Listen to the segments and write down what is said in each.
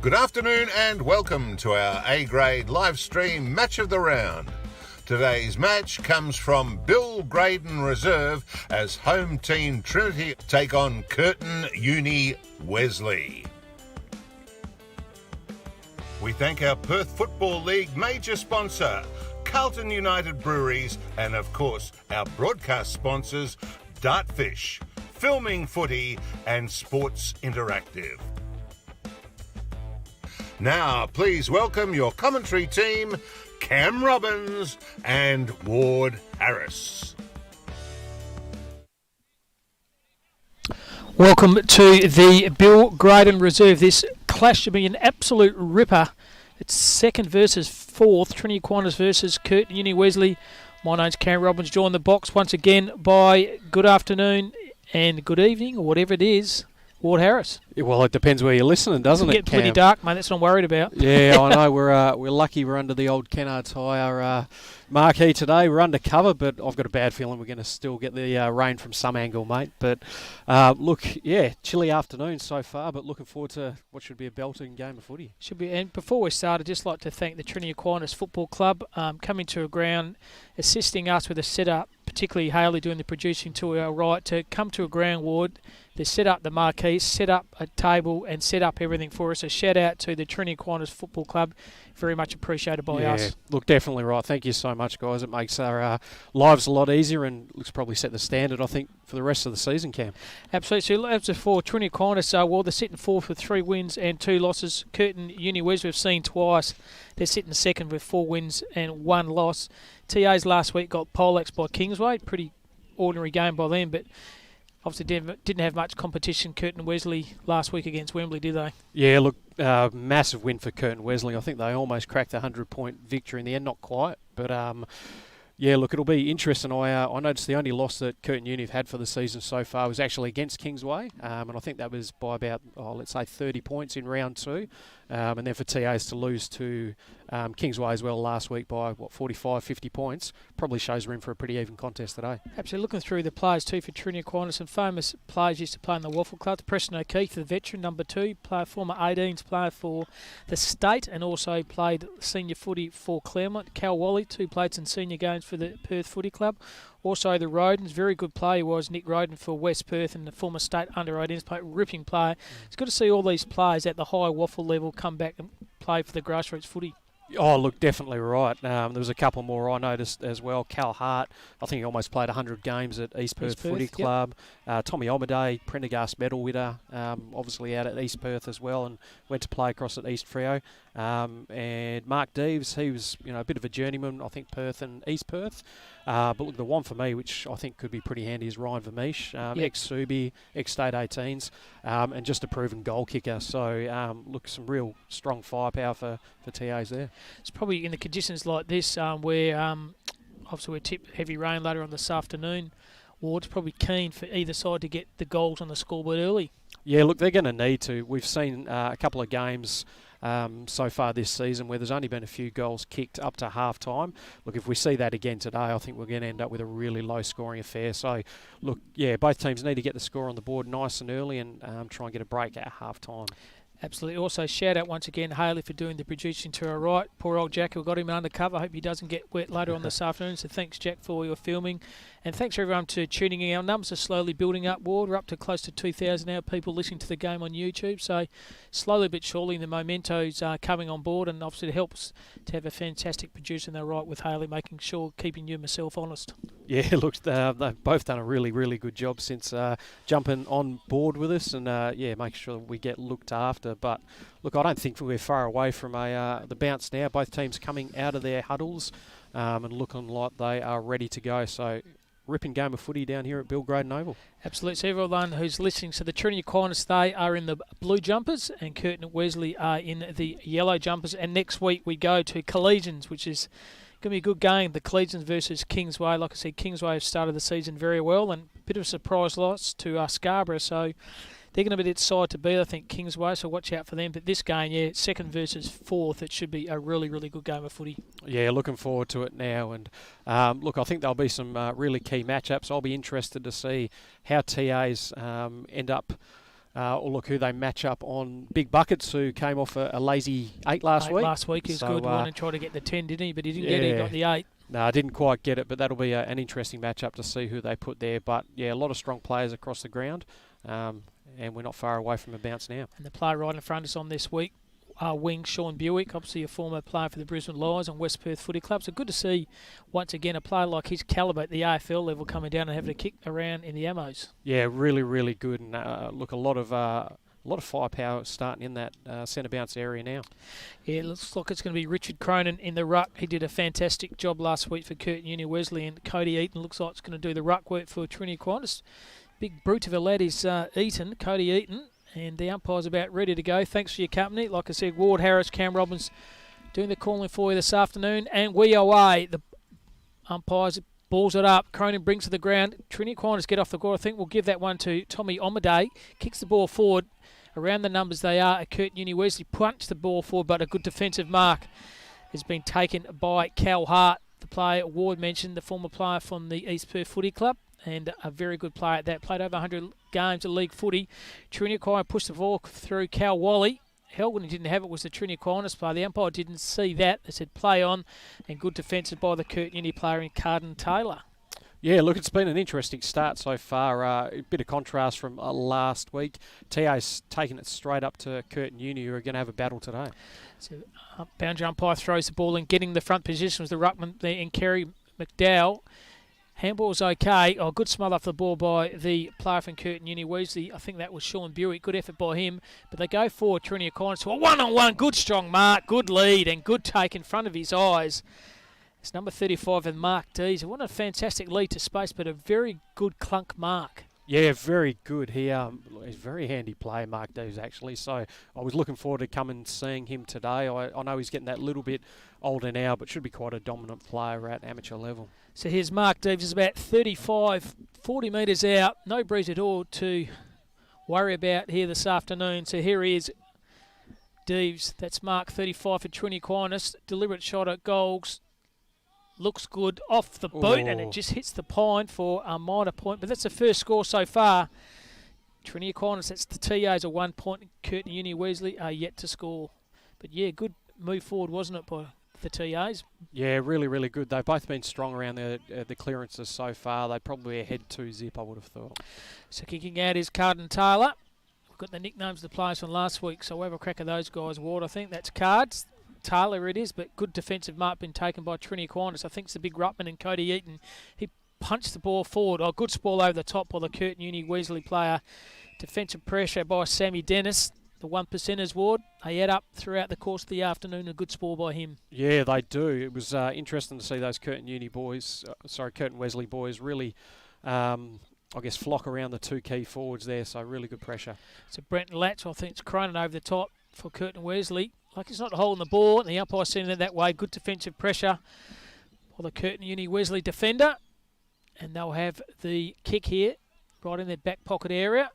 Good afternoon and welcome to our A-grade live stream match of the round. Today's match comes from Bill Graydon Reserve as home team Trinity take on Curtin Uni Wesley. We thank our Perth Football League major sponsor, Carlton United Breweries, and of course our broadcast sponsors, Dartfish, Filming Footy and Sports Interactive. Now, please welcome your commentary team, Cam Robbins and Ward Harris. Welcome to the Bill Graydon Reserve. This clash should be an absolute ripper. It's second versus fourth, Trinity Aquinas versus Curtin Uni Wesley. My name's Cam Robbins, joined the box once again by good afternoon and good evening, or whatever it is, Ward Harris. Yeah, well, it depends where you're listening, doesn't it, Get pretty dark, mate. That's what I'm worried about. Yeah, I know. We're lucky we're under the old Kennard's Hire marquee today. We're undercover, but I've got a bad feeling we're going to still get the rain from some angle, mate. But look, yeah, chilly afternoon so far, but looking forward to what should be a belting game of footy. Should be. And before we start, I'd just like to thank the Trinity Aquinas Football Club coming to a ground, assisting us with a setup, particularly Haley doing the producing to our right, to come to a ground, Ward. They set up the marquee, set up a table and set up everything for us. A shout out to the Trinity Aquinas Football Club. Very much appreciated by us. Look, definitely right. Thank you so much, guys. It makes our lives a lot easier and looks probably set the standard, I think, for the rest of the season, Cam. Absolutely. So as for Trinity Aquinas, well, they're sitting fourth with 3 wins and 2 losses. Curtin Uni Wesley we've seen twice. They're sitting second with 4 wins and 1 loss. TAs last week got poleaxed by Kingsway. Pretty ordinary game by them, but obviously didn't have much competition. Curtin Wesley last week against Wembley, did they? Yeah, look, massive win for Curtin Wesley. I think they almost cracked a 100-point victory in the end. Not quite, but yeah, look, it'll be interesting. I noticed the only loss that Curtin Uni have had for the season so far was actually against Kingsway, and I think that was by about, let's say, 30 points in round 2. And then for TAs to lose to Kingsway as well last week by, 45, 50 points, probably shows room for a pretty even contest today. Absolutely. Looking through the players too for Trinity Aquinas, some famous players used to play in the Waffle Club. Preston O'Keefe, the veteran, number 2, former 18s player for the state, and also played senior footy for Claremont. Cal Wally, 2 played some senior games for the Perth Footy Club. Also the Rodens, very good player was Nick Roden for West Perth and the former state under-18s player, ripping player. It's good to see all these players at the high waffle level come back and play for the grassroots footy. Oh, look, definitely right. There was a couple more I noticed as well. Cal Hart, I think he almost played 100 games at East Perth Footy Club. Tommy Olmaday, Prendergast medal winner, obviously out at East Perth as well, and went to play across at East Freo. And Mark Deves, he was a bit of a journeyman, I think, Perth and East Perth. But look, the one for me, which I think could be pretty handy, is Ryan Vermeesh, ex-Subi, ex-State 18s, and just a proven goal kicker. So, look, some real strong firepower for TAs there. It's probably in the conditions like this where obviously we're tipped heavy rain later on this afternoon. Ward's probably keen for either side to get the goals on the scoreboard early. Yeah, look, they're going to need to. We've seen a couple of games so far this season where there's only been a few goals kicked up to half-time. Look, if we see that again today, I think we're going to end up with a really low-scoring affair. So, look, yeah, both teams need to get the score on the board nice and early and try and get a break at half-time. Absolutely. Also, shout out once again, Haley, for doing the producing to our right. Poor old Jack, who got him undercover. I hope he doesn't get wet later on this afternoon. So thanks, Jack, for your filming. And thanks, everyone, for tuning in. Our numbers are slowly building up, Ward. We're up to close to 2,000 now people listening to the game on YouTube. So slowly but surely, the momentos are coming on board. And obviously, it helps to have a fantastic producer in the right with Haley, making sure, keeping you and myself honest. Yeah, look, they've both done a really, really good job since jumping on board with us and, making sure we get looked after. But, look, I don't think we're far away from the bounce now. Both teams coming out of their huddles and looking like they are ready to go. So, ripping game of footy down here at Bill Graydon Oval. Absolutely. So everyone who's listening to the Trinity Aquinas, they are in the blue jumpers and Curtin and Wesley are in the yellow jumpers. And next week we go to collegians, which is going to be a good game. The collegians versus Kingsway. Like I said, Kingsway have started the season very well and a bit of a surprise loss to Scarborough. So they're going to be the side to beat, I think, Kingsway, so watch out for them. But this game, second versus fourth, it should be a really, really good game of footy. Yeah, looking forward to it now. And look, I think there'll be some really key matchups. I'll be interested to see how TAs end up or look who they match up on. Big Buckets, who came off a lazy 8 last week. Last week he was good one and tried to get the 10, didn't he? But he didn't get it. He got the 8. No, I didn't quite get it, but that'll be an interesting matchup to see who they put there. But yeah, a lot of strong players across the ground, and we're not far away from a bounce now. And the player right in front of us on this week, wing Sean Buick, obviously a former player for the Brisbane Lions and West Perth Footy Club. So good to see once again a player like his calibre at the AFL level coming down and having a kick around in the Ammos. Yeah, really, really good. And look, a lot of firepower starting in that centre bounce area now. Yeah, it looks like it's going to be Richard Cronin in the ruck. He did a fantastic job last week for Curtin Uni Wesley, and Cody Eaton looks like it's going to do the ruck work for Trinity Aquinas. Big brute of a lad is Cody Eaton, and the umpire's about ready to go. Thanks for your company. Like I said, Ward Harris, Cam Robbins doing the calling for you this afternoon, and we away. The umpires balls it up. Cronin brings to the ground. Trinity Aquinas get off the ground. I think we'll give that one to Tommy Omaday. Kicks the ball forward. Around the numbers they are at Curtin Uni Wesley. Punched the ball forward, but a good defensive mark has been taken by Cal Hart, the player Ward mentioned, the former player from the East Perth Footy Club, and a very good player at that. Played over 100 games of league footy. Trinity Aquinas pushed the ball through Cal Wally. Helgen didn't have it, was the Trinity Aquinas player. The umpire didn't see that. They said play on, and good defensive by the Curtin Uni player in Curtin Taylor. Yeah, look, it's been an interesting start so far. A bit of contrast from last week. TA's taken it straight up to Curtin Uni, who are going to have a battle today. So, boundary umpire throws the ball in, getting the front position was the ruckman there in Kerry McDowell. Handball's okay. Oh, good smother off the ball by the player from Curtin Uni Wesley. I think that was Sean Buick. Good effort by him. But they go forward, Trinity Aquinas, to a one-on-one. Good strong mark, good lead, and good take in front of his eyes. It's number 35 and Mark Dees. What a fantastic lead to space, but a very good clunk mark. Yeah, very good. He's a very handy player, Mark Dees, actually. So I was looking forward to coming and seeing him today. I know he's getting that little bit older now, but should be quite a dominant player at amateur level. So here's Mark Dees. Is about 35, 40 metres out. No breeze at all to worry about here this afternoon. So here he is, Dees. That's Mark 35 for Trinity Aquinas. Deliberate shot at goals. Looks good off the boot, and it just hits the pine for a minor point. But that's the first score so far. Trinity Aquinas, that's the TAs, a 1 point. Curtin Uni Wesley are yet to score. But yeah, good move forward, wasn't it, by the TAs? Yeah, really, really good. They've both been strong around the clearances so far. They'd probably ahead 2-0, I would have thought. So kicking out is Carden Taylor. We've got the nicknames of the players from last week, so we'll have a crack at those guys. Ward, I think that's Cards. Taylor it is, but good defensive mark been taken by Trinity Aquinas. I think it's the big ruckman and Cody Eaton. He punched the ball forward. Oh, good sprawl over the top by the Curtin Uni Wesley player. Defensive pressure by Sammy Dennis. The 1%ers, Ward. They add up throughout the course of the afternoon. A good sprawl by him. Yeah, they do. It was interesting to see those Curtin Wesley boys really, I guess, flock around the two key forwards there. So really good pressure. So Brent Latch, I think it's Cronin over the top for Curtin Wesley. Like it's not holding the ball, and the umpire seen it that way. Good defensive pressure for the Curtin Uni Wesley defender. And they'll have the kick here, right in their back pocket area.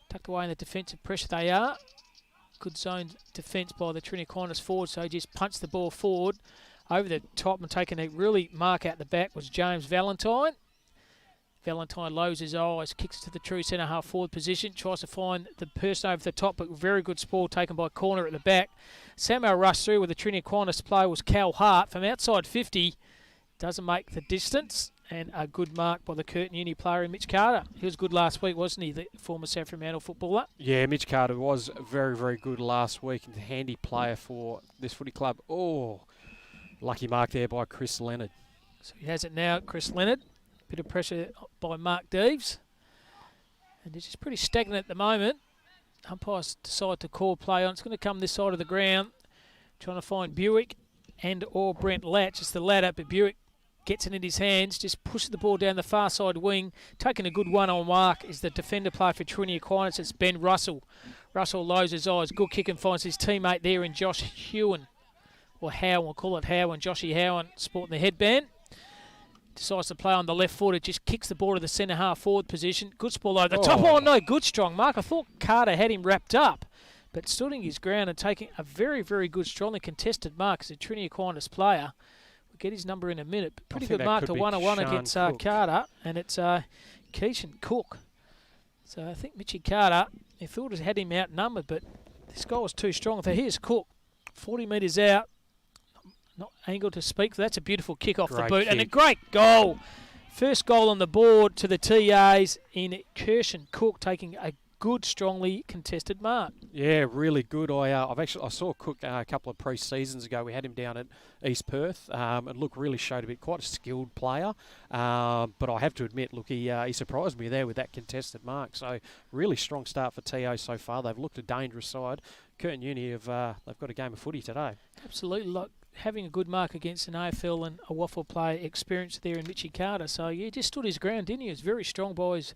Tucked away in the defensive pressure they are. Good zone defence by the Trinity Aquinas forward, so he just punched the ball forward. Over the top and taking a really mark out the back was James Valentine. Valentine lowers his eyes, kicks to the true centre half forward position, tries to find the person over the top, but very good sprawl taken by corner at the back. Samuel rushed through with the Trinity Aquinas player was Cal Hart from outside 50. Doesn't make the distance, and a good mark by the Curtin Uni player, Mitch Carter. He was good last week, wasn't he, the former South Fremantle footballer? Yeah, Mitch Carter was very, very good last week, and a handy player for this footy club. Oh, lucky mark there by Chris Leonard. So he has it now, Chris Leonard. Bit of pressure by Mark Deves. And it's just pretty stagnant at the moment. Umpires decide to call play on. It's going to come this side of the ground. Trying to find Buick and or Brent Latch. It's the ladder, but Buick gets it in his hands. Just pushes the ball down the far side wing. Taking a good one-on mark is the defender player for Trinity Aquinas. It's Ben Russell. Russell lowers his eyes. Good kick and finds his teammate there in Josh Hewen. Or Howe, we'll call it Howen. Joshy Howen sporting the headband. Decides to play on the left foot. It just kicks the ball to the centre half forward position. Good sprawl over the top. Oh, no, good strong mark. I thought Carter had him wrapped up, but stood his ground and taking a very, very good, strongly contested mark as a Trinity Aquinas player. We'll get his number in a minute. But pretty good mark to 1-on-1 against Carter, and it's Keishan Cook. So I think Mitchie Carter He thought he had him outnumbered, but this guy was too strong. So here's Cook, 40 metres out, not angled to speak. That's a beautiful kick off the boot, and a great goal. First goal on the board to the TAs in Curtin. Cook taking a good, strongly contested mark. Yeah, really good. I saw Cook a couple of pre-seasons ago. We had him down at East Perth, and look, really showed a bit quite a skilled player. But I have to admit, look, he surprised me there with that contested mark. So really strong start for TO so far. They've looked a dangerous side. Curtin Uni they've got a game of footy today. Absolutely, like having a good mark against an AFL and a waffle player experience there in Mitchie Carter. So yeah, just stood his ground, didn't he? He was very strong by his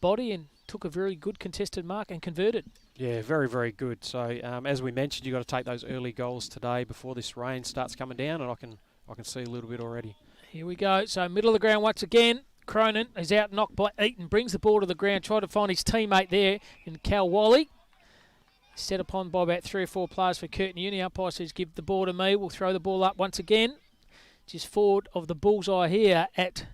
body and took a very good contested mark and converted. Yeah, very, very good. So as we mentioned, you've got to take those early goals today before this rain starts coming down, and I can see a little bit already. Here we go. So middle of the ground once again. Cronin is out knocked by Eaton, brings the ball to the ground, tried to find his teammate there in Cal Wally. Set upon by about 3 or 4 players for Curtin Uni. Umpire says give the ball to me. We'll throw the ball up once again. Just forward of the bullseye here at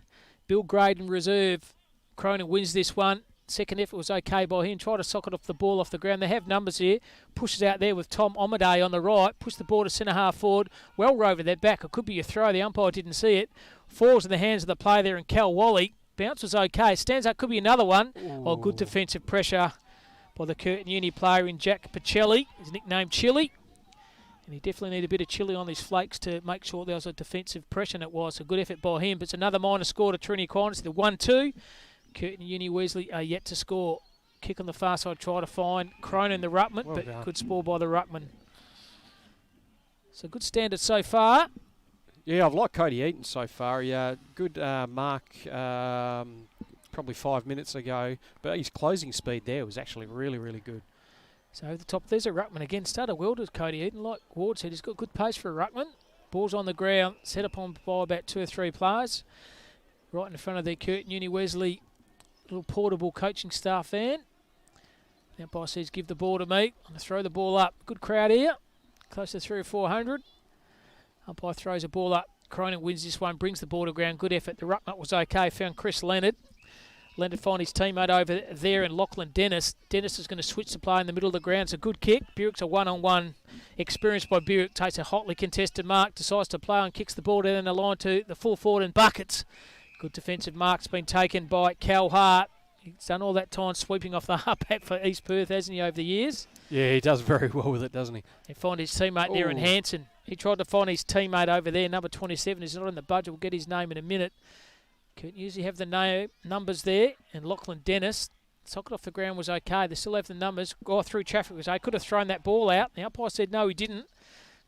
Bill Graydon Reserve. Cronin wins this one. Second effort was okay by him. Tried to socket off the ball off the ground. They have numbers here. Pushes out there with Tom Omaday on the right. Push the ball to centre half forward. Well over their back. It could be a throw. The umpire didn't see it. Falls in the hands of the player there in Cal Wally. Bounce was okay. Stands up. Could be another one. Oh, good defensive pressure by the Curtin Uni player in Jack Pacelli. His nickname Chili. And he definitely needed a bit of chili on these flakes to make sure there was a defensive pressure, and it was. A good effort by him. But it's another minor score to Trinity Aquinas. The 1-2. Curtin Uni Wesley are yet to score. Kick on the far side, try to find Cronin the ruckman, but good spoil by the ruckman. So good standard so far. Yeah, I've liked Cody Eaton so far. Yeah, good mark probably 5 minutes ago, but his closing speed there was actually really, really good. So over the top, there's a ruckman again. Started well to Cody Eaton. Like Ward said, he's got good pace for a ruckman. Ball's on the ground, set upon by about 2 or 3 players. Right in front of their Curtin Uni Wesley little portable coaching staff van. The umpire says give the ball to me. I'm going to throw the ball up. Good crowd here. Close to 300 or 400. Umpire throws the ball up. Cronin wins this one, brings the ball to ground. Good effort. The ruckman was okay. Found Chris Leonard. Leonard found his teammate over there in Lachlan Dennis. Dennis is going to switch the play in the middle of the ground. It's a good kick. Buick's a one-on-one. Experienced by Buick. Takes a hotly contested mark. Decides to play and kicks the ball down the line to the full forward and buckets. Good defensive mark's been taken by Cal Hart. He's done all that time sweeping off the halfback for East Perth, hasn't he, over the years? Yeah, he does very well with it, doesn't he? He found his teammate there in Hanson. He tried to find his teammate over there, number 27. He's not in the budget. We'll get his name in a minute. Couldn't usually have the numbers there. And Lachlan Dennis, socket off the ground was okay. They still have the numbers. Guy through traffic was okay. Could have thrown that ball out. The umpire said no, he didn't.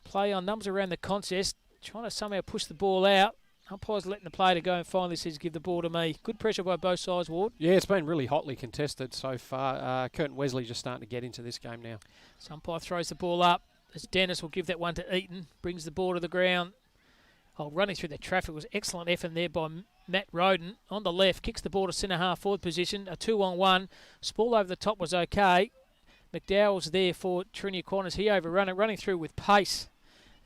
Play on numbers around the contest. Trying to somehow push the ball out. Umpire's letting the player to go and finally says give the ball to me. Good pressure by both sides, Ward. Yeah, it's been really hotly contested so far. Curtin Wesley just starting to get into this game now. So umpire throws the ball up as Dennis will give that one to Eaton. Brings the ball to the ground. Oh, running through the traffic was excellent effort there by Matt Roden. On the left, kicks the ball to centre half forward position. A 2-on-1. Spool over the top was okay. McDowell's there for Trinity Aquinas. He overrun it, running through with pace.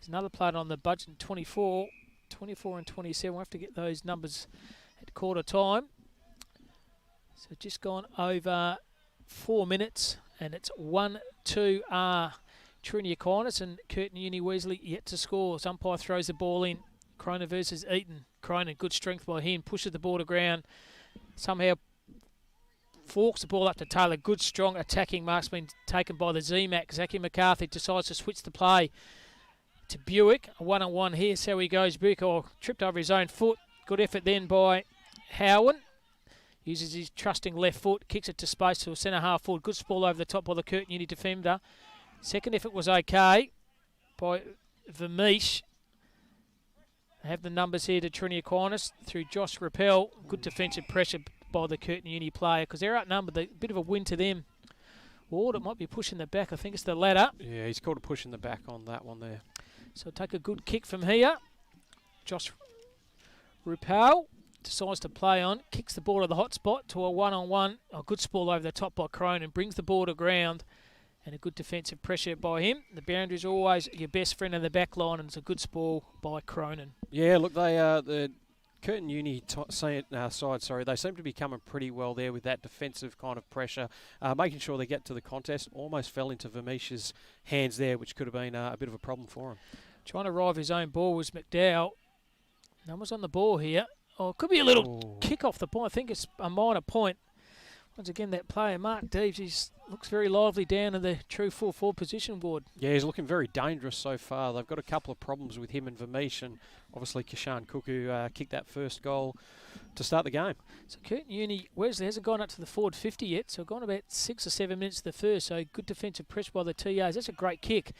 There's another player on the budget, 24 and 27. We'll have to get those numbers at quarter time. So just gone over 4 minutes, and it's 1-2 Trinity Aquinas, and Curtin Uni Wesley yet to score. So umpire throws the ball in. Cronin versus Eaton. Cronin, good strength by him, pushes the ball to ground. Somehow forks the ball up to Taylor. Good, strong attacking mark's been taken by the Z-Mac. Zachy McCarthy decides to switch the play to Buick. A one-on-one here. So he goes. Buick tripped over his own foot. Good effort then by Howen. Uses his trusting left foot. Kicks it to space to a centre half forward. Good spool over the top by the Curtin Uni defender. Second effort was okay by Vermeesh. I have the numbers here to Trinity Aquinas through Josh Rappel. Good defensive pressure by the Curtin Uni player because they're outnumbered. A bit of a win to them. Ward, it might be pushing the back. I think it's the ladder. Yeah, he's called a push in the back on that one there. So take a good kick from here. Josh Rappel decides to play on. Kicks the ball to the hot spot to a one-on-one. A good spool over the top by Cronin. Brings the ball to ground. And a good defensive pressure by him. The boundary is always your best friend in the back line, and it's a good spoil by Cronin. Yeah, look, the Curtin Uni side, they seem to be coming pretty well there with that defensive kind of pressure, making sure they get to the contest. Almost fell into Vermeesh's hands there, which could have been a bit of a problem for him. Trying to arrive his own ball was McDowell. Numbers on the ball here. Oh, it could be a little kick off the point. I think it's a minor point. Once again, that player, Mark Deeves, he looks very lively down in the true 4-4 position, Ward. Yeah, he's looking very dangerous so far. They've got a couple of problems with him and Vermeesh, and obviously Kishan Kuku kicked that first goal to start the game. So Curtin Uni, Wesley hasn't gone up to the forward 50 yet, so gone about 6 or 7 minutes of the first, so good defensive press by the TAs. That's a great kick.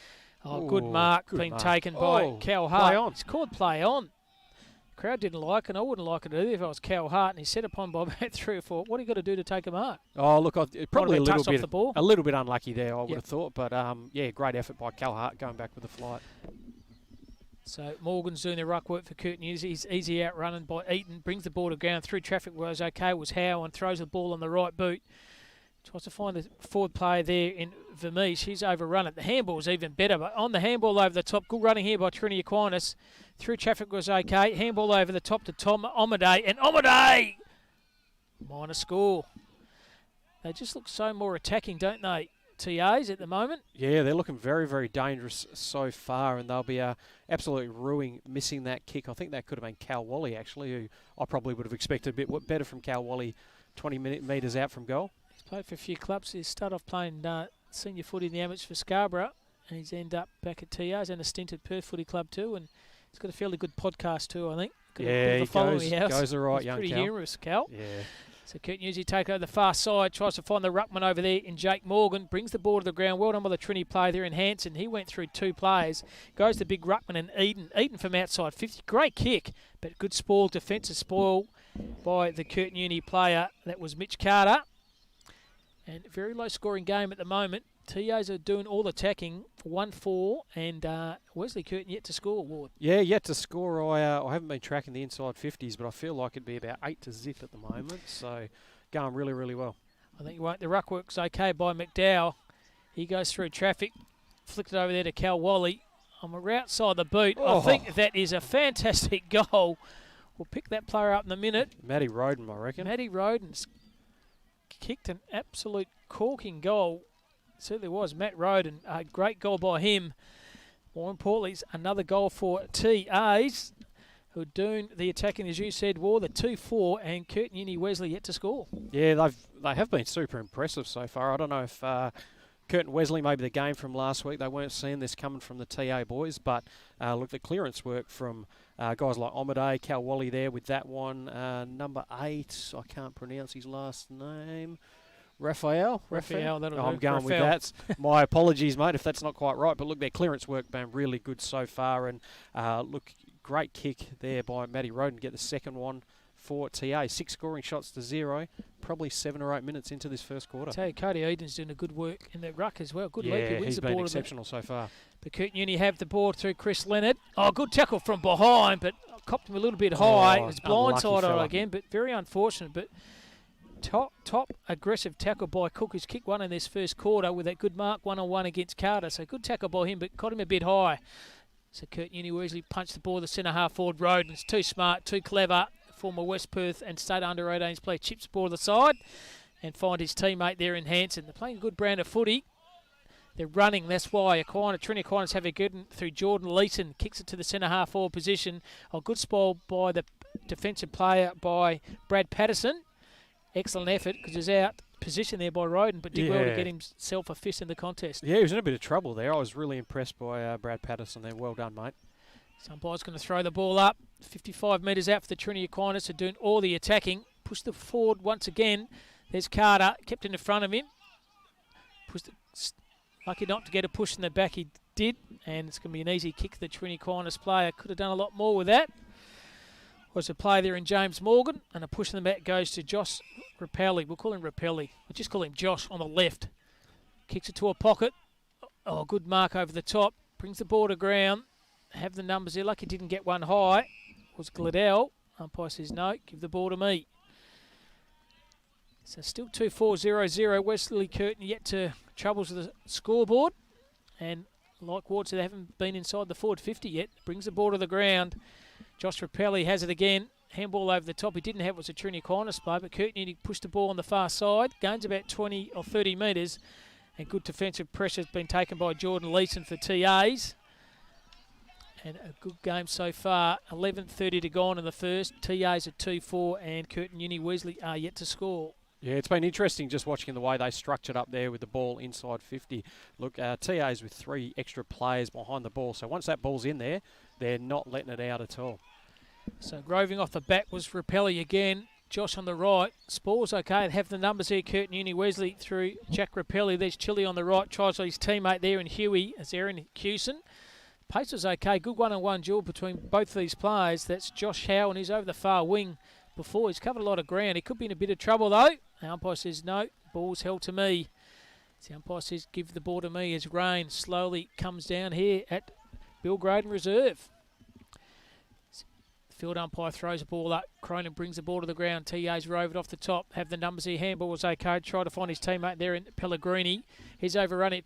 Oh, good mark being taken by Cal Hart. Play on. It's called play on. Crowd didn't like it, and I wouldn't like it either if I was Cal Hart, and he's set upon by about 3 or 4. What do you got to do to take a mark? Oh, look, probably a little bit unlucky there, I would have thought, but yeah, great effort by Cal Hart going back with the flight. So Morgan's doing the ruck work for Curtin. He's easy outrunning by Eaton, brings the ball to ground through traffic where it was okay, was Howe, and throws the ball on the right boot. Tries to find the forward player there in Vermeesh. He's overrun it. The handball's even better, but on the handball over the top, good running here by Trinity Aquinas. Through traffic was okay. Handball over the top to Tom Omaday, and Omaday! Minor score. They just look so more attacking, don't they, TAs at the moment? Yeah, they're looking very, very dangerous so far, and they'll be absolutely ruining missing that kick. I think that could have been Cal Wally, actually, who I probably would have expected a bit better from Cal Wally 20 metres out from goal. Played for a few clubs. He started off playing senior footy in the amateurs for Scarborough, and he's ended up back at TAs and a stint at Perth Footy Club too, and he's got a fairly good podcast too, I think. Yeah, he goes all right, young Cal. Pretty humorous, Cal. Yeah. So Curtin usually take over the far side, tries to find the ruckman over there in Jake Morgan, brings the ball to the ground. Well done by the Trinity player there in Hanson. He went through 2 players, goes to big ruckman and Eden from outside 50. Great kick, but good spoil, defensive spoil by the Curtin Uni player. That was Mitch Carter. And very low scoring game at the moment. TAs are doing all attacking for 1-4, and Wesley Curtin yet to score, Ward. Yeah, yet to score. I haven't been tracking the inside 50s, but I feel like it'd be about 8-0 at the moment, so going really, really well. I think you won't. The ruck work's okay by McDowell. He goes through traffic, flicked it over there to Cal Wally. On the outside the boot, I think that is a fantastic goal. We'll pick that player up in a minute. Matty Roden, I reckon. Matty Roden's kicked an absolute corking goal. Certainly was. Matt Roden, a great goal by him. More importantly, another goal for TAs, who are doing the attacking, as you said, War, the 2-4, and Curtin Uni Wesley yet to score. Yeah, they have been super impressive so far. I don't know if Curtin Wesley, maybe the game from last week, they weren't seeing this coming from the TA boys, but look, the clearance work from guys like Omaday, Cal Wally there with that one. Number 8, I can't pronounce his last name. Raphael, that'll do. I'm going with that. My apologies, mate, if that's not quite right. But look, their clearance work been really good so far. And look, great kick there by Matty Roden. Get the second one for TA. 6 scoring shots to 0. Probably 7 or 8 minutes into this first quarter. I tell you, Cody Eden's doing a good work in the ruck as well. Good leap. He wins he's the been ball exceptional so far. But Curtin Uni have the ball through Chris Leonard. Oh, good tackle from behind, but copped him a little bit high. It was blindsided again, but very unfortunate. But top aggressive tackle by Cook, who's kicked one in this first quarter with that good mark 1-on-1 against Carter. So good tackle by him, but caught him a bit high. So Curtin Uni Wesley punched the ball the centre half forward. Roden's too smart, too clever. Former West Perth and State under-18s player chips the ball to the side and find his teammate there in Hanson. They're playing a good brand of footy. They're running, that's why Trinity Aquinas have a good one through Jordan Leeson. Kicks it to the centre half forward position. A good spoil by the defensive player by Brad Patterson. Excellent effort because he's out position there by Roden, but did well to get himself a fist in the contest. Yeah, he was in a bit of trouble there. I was really impressed by Brad Patterson there. Well done, mate. So umpire's going to throw the ball up. 55 metres out for the Trinity Aquinas, are doing all the attacking. Push the forward once again. There's Carter, kept in the front of him. Lucky not to get a push in the back, he did. And it's going to be an easy kick for the Trinity Aquinas player. Could have done a lot more with that. Was a play there in James Morgan, and a push in the back goes to Josh Rapelli. We'll call him Rapelli. We'll just call him Josh on the left. Kicks it to a pocket. Oh, good mark over the top. Brings the ball to ground. Have the numbers there. Lucky didn't get one high. Was Gladell. Umpire says no. Give the ball to me. So still 2-4-0-0. Wesley Curtin yet to troubles with the scoreboard. And like Ward said, they haven't been inside the forward 50 yet. Brings the ball to the ground. Josh Rapelli has it again, handball over the top. He didn't have it was a Trinity Aquinas play, but Curtin Uni pushed the ball on the far side. Gains about 20 or 30 metres, and good defensive pressure has been taken by Jordan Leeson for TAs. And a good game so far. 11:30 to go on in the first. TAs at 2-4, and Curtin Uni Wesley are yet to score. Yeah, it's been interesting just watching the way they structured up there with the ball inside 50. Look, TAs with 3 extra players behind the ball. So once that ball's in there, they're not letting it out at all. So roving off the bat was Rapelli again. Josh on the right. Spall's okay. They have the numbers here. Curtin Uni Wesley through Jack Rapelli. There's Chili on the right. Tries his teammate there in Huey as Aaron Hewson. Pace was okay. Good one-on-one duel between both these players. That's Josh Howe, and he's over the far wing before. He's covered a lot of ground. He could be in a bit of trouble, though. The umpire says, no, ball's held to me. The umpire says, give the ball to me as rain slowly comes down here at Bill Graydon Reserve. The field umpire throws the ball up. Cronin brings the ball to the ground. TA's rovered off the top. Have the numbers here. Handball was okay. Try to find his teammate there in Pellegrini. He's overrun it.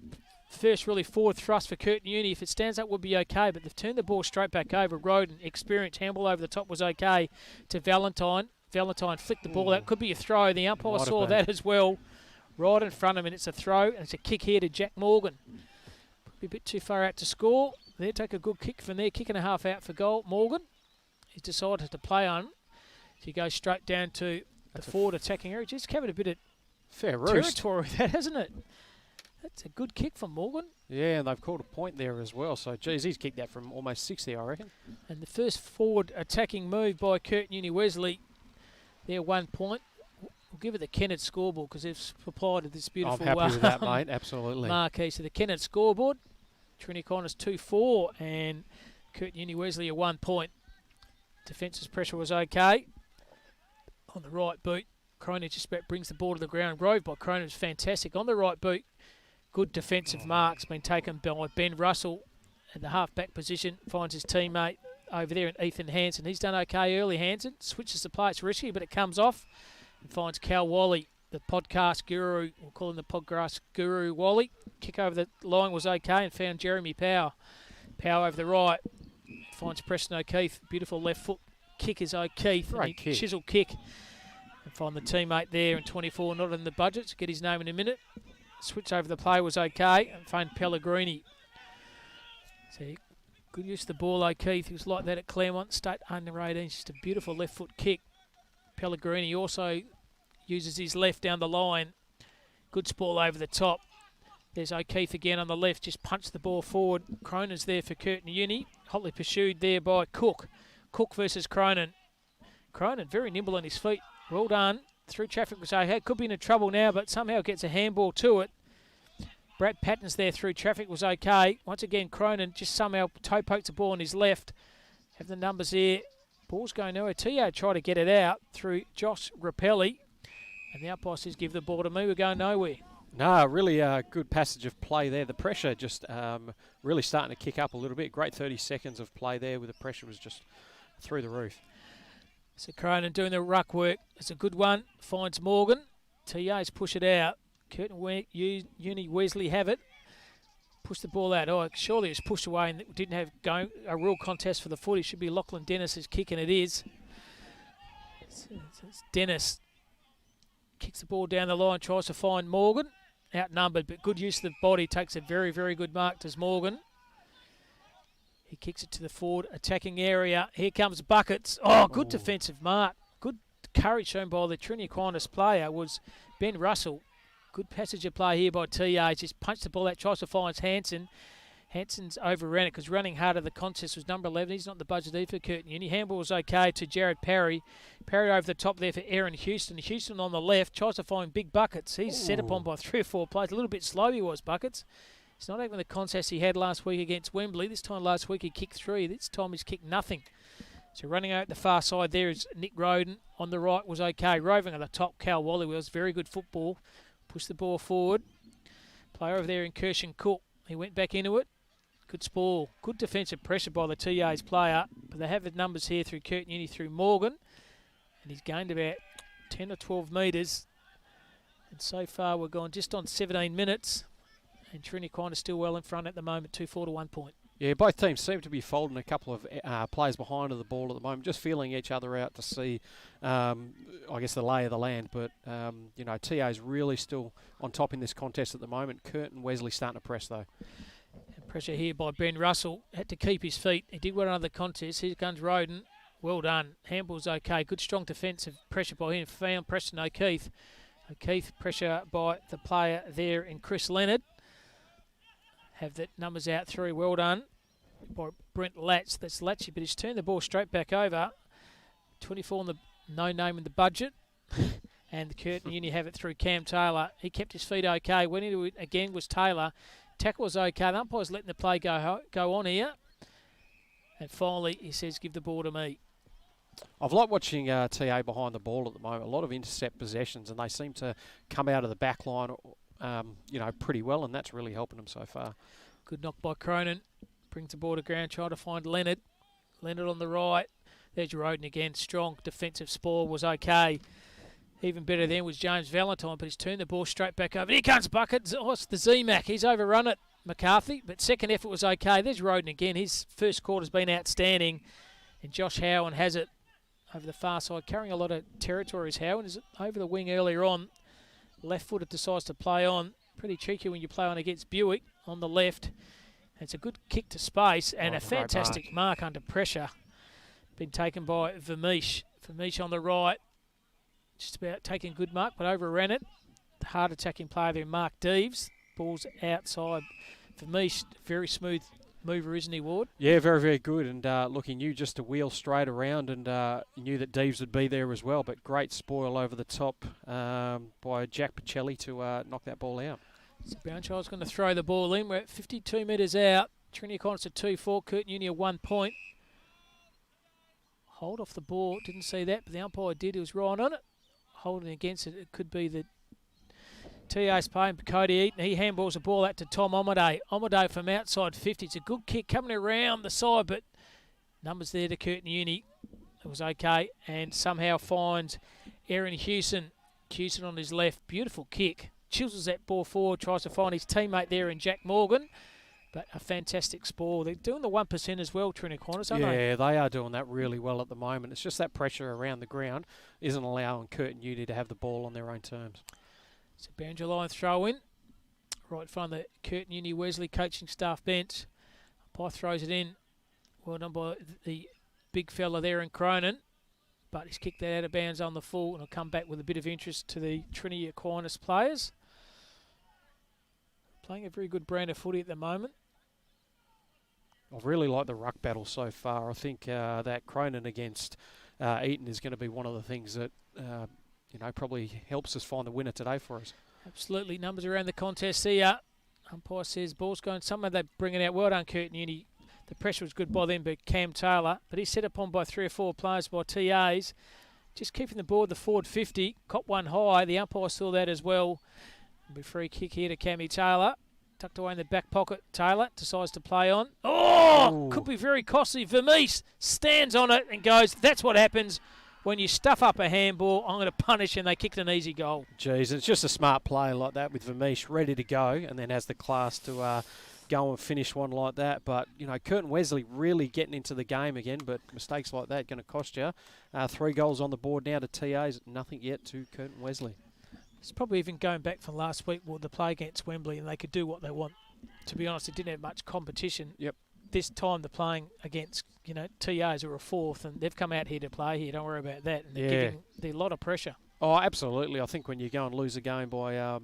First really forward thrust for Curtin Uni. If it stands up, would be okay, but they've turned the ball straight back over. Roden, experienced handball over the top was okay to Valentine. Valentine flicked the ball out. Could be a throw. The umpire saw that as well. Right in front of him, and it's a throw, and it's a kick here to Jack Morgan. Could be a bit too far out to score. They take a good kick from there. Kick and a half out for goal. Morgan, he's decided to play on. So he goes straight down to the forward attacking area. Just covered a bit of fair roost territory with that, hasn't it? That's a good kick from Morgan. Yeah, and they've called a point there as well. So, geez, he's kicked that from almost 60, I reckon. And the first forward attacking move by Curtin Uni Wesley. They're 1 point. We'll give it the Kennett scoreboard because they've supplied this beautiful I'm happy with that, mate. Absolutely. marquee. So the Kennett scoreboard. Trinity Aquinas 2-4 and Curtin Uni Wesley a 1 point. Defence's pressure was okay. On the right boot, Cronin just about brings the ball to the ground. Rove by Cronin was fantastic. On the right boot, good defensive marks been taken by Ben Russell at the half-back position. Finds his teammate over there in Ethan Hansen. He's done okay early, Hansen. Switches the play. It's risky, but it comes off. And finds Cal Wally, the podcast guru. We'll call him the podcast guru, Wally. Kick over the line was okay and found Jeremy Power. Power over the right. Finds Preston O'Keefe. Beautiful left foot kick is O'Keefe. Great kick. Chisel kick. And find the teammate there in 24, not in the budget. So get his name in a minute. Switch over the play was okay. And find Pellegrini. So good use of the ball, O'Keefe. He was like that at Claremont State under 18. Just a beautiful left foot kick. Pellegrini also uses his left down the line. Good ball over the top. There's O'Keefe again on the left. Just punched the ball forward. Cronin's there for Curtin Uni. Hotly pursued there by Cook. Cook versus Cronin. Cronin very nimble on his feet. Well done. Through traffic was okay. Could be in trouble now, but somehow gets a handball to it. Brad Patton's there through traffic was okay. Once again, Cronin just somehow toe pokes the ball on his left. Have the numbers here. Ball's going nowhere. Tio try to get it out through Josh Rapelli. And the umpire says, give the ball to me. We're going nowhere. No, really good passage of play there. The pressure just really starting to kick up a little bit. Great 30 seconds of play there where the pressure was just through the roof. So Cronin doing the ruck work. It's a good one. Finds Morgan. TA's push it out. Curtin Uni Wesley have it. Push the ball out. Oh, surely it's pushed away and didn't have a real contest for the footy. Should be Lachlan Dennis's kick, and it is. It's Dennis. Kicks the ball down the line, tries to find Morgan. Outnumbered, but good use of the body. Takes a very, very good mark, does Morgan. He kicks it to the forward attacking area. Here comes Buckets. Oh, good defensive mark. Good courage shown by the Trinity Aquinas player was Ben Russell. Good passage of play here by TA. Just punched the ball out, tries to find Hansen. Hansen's overran it because running hard at the contest was number 11. He's not the budget either for Curtin Uni. Handball was okay to Jared Parry. Parry over the top there for Aaron Houston. Houston on the left tries to find big Buckets. He's set upon by 3 or 4 players. A little bit slow he was, Buckets. It's not even the contest he had last week against Wembley. This time last week he kicked 3. This time he's kicked nothing. So running out the far side there is Nick Roden. On the right was okay. Roving at the top, Cal Wally was very good football. Push the ball forward. Player over there in Kirshen Cook. He went back into it. Good spoil. Good defensive pressure by the TA's player. But they have the numbers here through Curtin Uni, through Morgan. And he's gained about 10 or 12 metres. And so far we're gone just on 17 minutes. And Trinity Aquinas still well in front at the moment, 2-4 to 1 point. Yeah, both teams seem to be folding a couple of players behind of the ball at the moment, just feeling each other out to see, I guess, the lay of the land. But, TA's really still on top in this contest at the moment. Curtin, Wesley starting to press, though. Pressure here by Ben Russell. Had to keep his feet. He did well under the contest. Here comes Roden. Well done. Handball's okay. Good strong defensive pressure by him. Found Preston O'Keefe. O'Keefe pressure by the player there in Chris Leonard. Have the numbers out through. Well done by Brent Latch. That's Latchy, but he's turned the ball straight back over. 24 on the no name in the budget. And the Curtin Uni have it through Cam Taylor. He kept his feet okay. Went into it again was Taylor. Tackle was okay. The umpire's letting the play go on here. And finally, he says, give the ball to me. I've liked watching TA behind the ball at the moment. A lot of intercept possessions, and they seem to come out of the back line, pretty well, and that's really helping them so far. Good knock by Cronin. Brings the ball to ground, trying to find Leonard. Leonard on the right. There's Roden again. Strong defensive spoil was okay. Even better then was James Valentine, but he's turned the ball straight back over. Here comes Bucket. Oh, it's the Z-Mac. He's overrun it, McCarthy, but second effort was okay. There's Roden again. His first quarter's been outstanding, and Josh Howen has it over the far side, carrying a lot of territory. As Howen is over the wing earlier on. Left-footed decides to play on. Pretty cheeky when you play on against Buick on the left. It's a good kick to space and a fantastic mark under pressure. Been taken by Vermeesh. Vermeesh on the right. Just about taking good mark, but overran it. The hard attacking player there, Mark Deeves. Ball's outside. Vermeesh, very smooth mover, isn't he, Ward? Yeah, very, very good. And he knew just to wheel straight around, and he knew that Deeves would be there as well. But great spoil over the top by Jack Pacelli to knock that ball out. So Brownchild's going to throw the ball in. We're at 52 metres out. Trinity Aquinas at 2-4. Curtin Uni 1 point. Hold off the ball. Didn't see that, but the umpire did. He was right on it. Holding against it. It could be the TA's playing Cody Eaton. He handballs the ball out to Tom Omaday. Omaday from outside 50. It's a good kick coming around the side, but numbers there to Curtin Uni. It was okay, and somehow finds Aaron Hewson. Hewson on his left. Beautiful kick. Chisels that ball forward, tries to find his teammate there in Jack Morgan. But a fantastic spoil. They're doing the 1% as well, Trinity Aquinas, aren't they? Yeah, they are doing that really well at the moment. It's just that pressure around the ground isn't allowing Curtin Uni to have the ball on their own terms. So boundary line throw in. Right in front of the Curtin Uni Wesley coaching staff bench. Umpire throws it in. Well done by the big fella there in Cronin. But he's kicked that out of bounds on the full, and will come back with a bit of interest to the Trinity Aquinas players. Playing a very good brand of footy at the moment. I really like the ruck battle so far. I think that Cronin against Eaton is going to be one of the things that probably helps us find the winner today for us. Absolutely. Numbers around the contest here. Umpire says ball's going somewhere. They bring it out. Well done, Curtin Uni. The pressure was good by them, but Cam Taylor. But he's set upon by 3 or 4 players by TAs. Just keeping the ball at the forward 50. Cop one high. The umpire saw that as well. Be free kick here to Cammy Taylor. Tucked away in the back pocket. Taylor decides to play on. Oh! Ooh. Could be very costly. Vermees stands on it and goes, that's what happens when you stuff up a handball. I'm going to punish, and they kicked an easy goal. Jeez, it's just a smart play like that with Vermees ready to go, and then has the class to go and finish one like that. But, Curtin Wesley really getting into the game again, but mistakes like that going to cost you. 3 goals on the board now to TAs. Nothing yet to Curtin Wesley. It's probably even going back from last week, the play against Wembley, and they could do what they want. To be honest, it didn't have much competition. Yep. This time they're playing against, TAs who are 4th, and they've come out here to play here. Don't worry about that. And they're giving a lot of pressure. Oh, absolutely. I think when you go and lose a game by,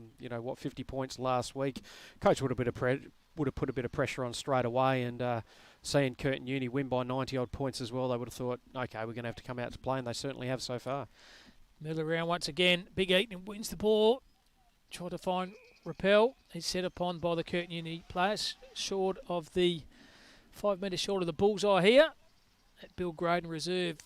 50 points last week, coach would have put a bit of pressure on straight away, and seeing Curtin Uni win by 90-odd points as well, they would have thought, okay, we're going to have to come out to play, and they certainly have so far. Middle around once again. Big Eaton wins the ball. Try to find Rappel. He's set upon by the Curtin Uni players. Short of the 5 metres short of the bullseye here. At Bill Graydon Reserve.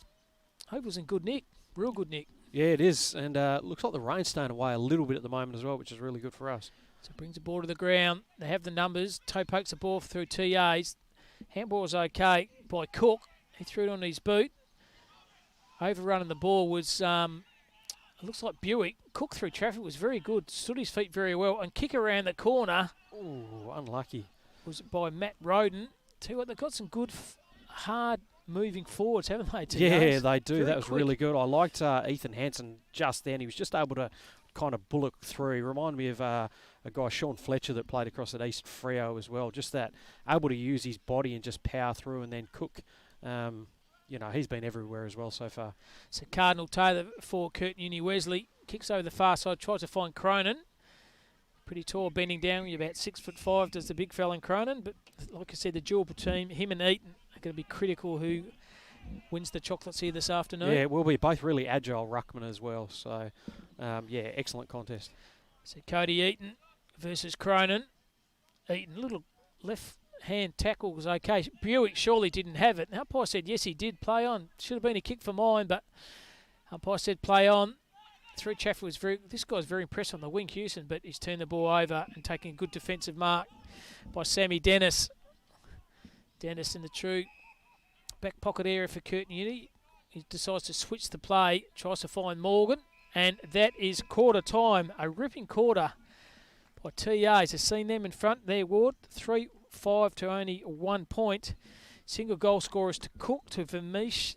Hope was in good nick. Real good nick. Yeah, it is. And looks like the rain's staying away a little bit at the moment as well, which is really good for us. So brings the ball to the ground. They have the numbers. Toe pokes the ball through TAs. Handball's okay by Cook. He threw it on his boot. Overrunning the ball was... it looks like Buick. Cook through traffic was very good. Stood his feet very well. And kick around the corner. Ooh, unlucky. Was by Matt Roden. Tell you what, they've got some good, hard moving forwards, haven't they? Yeah, they do. Very that was quick. really good. I liked Ethan Hansen just then. He was just able to kind of bullet through. He reminded me of a guy, Sean Fletcher, that played across at East Freo as well. Just that, able to use his body and just power through and then cook. He's been everywhere as well so far. So Cardinal Taylor for Curtin Uni. Wesley kicks over the far side, tries to find Cronin. Pretty tall, bending down. You're about 6'5", does the big fella in Cronin. But like I said, the dual team, him and Eaton, are going to be critical who wins the chocolates here this afternoon. Yeah, we'll be both really agile ruckmen as well. So, excellent contest. So Cody Eaton versus Cronin. Eaton, little left-hand tackle was okay. Buick surely didn't have it. And umpire said, yes, he did. Play on. Should have been a kick for mine, but umpire said play on. Through Chafford this guy's very impressed on the wing, Houston, but he's turned the ball over and taking a good defensive mark by Sammy Dennis. Dennis in the true back pocket area for Curtin Uni. He decides to switch the play, tries to find Morgan, and that is quarter time. A ripping quarter by TAs. Has seen them in front there, Ward. 3-5 to only 1 point. Single goal scorers to Cook, to Vermeesh,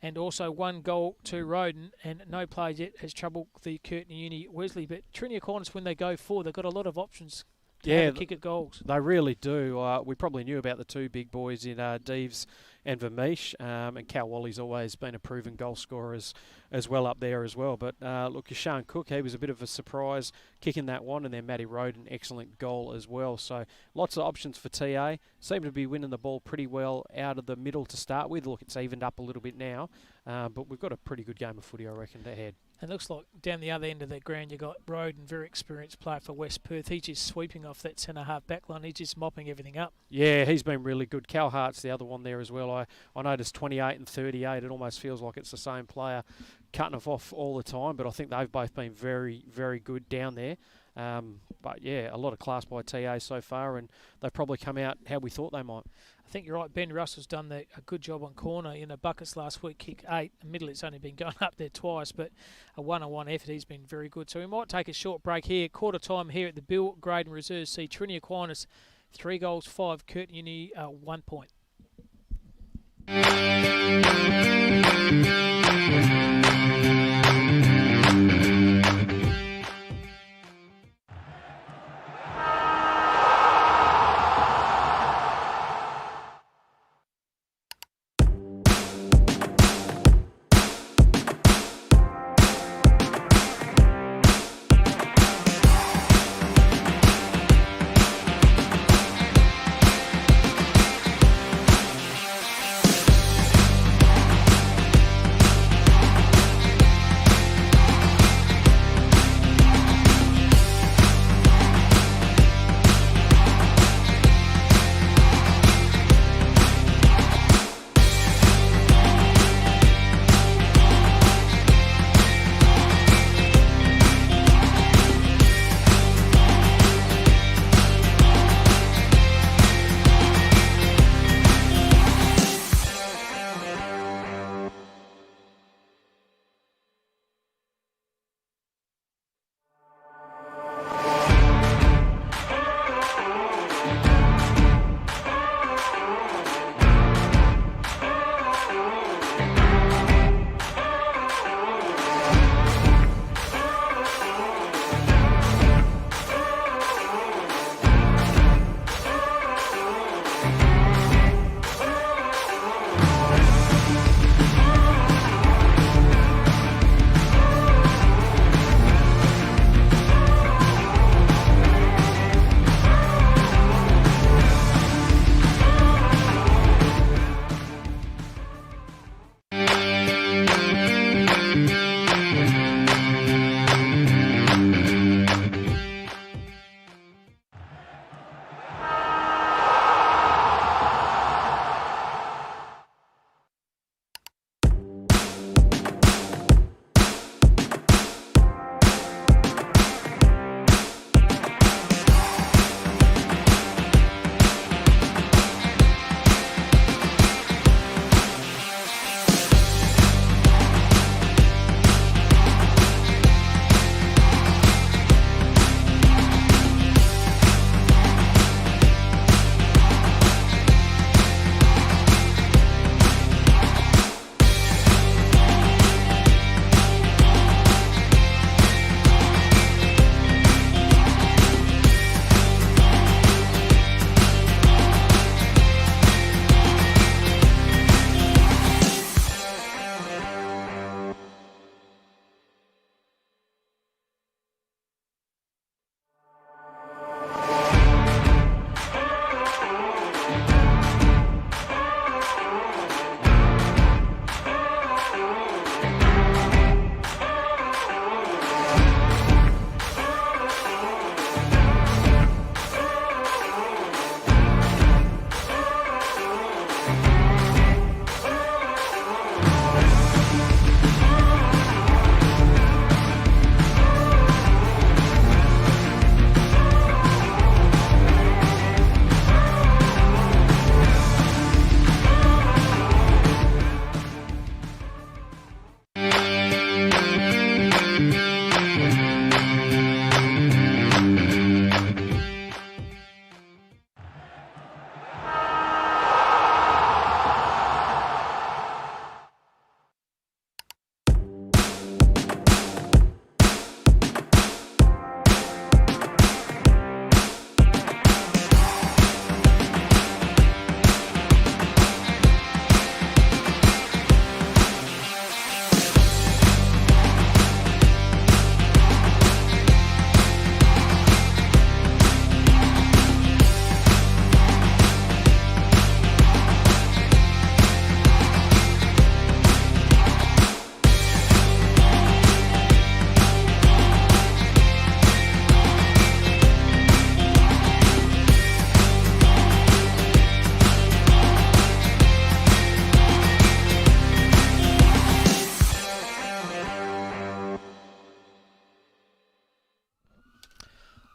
and also 1 goal to Roden, and no play yet has troubled the Curtin Uni Wesley. But Trinity Aquinas, when they go forward, they've got a lot of options to have a kick at goals. They really do. We probably knew about the two big boys in Deves and Vermeesh, and Cal Wally's always been a proven goal scorer as well up there as well. But look, Sean Cook, he was a bit of a surprise kicking that one, and then Matty Roden, excellent goal as well. So lots of options for TA. Seem to be winning the ball pretty well out of the middle to start with. Look, it's evened up a little bit now, but we've got a pretty good game of footy, I reckon, ahead. It looks like down the other end of the ground you got Roden, very experienced player for West Perth. He's just sweeping off that centre-half back line. He's just mopping everything up. Yeah, he's been really good. Cal Hart's the other one there as well. I noticed 28 and 38. It almost feels like it's the same player cutting off all the time, but I think they've both been very, very good down there. But yeah, a lot of class by TA so far, and they've probably come out how we thought they might. I think you're right. Ben Russell's done a good job on corner. In the buckets last week, kick 8. In the middle, it's only been going up there twice, but a one-on-one effort, he's been very good. So we might take a short break here. Quarter time here at the Bill Graydon Reserves. See Trinity Aquinas 3 goals, 5. Curtin Uni 1 point.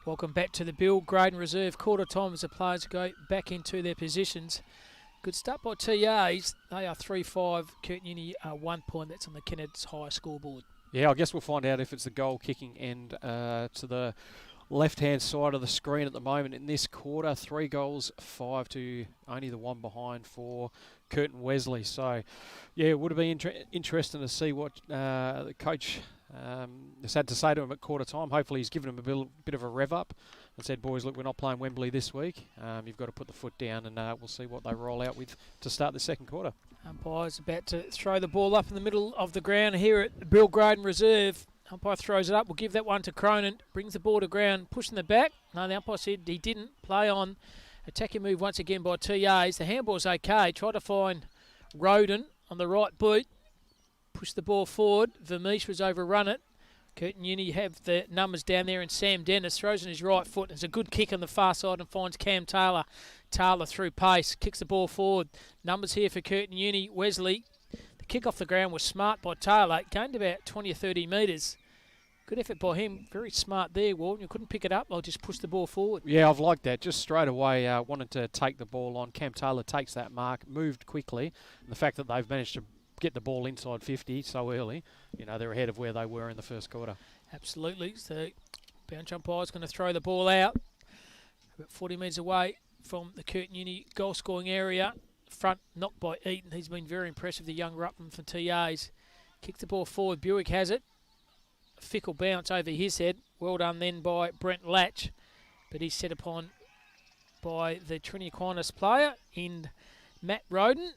Welcome back to the Bill Graydon Reserve quarter time as the players go back into their positions. Good start by TAs. They are 3-5. Curtin Uni 1 point. That's on the Kenned's high scoreboard. Yeah, I guess we'll find out if it's the goal kicking end to the left-hand side of the screen at the moment in this quarter. 3 goals, 5 to only the one behind for Curtin Wesley. So, yeah, it would have been interesting to see what the coach has had to say to him at quarter time. Hopefully he's given him a bit of a rev up and said, boys, look, we're not playing Wembley this week. You've got to put the foot down, and we'll see what they roll out with to start the second quarter. Umpire's about to throw the ball up in the middle of the ground here at Bill Graydon Reserve. Umpire throws it up. We'll give that one to Cronin. Brings the ball to ground, pushing the back. No, the umpire said he didn't. Play on. Attacking move once again by TAs. The handball's okay. Try to find Roden on the right boot. Push the ball forward. Vermeesh was overrun it. Curtin Uni have the numbers down there, and Sam Dennis throws on his right foot. There's a good kick on the far side and finds Cam Taylor. Taylor through pace. Kicks the ball forward. Numbers here for Curtin Uni. Wesley. The kick off the ground was smart by Taylor. Gained about 20 or 30 metres. Good effort by him. Very smart there, Walton. You couldn't pick it up. They'll just push the ball forward. Yeah, I've liked that. Just straight away wanted to take the ball on. Cam Taylor takes that mark, moved quickly. And the fact that they've managed to get the ball inside 50 so early, you know, they're ahead of where they were in the first quarter. Absolutely. So, bounce umpire's going to throw the ball out. About 40 metres away from the Curtin Uni goal scoring area. Front knocked by Eaton. He's been very impressive, the young ruckman for TAs. Kicks the ball forward. Buick has it. Fickle bounce over his head. Well done then by Brent Latch. But he's set upon by the Trinity Aquinas player in Matt Roden.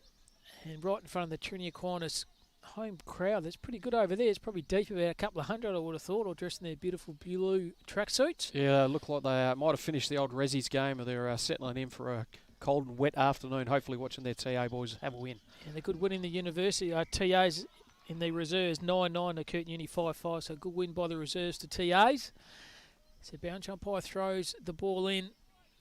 And right in front of the Trinity Aquinas home crowd. That's pretty good over there. It's probably deep, about a couple of hundred, I would have thought, all dressed in their beautiful blue tracksuits. Yeah, look like they might have finished the old Resi's game, or they're settling in for a cold and wet afternoon, hopefully watching their TA boys have a win. And they're good winning the university. TAs in the reserves, 9-9 to Curtin Uni 5-5, so good win by the reserves to TAs. So bounce umpire throws the ball in.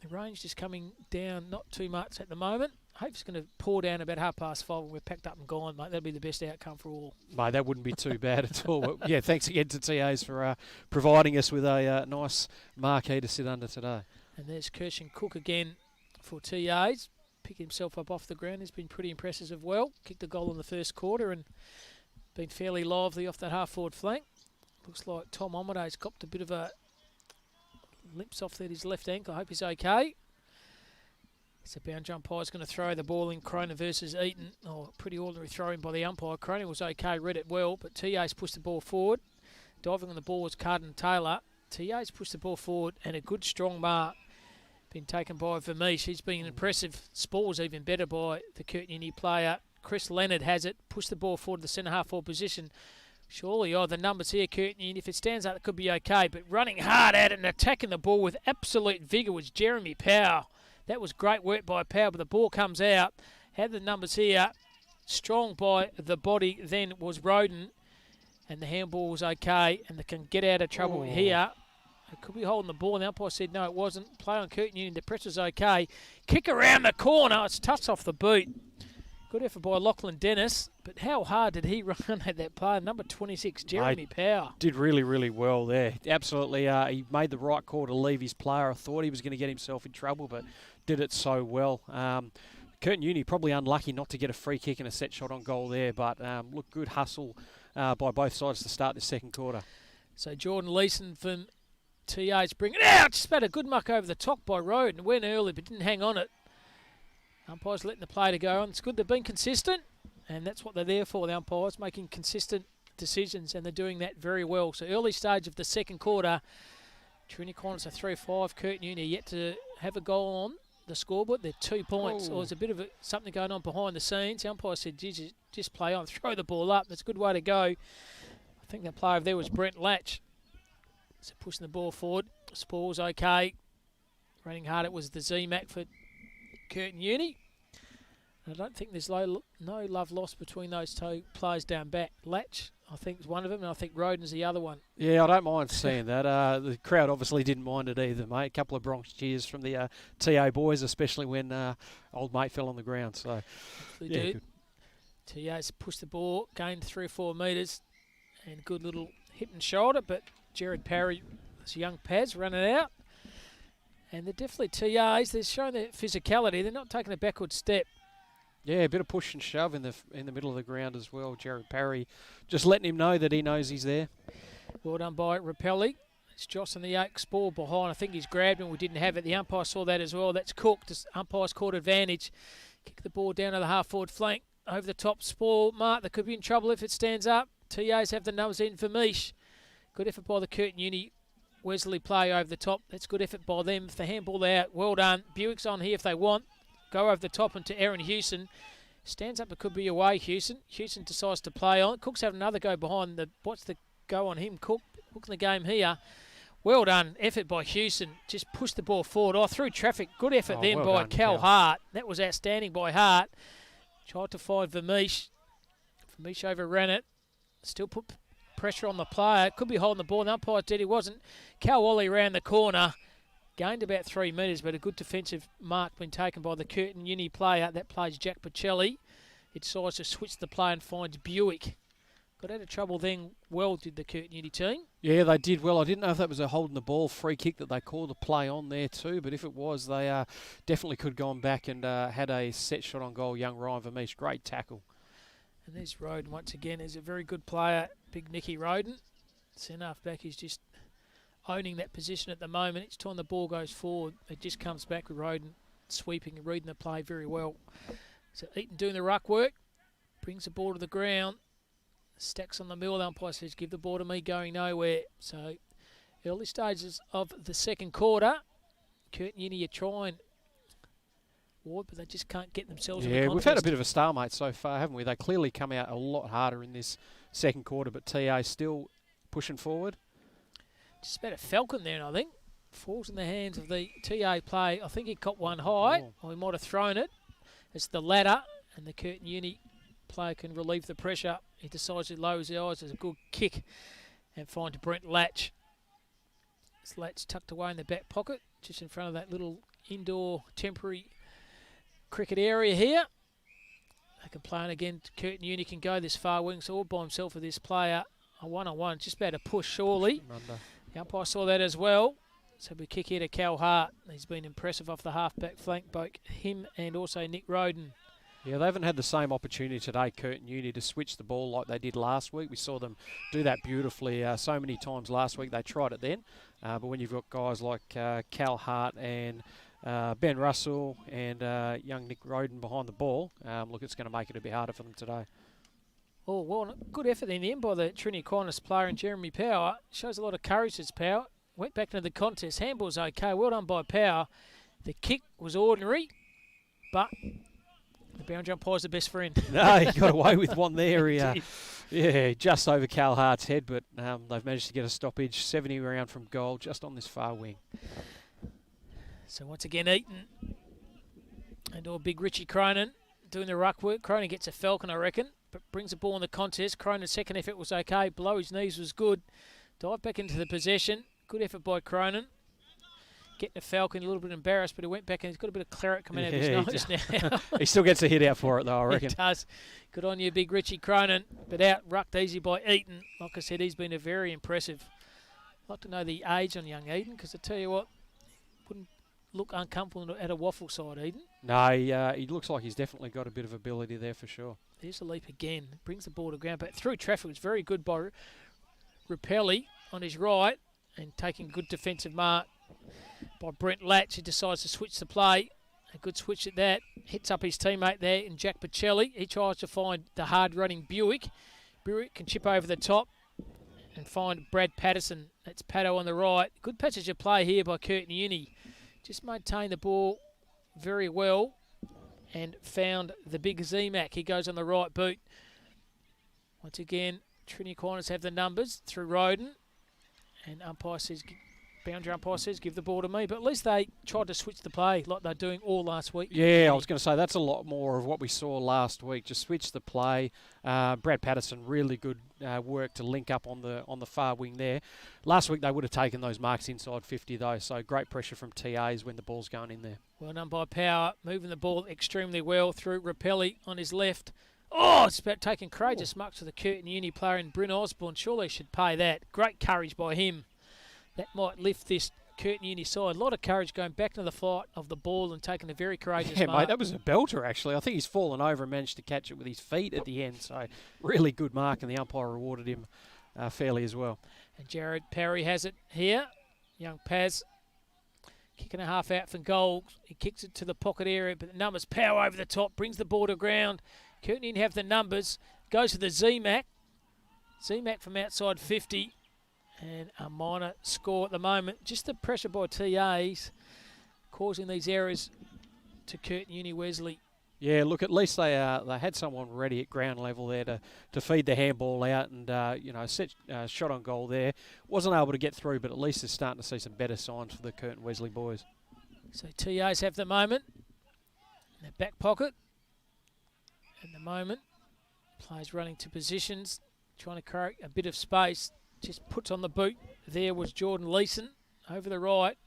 The range just coming down, not too much at the moment. Hope it's going to pour down about 5:30 when we're packed up and gone, mate. That'll be the best outcome for all. Mate, that wouldn't be too bad at all. But yeah, thanks again to TAs for providing us with a nice marquee to sit under today. And there's Kirshen Cook again for TAs. Picking himself up off the ground. He's been pretty impressive as well. Kicked a goal in the first quarter and been fairly lively off that half-forward flank. Looks like Tom Omaday's copped a bit of a limps off his left ankle. I hope he's okay. So bounce umpire's going to throw the ball in. Cronin versus Eaton. Oh, pretty ordinary throw in by the umpire. Cronin was okay, read it well, but TA's pushed the ball forward. Diving on the ball was Curtin Taylor. TA's pushed the ball forward, and a good strong mark been taken by Vermeesh. He's been impressive. Spall's even better by the Curtin Uni player. Chris Leonard has it. Pushed the ball forward to the centre half forward position. Surely, the numbers here, Curtin Uni. If it stands up, it could be okay. But running hard at it and attacking the ball with absolute vigour was Jeremy Powell. That was great work by Powell, but the ball comes out. Had the numbers here. Strong by the body then was Roden. And the handball was okay. And they can get out of trouble here. It could be holding the ball. And the umpire said no, it wasn't. Play on Curtin Uni. The pressure's okay. Kick around the corner. It's touched off the boot. Good effort by Lachlan Dennis. But how hard did he run at that player? Number 26, Jeremy Powell. Did really, really well there. Absolutely. He made the right call to leave his player. I thought he was going to get himself in trouble, but did it so well. Curtin Uni probably unlucky not to get a free kick and a set shot on goal there, but look, good hustle by both sides to start the second quarter. So Jordan Leeson from TA's bring it out. Just about a good muck over the top by Roden. Went early but didn't hang on it. Umpires letting the play to go on. It's good they've been consistent, and that's what they're there for, the umpires, making consistent decisions, and they're doing that very well. So early stage of the second quarter, Trinity Aquinas are 3-5. Curtin Uni yet to have a goal on the scoreboard. They're 2 points. Or there's a bit of something going on behind the scenes. The umpire said, just play on, throw the ball up. That's a good way to go. I think that player over there was Brent Latch. So pushing the ball forward. Spall's okay. Running hard, it was the Z-Mac for Curtin Uni. I don't think there's no love lost between those two players down back. Latch, I think, is one of them, and I think Roden's the other one. Yeah, I don't mind seeing that. The crowd obviously didn't mind it either, mate. A couple of Bronx cheers from the TA boys, especially when old mate fell on the ground. So, yeah, good. TA's pushed the ball, gained 3 or 4 metres, and good little hip and shoulder, but Jared Parry, this young Paz, running out. And they're definitely TAs. They're showing their physicality. They're not taking a backward step. Yeah, a bit of push and shove in the middle of the ground as well. Jared Parry just letting him know that he knows he's there. Well done by Rapelli. It's jostling the Oaks ball behind. I think he's grabbed him. We didn't have it. The umpire saw that as well. That's cooked. The umpire's caught advantage. Kick the ball down to the half-forward flank. Over the top, Spall. Mark, they could be in trouble if it stands up. TAs have the numbers in for Mish. Good effort by the Curtin Uni. Wesley play over the top. That's good effort by them. If the handball out, well done. Buick's on here if they want. Go over the top into Aaron Hewson. Stands up, it could be away, Hewson. Hewson decides to play on. Cook's having another go behind. What's the go on him? Cook in the game here. Well done. Effort by Hewson. Just pushed the ball forward. Oh, through traffic. Good effort then by Cal Hart. That was outstanding by Hart. Tried to find Vermeesh. Vermeesh overran it. Still put pressure on the player. Could be holding the ball. The umpire did. He wasn't. Cal Wally ran the corner. Gained about 3 metres, but a good defensive mark been taken by the Curtin Uni player. That plays Jack Pacelli. It decides to switch the play and finds Buick. Got out of trouble then. Well did the Curtin Uni team. Yeah, they did well. I didn't know if that was a holding the ball free kick that they called a play on there too, but if it was, they definitely could have gone back and had a set shot on goal. Young Ryan Vermeesh, great tackle. And there's Roden once again. He's a very good player, big Nicky Roden. Centre half back is just owning that position at the moment. Each time the ball goes forward, it just comes back with Roden sweeping and reading the play very well. So Eaton doing the ruck work, brings the ball to the ground, stacks on the middle. The umpire says, give the ball to me, going nowhere. So early stages of the second quarter, Curtin Uni are trying, Ward, but they just can't get themselves in the contest. We've had a bit of a stalemate so far, haven't we? They clearly come out a lot harder in this second quarter, but TA still pushing forward. Just about a falcon there, I think. Falls in the hands of the TA play. I think he caught one high, or he might have thrown it. It's the ladder, and the Curtin Uni player can relieve the pressure. He decides to lower his eyes. There's a good kick and find Brent Latch. This Latch tucked away in the back pocket, just in front of that little indoor temporary cricket area here. They can play on again. Curtin Uni can go this far wing, so all by himself with this player. A one-on-one, just about a push, surely. The umpire saw that as well. So we kick here to Cal Hart. He's been impressive off the half-back flank, both him and also Nick Roden. Yeah, they haven't had the same opportunity today, Curtin Uni, to switch the ball like they did last week. We saw them do that beautifully so many times last week. They tried it then. But when you've got guys like Cal Hart and Ben Russell and young Nick Roden behind the ball, look, it's going to make it a bit harder for them today. Oh, well, good effort in the end by the Trinity Aquinas player and Jeremy Power. Shows a lot of courage, this Power. Went back into the contest. Handball's okay. Well done by Power. The kick was ordinary, but the boundary umpire's the best friend. No, he got away with one there. Yeah, just over Cal Hart's head, but they've managed to get a stoppage. 70 around from goal, just on this far wing. So once again, Eaton and all big Richie Cronin doing the ruck work. Cronin gets a falcon, I reckon, but brings the ball in the contest. Cronin's second effort was okay. Below his knees was good. Dive back into the possession. Good effort by Cronin. Getting a falcon, a little bit embarrassed, but he went back and he's got a bit of claret coming out of his nose now. He still gets a hit out for it, though, I reckon. He does. Good on you, big Richie Cronin. But out, rucked easy by Eaton. Like I said, he's been a very impressive. I'd like to know the age on young Eaton, because I tell you what, wouldn't look uncomfortable at a waffle side, Eaton. No, he looks like he's definitely got a bit of ability there for sure. There's a leap again. Brings the ball to ground, but through traffic was very good by Rapelli on his right and taking good defensive mark by Brent Latch. He decides to switch the play. A good switch at that. Hits up his teammate there in Jack Pacelli. He tries to find the hard-running Buick. Buick can chip over the top and find Brad Patterson. That's Pato on the right. Good passage of play here by Curtin Uni. Just maintained the ball very well and found the big Z-Mac. He goes on the right boot. Once again, Trinity Aquinas have the numbers through Roden. And umpire says, boundary umpire says, give the ball to me. But at least they tried to switch the play like they're doing all last week. Yeah, I was going to say that's a lot more of what we saw last week. Just switch the play. Brad Patterson, really good work to link up on the far wing there. Last week they would have taken those marks inside 50 though, so great pressure from TAs when the ball's going in there. Well done by Power, moving the ball extremely well through Rapelli on his left. Oh, it's about taking courageous marks to the Curtin Uni player in Bryn Osborne. Surely should pay that. Great courage by him. That might lift this Curtin Uni side. A lot of courage going back to the fight of the ball and taking a very courageous Yeah, mark. mate, that was a belter, actually. I think he's fallen over and managed to catch it with his feet at the end. So, really good mark, and the umpire rewarded him fairly as well. And Jared Parry has it here. Young Paz kicking a half out from goal. He kicks it to the pocket area, but the numbers power over the top, brings the ball to ground. Curtin Uni have the numbers. Goes to the Z-Mac. Z-Mac from outside 50. And a minor score at the moment. Just the pressure by TAs causing these errors to Curtin Uni Wesley. Yeah, look, at least they had someone ready at ground level there to feed the handball out and, set shot on goal there. Wasn't able to get through, but at least they're starting to see some better signs for the Curtin Wesley boys. So TAs have the moment in their back pocket. At the moment, players running to positions, trying to create a bit of space. Just puts on the boot. There was Jordan Leeson over the right.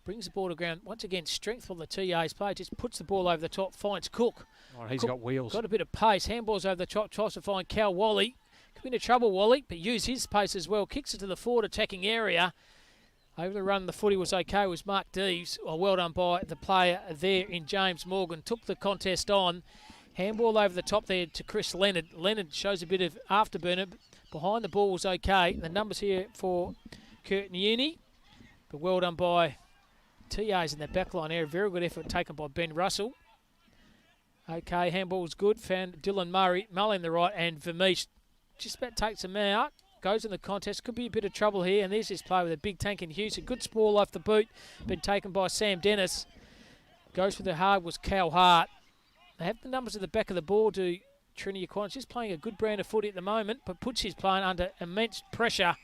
Brings the ball to ground. Once again, strength for the TA's play. Just puts the ball over the top. Finds Cook. Oh, he's Cook got wheels. Got a bit of pace. Handballs over the top. Tries to find Cal Wally. Could be into trouble, Wally, but use his pace as well. Kicks it to the forward attacking area. Over the run, the footy was okay. It was Mark Deves. Well done by the player there in James Morgan. Took the contest on. Handball over the top there to Chris Leonard. Leonard shows a bit of afterburner. Behind the ball was okay. The numbers here for Curtin Uni. But well done by TAs in that backline area. Very good effort taken by Ben Russell. Okay, handball was good. Found Dylan Murray. Mullen the right and Vermeesh just about takes him out. Goes in the contest. Could be a bit of trouble here. And there's this play with a big tank in Houston. Good sprawl off the boot. Been taken by Sam Dennis. Goes for the hard was Cal Hart. They have the numbers at the back of the ball to Trinity Aquinas, just playing a good brand of footy at the moment, but puts his playing under immense pressure.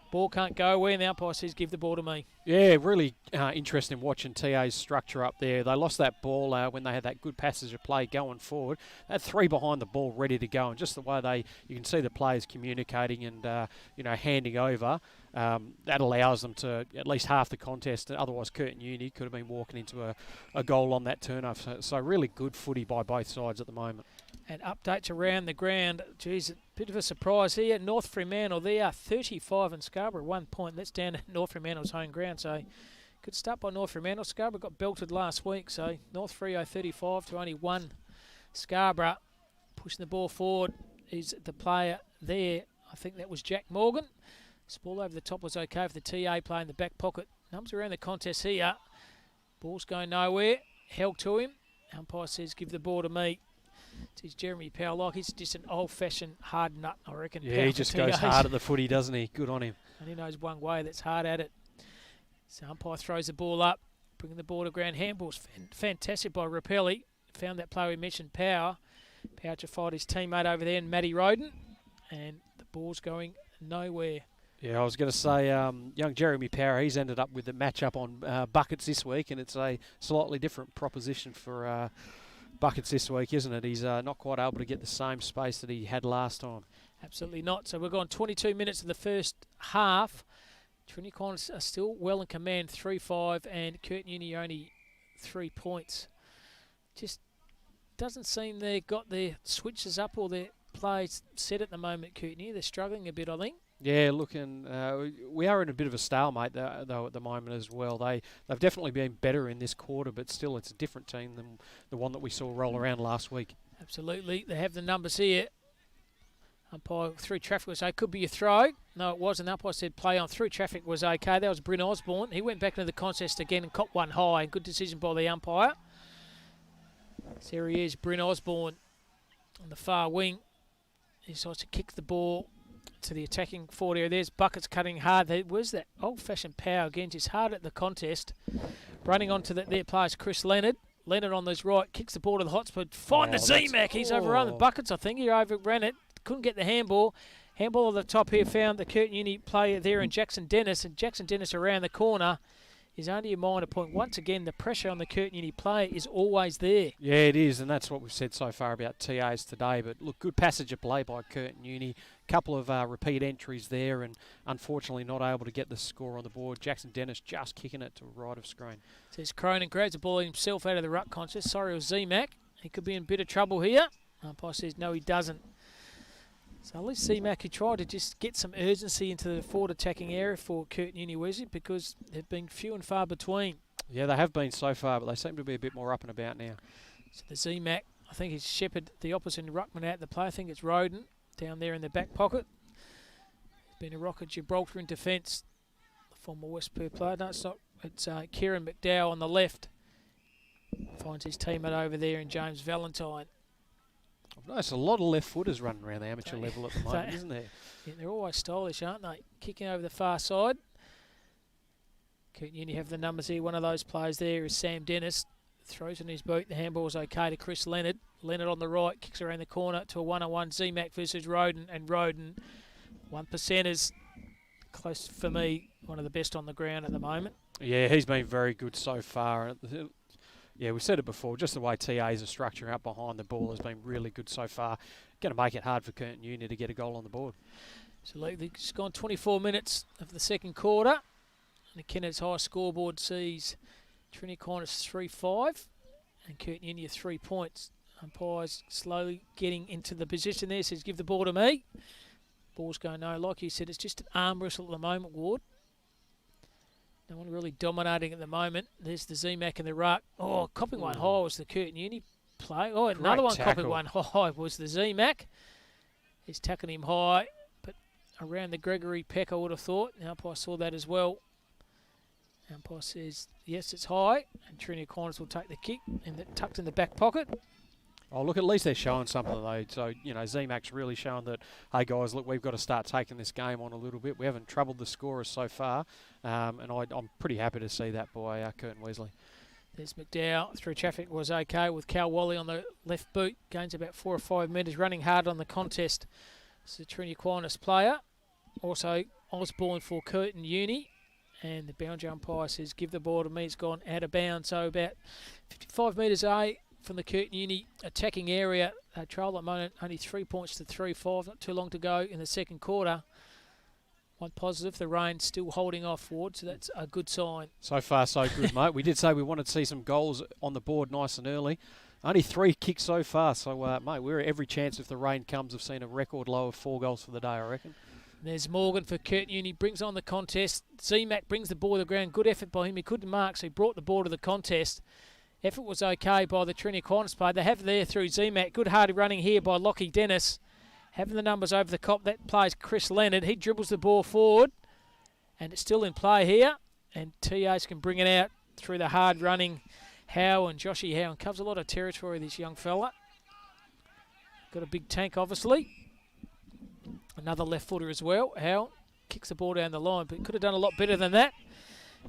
Ball can't go away, and the umpire says, give the ball to me. Yeah, really interesting watching TA's structure up there. They lost that ball when they had that good passage of play going forward. They had three behind the ball ready to go, and just the way you can see the players communicating and, handing over, that allows them to at least half the contest. Otherwise, Curtin Uni could have been walking into a goal on that turnover. So really good footy by both sides at the moment. And updates around the ground. Geez, a bit of a surprise here. North Fremantle, they are 35 and Scarborough 1 point. That's down at North Fremantle's home ground. So good start by North Fremantle. Scarborough got belted last week. So North Freo 35 to only 1. Scarborough pushing the ball forward is the player there. I think that was Jack Morgan. Ball over the top was okay for the TA play in the back pocket. Numbers around the contest here. Ball's going nowhere. Held to him. Umpire says, give the ball to me. It's Jeremy Powell. He's just an old-fashioned hard nut, I reckon. Yeah, he just goes hard at the footy, doesn't he? Good on him. And he knows one way that's hard at it. So umpire throws the ball up, bringing the ball to ground. Handball's fantastic by Rapelli. Found that player we mentioned, Power. Power to fight his teammate over there, and Matty Roden. And the ball's going nowhere. Yeah, I was going to say, young Jeremy Power, he's ended up with the matchup on buckets this week, and it's a slightly different proposition for buckets this week, isn't it? He's not quite able to get the same space that he had last time. Absolutely not. So we're gone 22 minutes of the first half. Trinity Aquinas are still well in command, 3-5, and Curtin Uni only 3 points. Just doesn't seem they've got their switches up or their plays set at the moment, Curtin Uni. They're struggling a bit, I think. Yeah, looking, we are in a bit of a stalemate though at the moment as well. They've definitely been better in this quarter, but still it's a different team than the one that we saw roll around last week. Absolutely. They have the numbers here. Umpire through traffic was okay. Could be a throw. No, it wasn't. Umpire said play on through traffic was okay. That was Bryn Osborne. He went back into the contest again and caught one high. Good decision by the umpire. So here he is, Bryn Osborne on the far wing. He starts to kick the ball to the attacking forward area. There's Buckets cutting hard. Where's that old-fashioned Power again? Just hard at the contest. Running on to their players, Chris Leonard. Leonard on his right, kicks the ball to the hotspot. Find the Z-Mac. He's overrun the Buckets, I think. He overran it. Couldn't get the handball. Handball at the top here found the Curtin Uni player there in Jackson Dennis. And Jackson Dennis around the corner is only a minor point. Once again, the pressure on the Curtin Uni player is always there. Yeah, it is, and that's what we've said so far about TAs today. But look, good passage of play by Curtin Uni. Couple of repeat entries there, and unfortunately not able to get the score on the board. Jackson Dennis just kicking it to right of screen. Says Cronin grabs the ball himself out of the ruck contest. Sorry, it was Z-Mac. He could be in a bit of trouble here. Umpire says no, he doesn't. So at least CMAC who tried to just get some urgency into the forward attacking area for Curtin Uni Wesley, because they've been few and far between. Yeah, they have been so far, but they seem to be a bit more up and about now. So the ZMAC, I think he's shepherded the opposite ruckman out the play. I think it's Roden down there in the back pocket. Been a rock at Gibraltar in defence. The former West Perth player. No, it's not. It's Kieran McDowell on the left. Finds his teammate over there in James Valentine. I've noticed a lot of left footers running around the amateur level at the moment, isn't there? Yeah, they're always stylish, aren't they? Kicking over the far side. Curtin Uni have the numbers here. One of those players there is Sam Dennis. Throws in his boot. The handball's okay to Chris Leonard. Leonard on the right. Kicks around the corner to a 1-on-1. ZMAC versus Roden. And Roden, 1%ers. Close for me. One of the best on the ground at the moment. Yeah, he's been very good so far. Yeah, we said it before, just the way TAs are structuring up behind the ball has been really good so far. Going to make it hard for Curtin Uni to get a goal on the board. So it's gone 24 minutes of the second quarter. And the Kennard's high scoreboard sees Trinity Aquinas 3-5 and Curtin Uni 3 points. Umpires slowly getting into the position there, says give the ball to me. Ball's going no. Like you said, it's just an arm wrestle at the moment, Ward. No one really dominating at the moment. There's the ZMAC in the ruck. Oh, copping one high was the Curtin Uni play. Oh, another one copping one high was the ZMAC. He's tackling him high, but around the Gregory Peck, I would have thought. The umpire saw that as well. The umpire says, yes, it's high, and Trinity Aquinas will take the kick, and tucked in the back pocket. Oh, look, at least they're showing something, though. So, you know, ZMAC's really showing that, hey, guys, look, we've got to start taking this game on a little bit. We haven't troubled the scorers so far, and I'm pretty happy to see that by Curtin Wesley. There's McDowell. Through traffic was okay with Cal Wally on the left boot. Gains about 4 or 5 metres, running hard on the contest. It's the Trinity Aquinas player. Also, Osborne for Curtin Uni. And the boundary umpire says, give the ball to me. It's gone out of bounds. So about 55 metres away from the Curtin Uni attacking area. Trail at the moment, only 3 points to 3-5. Not too long to go in the second quarter. One positive, the rain's still holding off forward, so that's a good sign. So far, so good, mate. We did say we wanted to see some goals on the board nice and early. Only 3 kicks so far, so, mate, we're every chance if the rain comes of seeing a record low of 4 goals for the day, I reckon. There's Morgan for Curtin Uni, brings on the contest. ZMAC brings the ball to the ground. Good effort by him. He couldn't mark, so he brought the ball to the contest. Effort was okay by the Trinity Aquinas player. They have there through ZMAC. Good hard running here by Lockie Dennis. Having the numbers over the cop, that plays Chris Leonard. He dribbles the ball forward, and it's still in play here. And TAs can bring it out through the hard running Howe and Joshy Howe. And covers a lot of territory, this young fella. Got a big tank, obviously. Another left footer as well. Howe kicks the ball down the line, but could have done a lot better than that.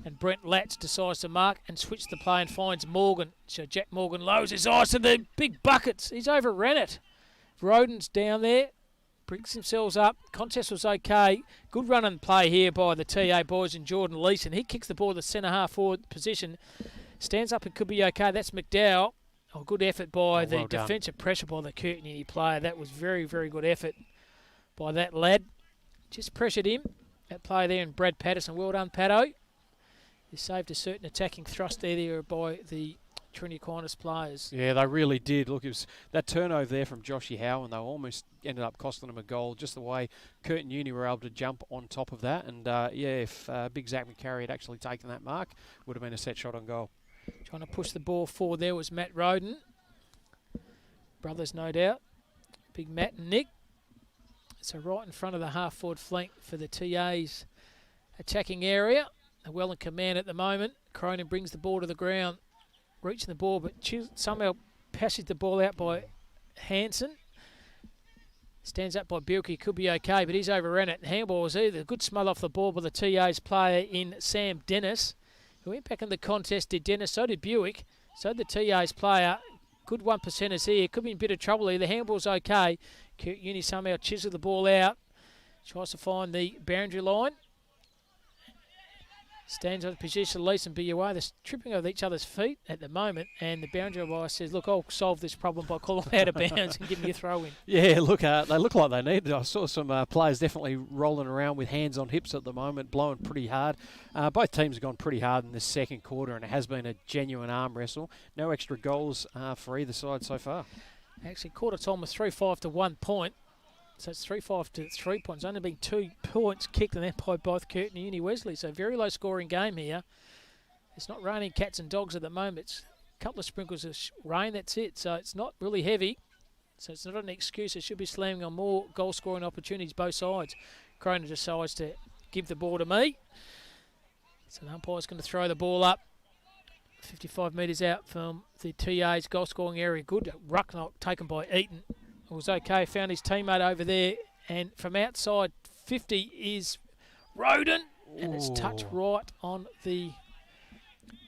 And Brent Latch decides to mark and switch the play and finds Morgan. So Jack Morgan lowers his eyes to the big buckets. He's overran it. Roden's down there. Brings themselves up. Contest was okay. Good run and play here by the TA boys and Jordan Leeson. He kicks the ball to the centre half forward position. Stands up and could be okay. That's McDowell. Oh, good effort by the defensive pressure by the Curtin Uni player. That was very, very good effort by that lad. Just pressured him. That play there and Brad Patterson. Well done, Patto. He saved a certain attacking thrust there by the Trinity Aquinas players. Yeah, they really did. Look, it was that turnover there from Joshy Howe, and they almost ended up costing them a goal, just the way Curtin Uni were able to jump on top of that. And, yeah, if big Zach McCarry had actually taken that mark, would have been a set shot on goal. Trying to push the ball forward there was Matt Roden. Brothers, no doubt. Big Matt and Nick. So right in front of the half-forward flank for the TA's attacking area. They're well in command at the moment. Cronin brings the ball to the ground. Reaching the ball, but somehow passes the ball out by Hansen. Stands up by Bilke, could be okay, but he's overran it. Handball was either a good smell off the ball by the TA's player in Sam Dennis, who went back in the contest, did Dennis, so did Buick, so did the TA's player. Good 1%ers here, could be in a bit of trouble here. The handball's okay. Curtin Uni somehow chiseled the ball out, tries to find the boundary line. Stands on position, Leeson be away. They're tripping over each other's feet at the moment, and the boundary umpire says, look, I'll solve this problem by calling out of bounds and giving you a throw in. Yeah, look, they look like they need it. I saw some players definitely rolling around with hands on hips at the moment, blowing pretty hard. Both teams have gone pretty hard in this second quarter, and it has been a genuine arm wrestle. No extra goals for either side so far. Actually, quarter time was 3-5 to 1 point. So it's 3-5 to 3 points. Only been 2 points kicked and then by both Curtin and Uni Wesley. So very low scoring game here. It's not raining cats and dogs at the moment. It's a couple of sprinkles of rain, that's it. So it's not really heavy. So it's not an excuse. It should be slamming on more goal scoring opportunities both sides. Cronin decides to give the ball to me. So the umpire's going to throw the ball up. 55 metres out from the TA's goal scoring area. Good ruck knock taken by Eaton. It was okay, found his teammate over there. And from outside 50 is Roden. And it's touched right on the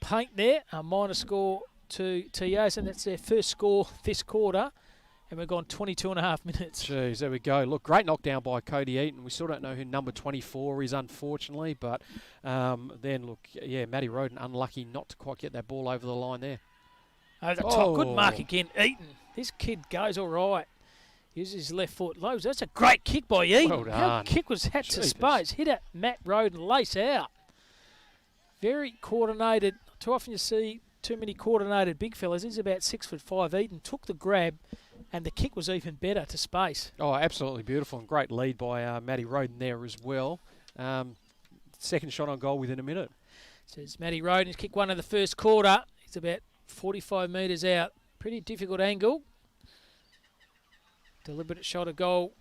paint there. A minor score to TA's, and that's their first score this quarter. And we've gone 22.5 minutes. Jeez, there we go. Look, great knockdown by Cody Eaton. We still don't know who number 24 is, unfortunately. But then, look, yeah, Matty Roden unlucky not to quite get that ball over the line there. Over the top, good mark again. Eaton, this kid goes all right. Uses his left foot. Lows. That's a great kick by Eaton. Well done. How kick was that to space? Hit at Matt Roden, lace out. Very coordinated. Too often you see too many coordinated big fellas. He's about 6'5". Eaton took the grab. And the kick was even better to space. Oh, absolutely beautiful and great lead by Matty Roden there as well. Second shot on goal within a minute. Says Matty Roden. He's kicked one in the first quarter. He's about 45 metres out. Pretty difficult angle. Deliberate shot of goal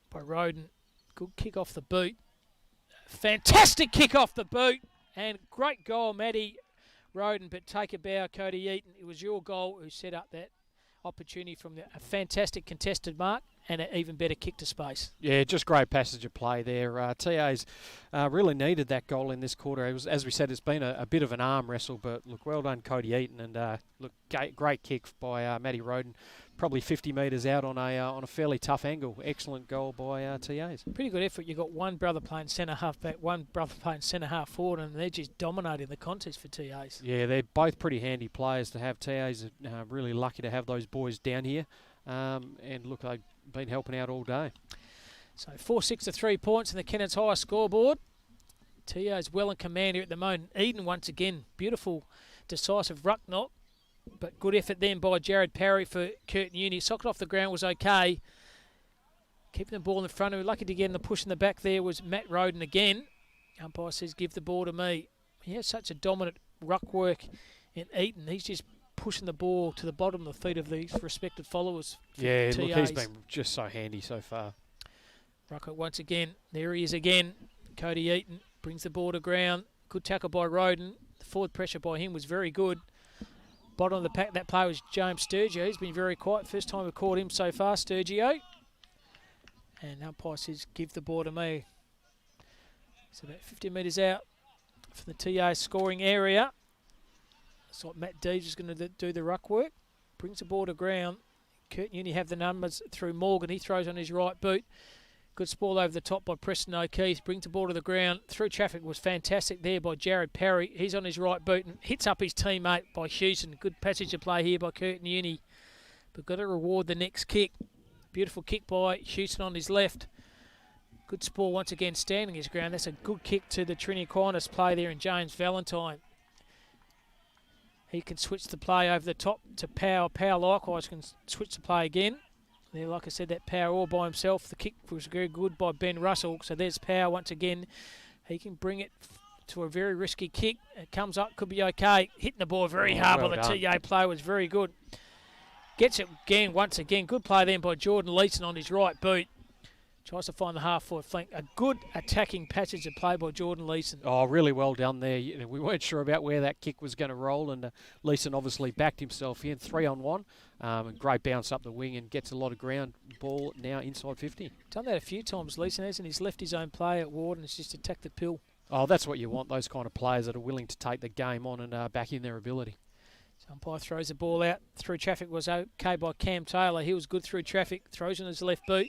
by Roden. Good kick off the boot. Fantastic kick off the boot. And great goal, Matty Roden, but take a bow, Cody Eaton. It was your goal who set up that opportunity from a fantastic contested mark and an even better kick to space. Yeah, just great passage of play there. TA's really needed that goal in this quarter. It was, as we said, it's been a bit of an arm wrestle, but look, well done, Cody Eaton, and look, great kick by Matty Roden. Probably 50 metres out on a fairly tough angle. Excellent goal by TA's. Pretty good effort. You've got one brother playing centre half back, one brother playing centre half forward, and they're just dominating the contest for TA's. Yeah, they're both pretty handy players to have. TA's really lucky to have those boys down here. And look, they've been helping out all day. So 4-6 to 3 points in the Kennards High scoreboard. TA's well in command here at the moment. Eden once again, beautiful, decisive ruck knock. But good effort then by Jared Parry for Curtin Uni. Socket off the ground was okay. Keeping the ball in front of him. Lucky to get in the push in the back there was Matt Roden again. Umpire says, give the ball to me. He has such a dominant ruck work in Eaton. He's just pushing the ball to the bottom of the feet of these respected followers. Yeah, look, he's been just so handy so far. Rucker once again. There he is again. Cody Eaton brings the ball to ground. Good tackle by Roden. The forward pressure by him was very good. Bottom of the pack, that player was James Sturgio. He's been very quiet. First time we've caught him so far, Sturgio. And umpire says, give the ball to me. It's about 50 metres out from the TA scoring area. That's what Matt Deves is going to do the ruck work. Brings the ball to ground. Curtin Uni have the numbers through Morgan. He throws on his right boot. Good sprawl over the top by Preston O'Keefe. Brings the ball to the ground. Through traffic was fantastic there by Jared Parry. He's on his right boot and hits up his teammate by Houston. Good passage of play here by Curtin Uni. But got to reward the next kick. Beautiful kick by Houston on his left. Good sprawl once again standing his ground. That's a good kick to the Trinity Aquinas play there in James Valentine. He can switch the play over the top to Power. Power likewise can switch the play again. There, like I said, that Power all by himself. The kick was very good by Ben Russell. So there's Power once again. He can bring it to a very risky kick. It comes up, could be okay. Hitting the ball very hard by the TA player was very good. Gets it again, once again. Good play then by Jordan Leeson on his right boot. Tries to find the half-forward flank. A good attacking passage of play by Jordan Leeson. Oh, really well done there. You know, we weren't sure about where that kick was going to roll, and Leeson obviously backed himself in 3-on-1. Great bounce up the wing and gets a lot of ground. Ball now inside 50. Done that a few times, Leeson hasn't. He's left his own play at Ward and has just attacked the pill. Oh, that's what you want, those kind of players that are willing to take the game on and back in their ability. So umpire throws the ball out. Through traffic was okay by Cam Taylor. He was good through traffic. Throws in his left boot.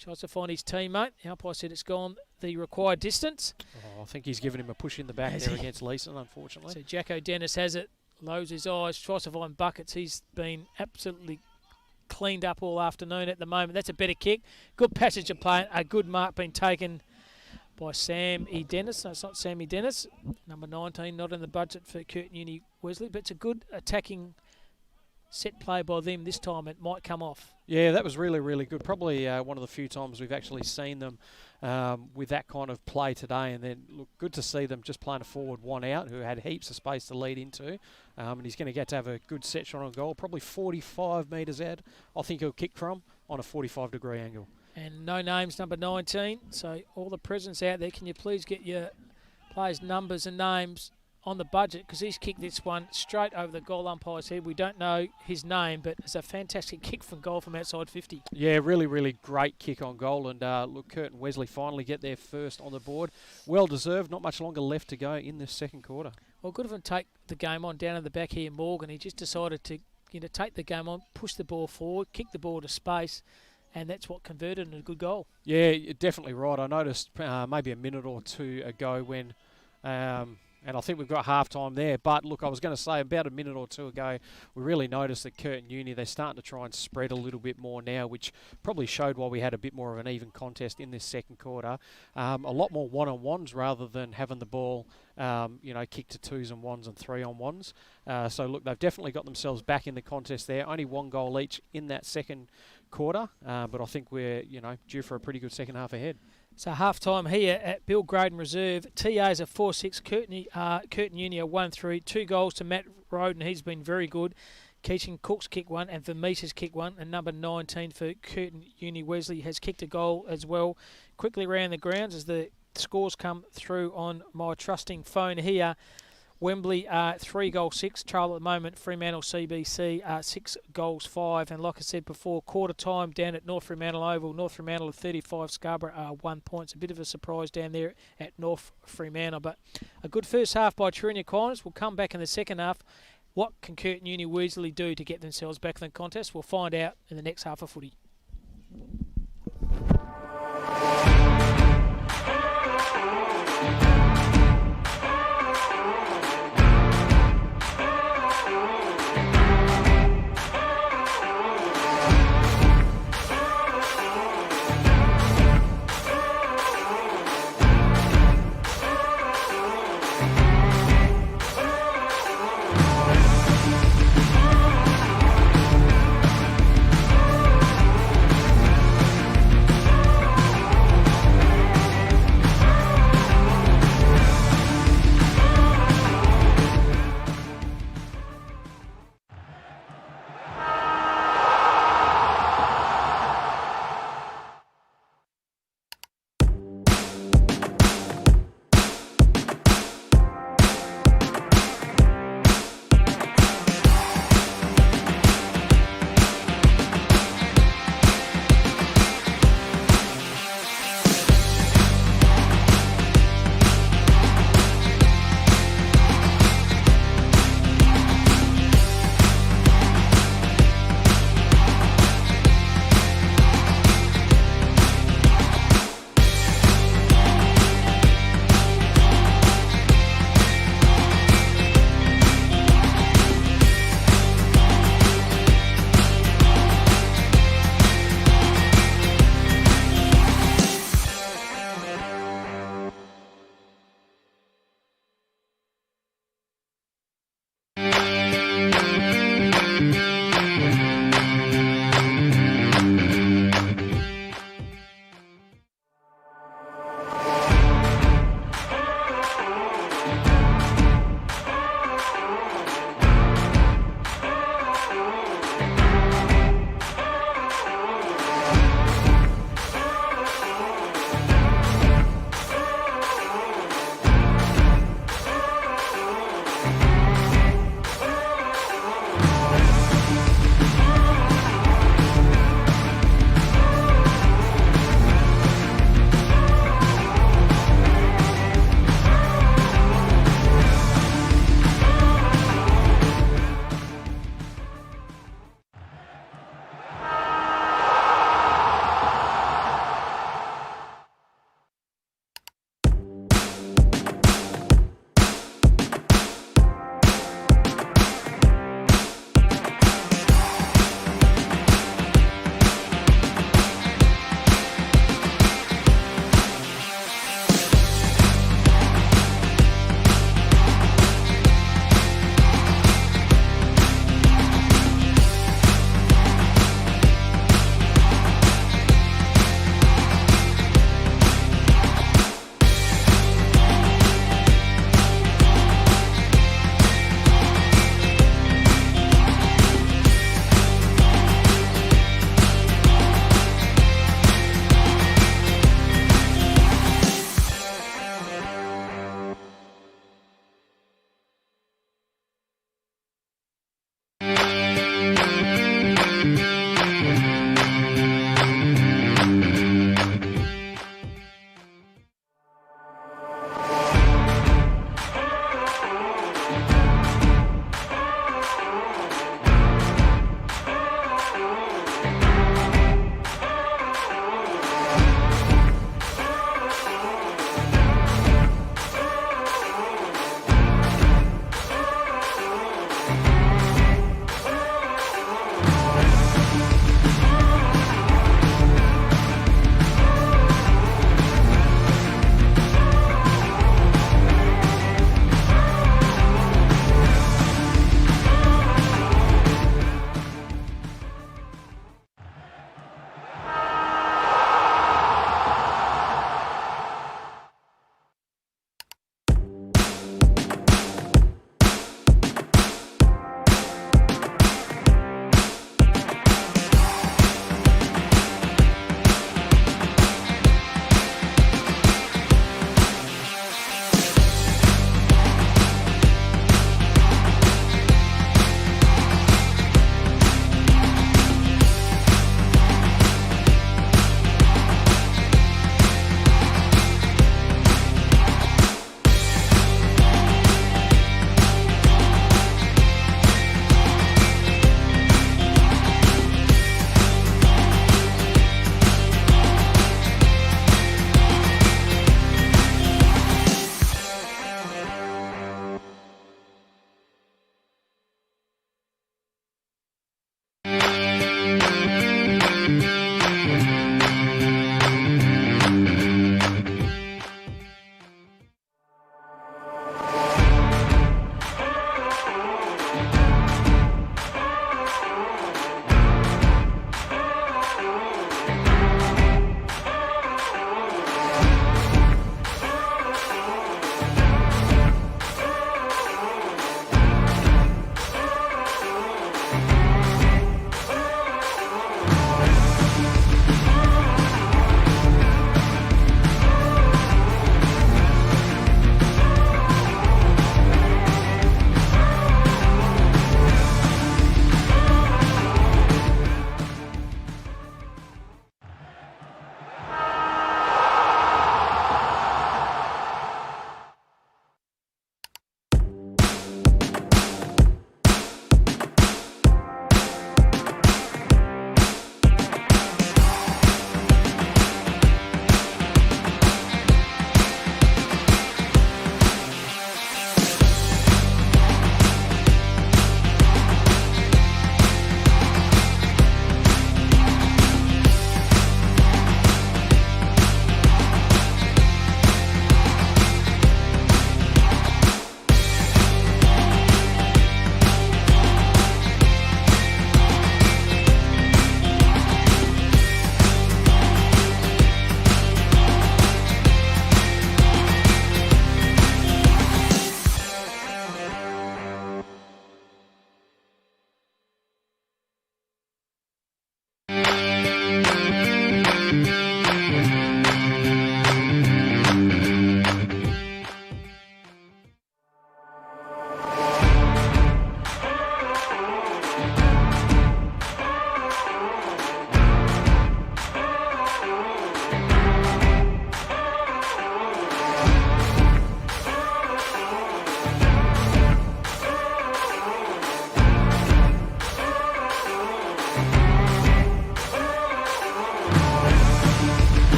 Tries to find his teammate. The umpire said it's gone the required distance. Oh, I think he's given him a push in the back there against Leeson, unfortunately. So Jacko Dennis has it. Lowers his eyes. Tries to find buckets. He's been absolutely cleaned up all afternoon at the moment. That's a better kick. Good passage of play. A good mark being taken by Sam E. Dennis. No, it's not Sammy Dennis. Number 19, not in the budget for Curtin Uni Wesley, but it's a good attacking set play by them this time, it might come off. Yeah, that was really, really good. Probably one of the few times we've actually seen them with that kind of play today. And then, look, good to see them just playing a forward one out who had heaps of space to lead into. And he's going to get to have a good set shot on goal, probably 45 metres out. I think he'll kick from on a 45-degree angle. And no names, number 19. So all the presents out there, can you please get your players' numbers and names on the budget, because he's kicked this one straight over the goal umpire's head. We don't know his name, but it's a fantastic kick from goal from outside 50. Yeah, really, really great kick on goal. And look, Curtin Wesley finally get there first on the board. Well deserved. Not much longer left to go in this second quarter. Well, good of him to take the game on down at the back here, Morgan. He just decided to take the game on, push the ball forward, kick the ball to space, and that's what converted into a good goal. Yeah, you're definitely right. I noticed maybe a minute or two ago when... and I think we've got half-time there. But, look, I was going to say about a minute or two ago, we really noticed that Curtin Uni, they're starting to try and spread a little bit more now, which probably showed why we had a bit more of an even contest in this second quarter. A lot more one-on-ones rather than having the ball, kicked to 2s and 1s and 3-on-1s. So, look, they've definitely got themselves back in the contest there. Only one goal each in that second quarter. But I think we're, due for a pretty good second half ahead. So half-time here at Bill Graydon Reserve. TA's a 4-6, Curtin Uni a 1-3. 2 goals to Matt Roden. He's been very good. Keaton Cook's kicked one and Vermees kicked one. And number 19 for Curtin Uni, Wesley, has kicked a goal as well. Quickly around the grounds as the scores come through on my trusting phone here. Wembley 3-6. Trial at the moment. Fremantle CBC 6-5. And like I said before, quarter time down at North Fremantle Oval. North Fremantle at 35. Scarborough 1 point. It's a bit of a surprise down there at North Fremantle. But a good first half by Trinity Aquinas. We'll come back in the second half. What can Curtin Uni Wesley do to get themselves back in the contest? We'll find out in the next half of footy.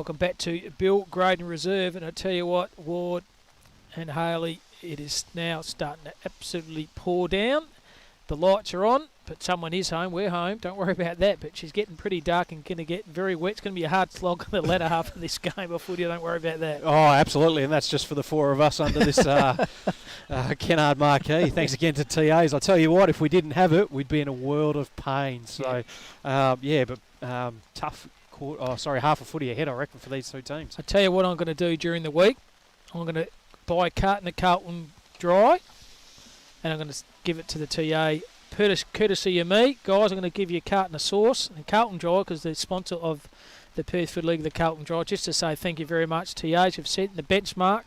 Welcome back to Bill Graydon Reserve, and I tell you what, Ward and Haley, it is now starting to absolutely pour down. The lights are on, but someone is home. We're home. Don't worry about that. But she's getting pretty dark and going to get very wet. It's going to be a hard slog in the latter half of this game of footy. Don't worry about that. Oh, absolutely, and that's just for the four of us under this Kennard marquee. Thanks again to TAs. I'll tell you what, if we didn't have it, we'd be in a world of pain. So, tough. Half a footy ahead, I reckon, for these two teams. I tell you what I'm going to do during the week. I'm going to buy a carton of Carlton Dry, and I'm going to give it to the TA. Courtesy of me, guys, I'm going to give you a carton of sauce and Carlton Dry, because they're sponsor of the Perth Food League, the Carlton Dry, just to say thank you very much. TAs have set the benchmark.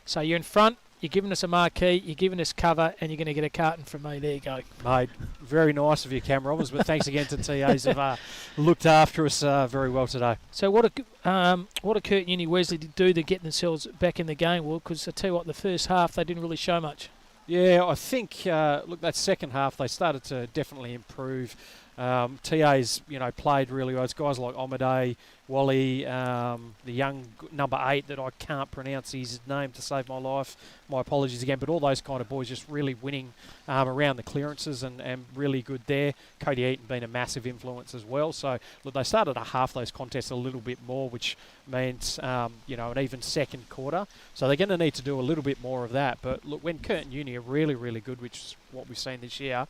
So you're in front, you're giving us a marquee, you're giving us cover, and you're going to get a carton from me. There you go. Mate, very nice of you, Cam Robbins, but thanks again to TAs who have looked after us very well today. So what a Curtin Uni Wesley do to get themselves back in the game? Well, because I tell you what, the first half they didn't really show much. Yeah, I think, that second half they started to definitely improve. TA's, played really well. It's guys like Omaday, Wally, the young number 8 that I can't pronounce his name to save my life. My apologies again, but all those kind of boys just really winning around the clearances and really good there. Cody Eaton being a massive influence as well. So, look, they started to half those contests a little bit more, which means, an even second quarter. So they're going to need to do a little bit more of that. But, look, when Curtin Uni are really, really good, which is what we've seen this year,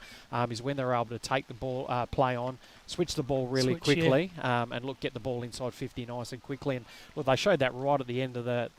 is when they're able to take the ball, play on, switch the ball really quickly, and get the ball inside 50 nice and quickly. And look, they showed that right at the end of the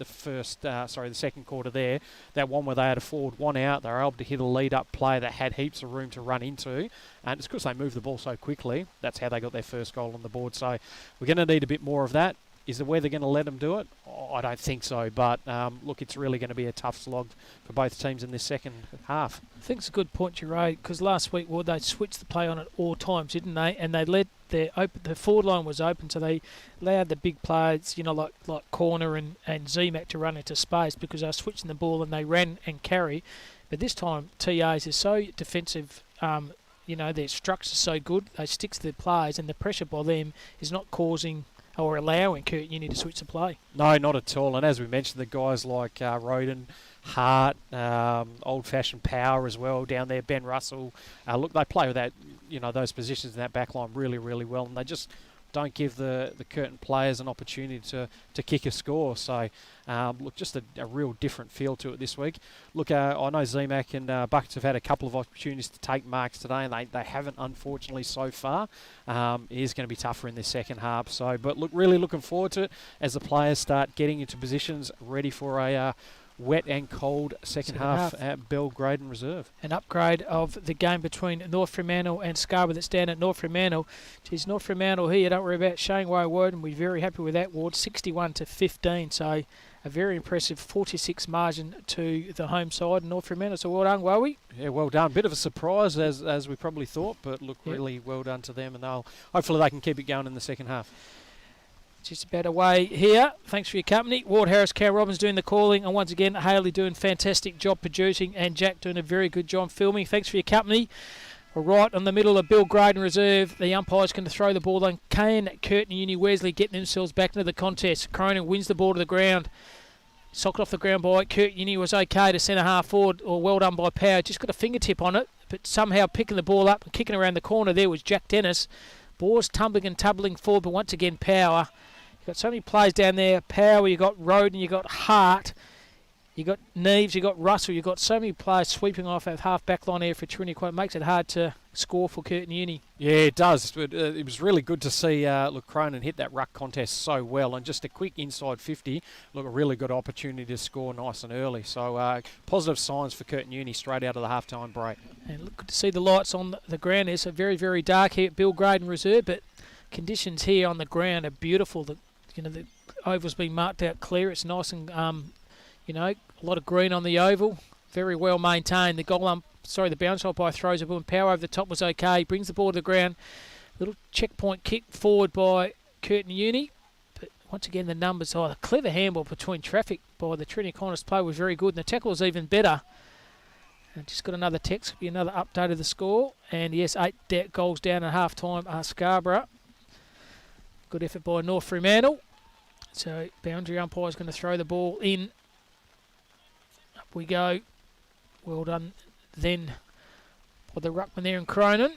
second quarter there. That one where they had a forward one out, they were able to hit a lead-up play that had heaps of room to run into. And it's because they moved the ball so quickly. That's how they got their first goal on the board. So we're going to need a bit more of that. Is the weather going to let them do it? Oh, I don't think so. But, look, it's really going to be a tough slog for both teams in this second half. I think it's a good point you raised, because last week, they switched the play on at all times, didn't they? And they let the forward line was open, so they allowed the big players, like Corner and Z-Mac to run into space, because they were switching the ball and they ran and carry. But this time, TAs is so defensive. Their structure's so good. They stick to the players, and the pressure by them is not causing or allowing Curtin Uni to switch the play. No, not at all. And as we mentioned, the guys like Roden, Hart, old-fashioned power as well down there, Ben Russell. They play with that, those positions in that back line really, really well, and they just don't give the Curtin players an opportunity to kick a score. So, just a real different feel to it this week. Look, I know Z-Mac and Buckets have had a couple of opportunities to take marks today, and they haven't, unfortunately, so far. It is going to be tougher in this second half. So, but look, really looking forward to it as the players start getting into positions ready for a wet and cold second half at Bill Graydon Reserve. An upgrade of the game between North Fremantle and Scarborough that's down at North Fremantle. Geez, North Fremantle here, don't worry about Shane Wayward, and we're very happy with that, Ward, 61-15. So a very impressive 46 margin to the home side, North Fremantle. So well done, Wowie. Yeah, well done. Bit of a surprise as we probably thought, but look, really well done to them, and hopefully they can keep it going in the second half. Just about away here. Thanks for your company. Ward Harris, Cam Robbins doing the calling, and once again, Haley doing a fantastic job producing, and Jack doing a very good job filming. Thanks for your company. We're right on the middle of Bill Graydon Reserve. The umpire's going to throw the ball on. Curtin Uni Wesley getting themselves back into the contest. Cronin wins the ball to the ground. Socked off the ground by Curtin Uni, was okay to centre half forward, or well done by Power. Just got a fingertip on it, but somehow picking the ball up and kicking around the corner there was Jack Dennis. Ball's tumbling and tumbling forward, but once again, Power. You've got so many players down there. Power, you've got Roden, you've got Hart, you've got Neves, you've got Russell. You've got so many players sweeping off that half-back line here for Trinity. Quite makes it hard to score for Curtin Uni. Yeah, it does. But, it was really good to see Cronin hit that ruck contest so well. And just a quick inside 50, a really good opportunity to score nice and early. So positive signs for Curtin Uni straight out of the half-time break. And look, good to see the lights on the ground here. So very, very dark here at Bill Graydon Reserve, but conditions here on the ground are beautiful. The oval's been marked out clear. It's nice and, a lot of green on the oval. Very well maintained. The bounce umpire throws a ball, and Power over the top was okay. Brings the ball to the ground. Little checkpoint kick forward by Curtin Uni. But once again, the numbers are a clever handball between traffic by the Trinity Aquinas player was very good, and the tackle was even better. And just got another text, be another update of the score. And yes, 8 goals down at half time, Scarborough. Good effort by North Fremantle. So boundary umpire's going to throw the ball in. Up we go. Well done then by the ruckman there in Cronin.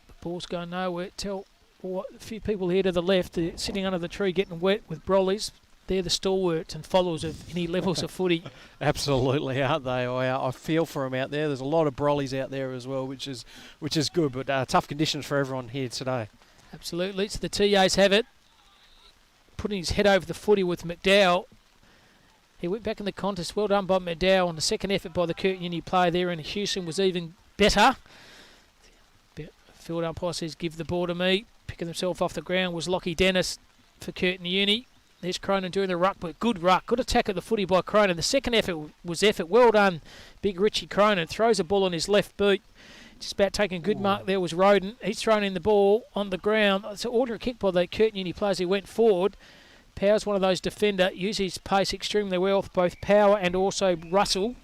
The ball's going nowhere. Tell a few people here to the left, they're sitting under the tree getting wet with brollies. They're the stalwarts and followers of any levels of footy. Absolutely, aren't they? I feel for them out there. There's a lot of brollies out there as well, which is good, but tough conditions for everyone here today. Absolutely. So the TAs have it. Putting his head over the footy with McDowell. He went back in the contest. Well done by McDowell. And the second effort by the Curtin Uni player there in Houston was even better. Field umpire says, give the ball to me. Picking himself off the ground was Lockie Dennis for Curtin Uni. There's Cronin doing the ruck, but good ruck. Good attack at the footy by Cronin. The second effort was effort. Well done, big Richie Cronin. Throws a ball on his left boot. Just about taking a good mark there was Roden. He's thrown in the ball on the ground. It's an ordinary kick by the Curtin Uni players who went forward. Power's one of those defender. Uses his pace extremely well, both Power and also Russell.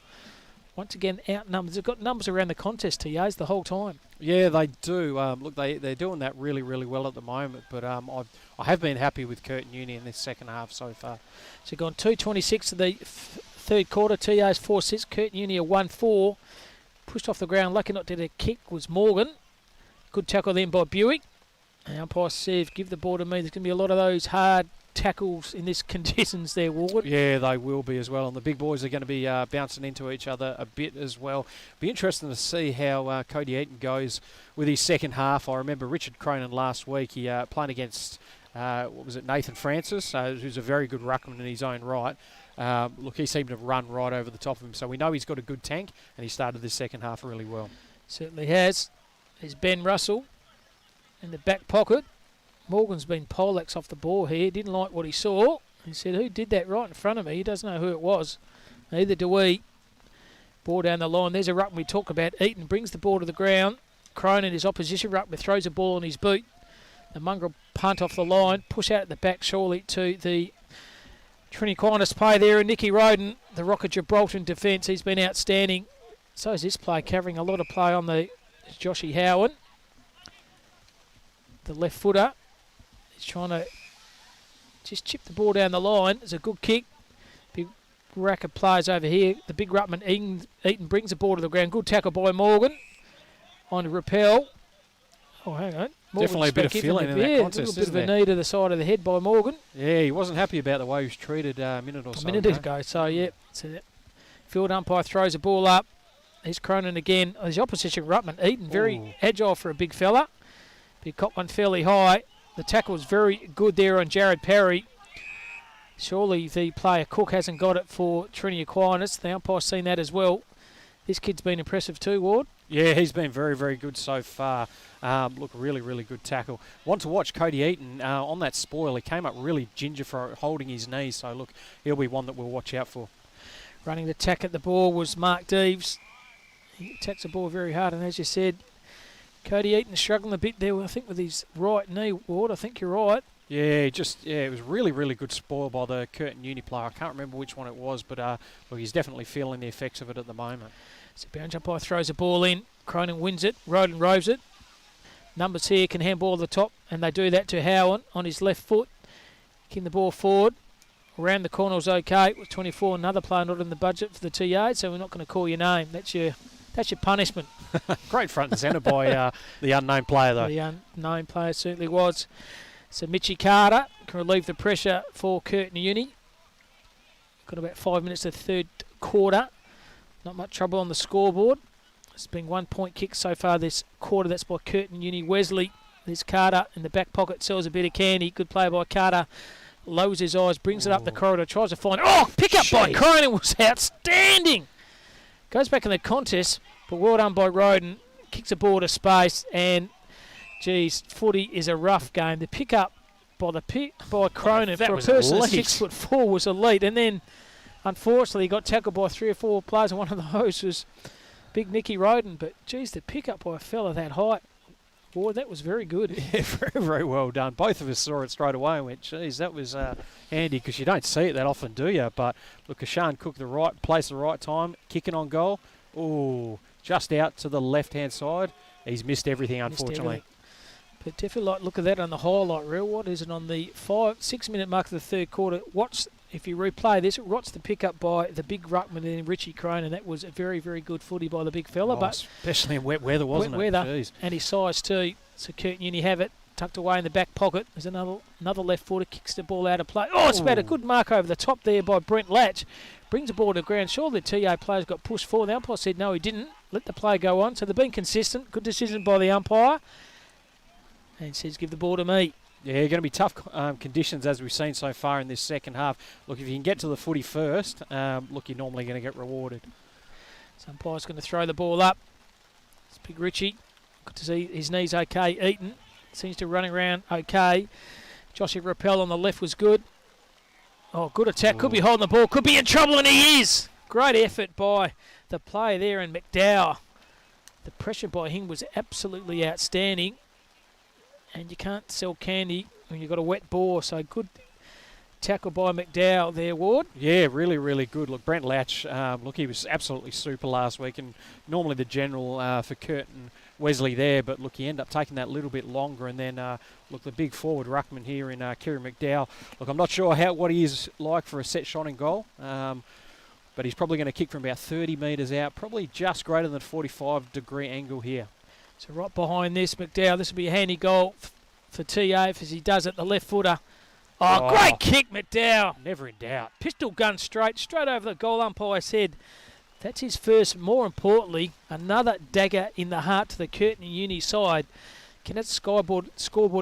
Once again, outnumbers. They've got numbers around the contest, TAs, the whole time. Yeah, they do. Look, they're doing that really, really well at the moment. But I have been happy with Curtin Uni in this second half so far. So gone 2:26 to the third quarter. TAs 4-6. Curtin Uni a 1-4. Pushed off the ground. Lucky not to get a kick was Morgan. Good tackle then by Buick. And umpire said, give the ball to me. There's going to be a lot of those hard tackles in this conditions there, Ward. Yeah, they will be as well. And the big boys are going to be bouncing into each other a bit as well. Be interesting to see how Cody Eaton goes with his second half. I remember Richard Cronin last week. He playing against, Nathan Francis, who's a very good ruckman in his own right. Look, he seemed to run right over the top of him. So we know he's got a good tank, and he started this second half really well. Certainly has. There's Ben Russell in the back pocket. Morgan's been poleaxed off the ball here. Didn't like what he saw. He said, who did that right in front of me? He doesn't know who it was. Neither do we. Ball down the line. There's a ruckman we talk about. Eaton brings the ball to the ground. Cronin, his opposition ruckman, throws a ball on his boot. The mongrel punt off the line. Push out at the back, surely, to the Trinity Aquinas play there. And Nicky Roden, the Rock of Gibraltar in defence. He's been outstanding. So is this play, covering a lot of play on the Joshy Howan. The left footer. He's trying to just chip the ball down the line. It's a good kick. Big rack of players over here. The big ruckman Eaton brings the ball to the ground. Good tackle by Morgan on Rappel. Oh, hang on. Morgan's definitely a bit of feeling in that contest, a little bit of a knee to the side of the head by Morgan. Yeah, he wasn't happy about the way he was treated a minute or so ago. So, yeah. So field umpire throws the ball up. Here's Cronin again. His opposition ruckman Eaton, very agile for a big fella. He caught one fairly high. The tackle was very good there on Jared Perry. Surely the player Cook hasn't got it for Trinity Aquinas. The umpire's seen that as well. This kid's been impressive too, Ward. Yeah, he's been very, very good so far. Look, really, really good tackle. Want to watch Cody Eaton on that spoil. He came up really ginger for holding his knees. So, look, he'll be one that we'll watch out for. Running the tack at the ball was Mark Deeves. He attacks the ball very hard, and as you said, Cody Eaton struggling a bit there, I think, with his right knee, Ward. I think you're right. Yeah, it was really, really good spoil by the Curtin Uni player. I can't remember which one it was, but look, he's definitely feeling the effects of it at the moment. So bounce umpire throws the ball in. Cronin wins it. Roden roves it. Numbers here can handball the top, and they do that to Howan on his left foot. Kicking the ball forward. Around the corner was okay. It was 24. Another player not in the budget for the TA, so we're not going to call your name. That's your punishment. Great front and centre by the unknown player, though. The unknown player certainly was. So Mitchie Carter can relieve the pressure for Curtin Uni. Got about 5 minutes to the third quarter. Not much trouble on the scoreboard. It's been 1 point kick so far this quarter. That's by Curtin Uni. Wesley. There's Carter in the back pocket. Sells a bit of candy. Good play by Carter. Lowers his eyes. Brings it up the corridor. Tries to find... Oh, pick up by Cronin was outstanding. Goes back in the contest, but well done by Roden. Kicks the ball to space, and geez, footy is a rough game. The pick up by Cronin for a person 6'4" was elite, and then unfortunately he got tackled by 3 or 4 players, and one of those was big Nicky Roden. But geez, the pick up by a fella that height, boy, that was very good. Yeah, very, very well done. Both of us saw it straight away and went, geez, that was handy, because you don't see it that often, do you? But look, Ashan Cook, the right place, the right time, kicking on goal. Oh, just out to the left-hand side. He's missed everything, unfortunately. But definitely look at that on the highlight reel. What is it on the 6 minute mark of the third quarter? If you replay this, watch the pick-up by the big ruckman in Richie Crone, and that was a very, very good footy by the big fella. Oh, but especially in wet weather, wasn't it? Jeez. And his size too. So Curtin Uni have it tucked away in the back pocket. There's another left footer, kicks the ball out of play. Oh, it's about a good mark over the top there by Brent Latch. Brings the ball to the ground. Surely the TA players got pushed forward. The umpire said no, he didn't. Let the play go on. So they've been consistent. Good decision by the umpire. And says, give the ball to me. Yeah, going to be tough conditions as we've seen so far in this second half. Look, if you can get to the footy first, look, you're normally going to get rewarded. So umpire's going to throw the ball up. It's Big Richie. Good to see his knees okay. Eaton seems to be running around okay. Joshua Rappel on the left was good. Oh, good attack. Could be holding the ball. Could be in trouble, and he is. Great effort by the player there in McDowell. The pressure by him was absolutely outstanding. And you can't sell candy when you've got a wet ball, so good tackle by McDowell there, Ward. Yeah, really, really good. Look, Brent Latch, look, he was absolutely super last week, and normally the general for Curtin Wesley there, but look, he ended up taking that little bit longer, and then look, the big forward ruckman here in Kieran McDowell. Look, I'm not sure what he is like for a set shot in goal, but he's probably going to kick from about 30 metres out, probably just greater than 45-degree angle here. So right behind this, McDowell, this will be a handy goal for TA as he does it, the left footer. Oh, great kick, McDowell. Never in doubt. Pistol gun straight over the goal umpire's head. That's his first, more importantly, another dagger in the heart to the Curtin Uni side. Can scoreboard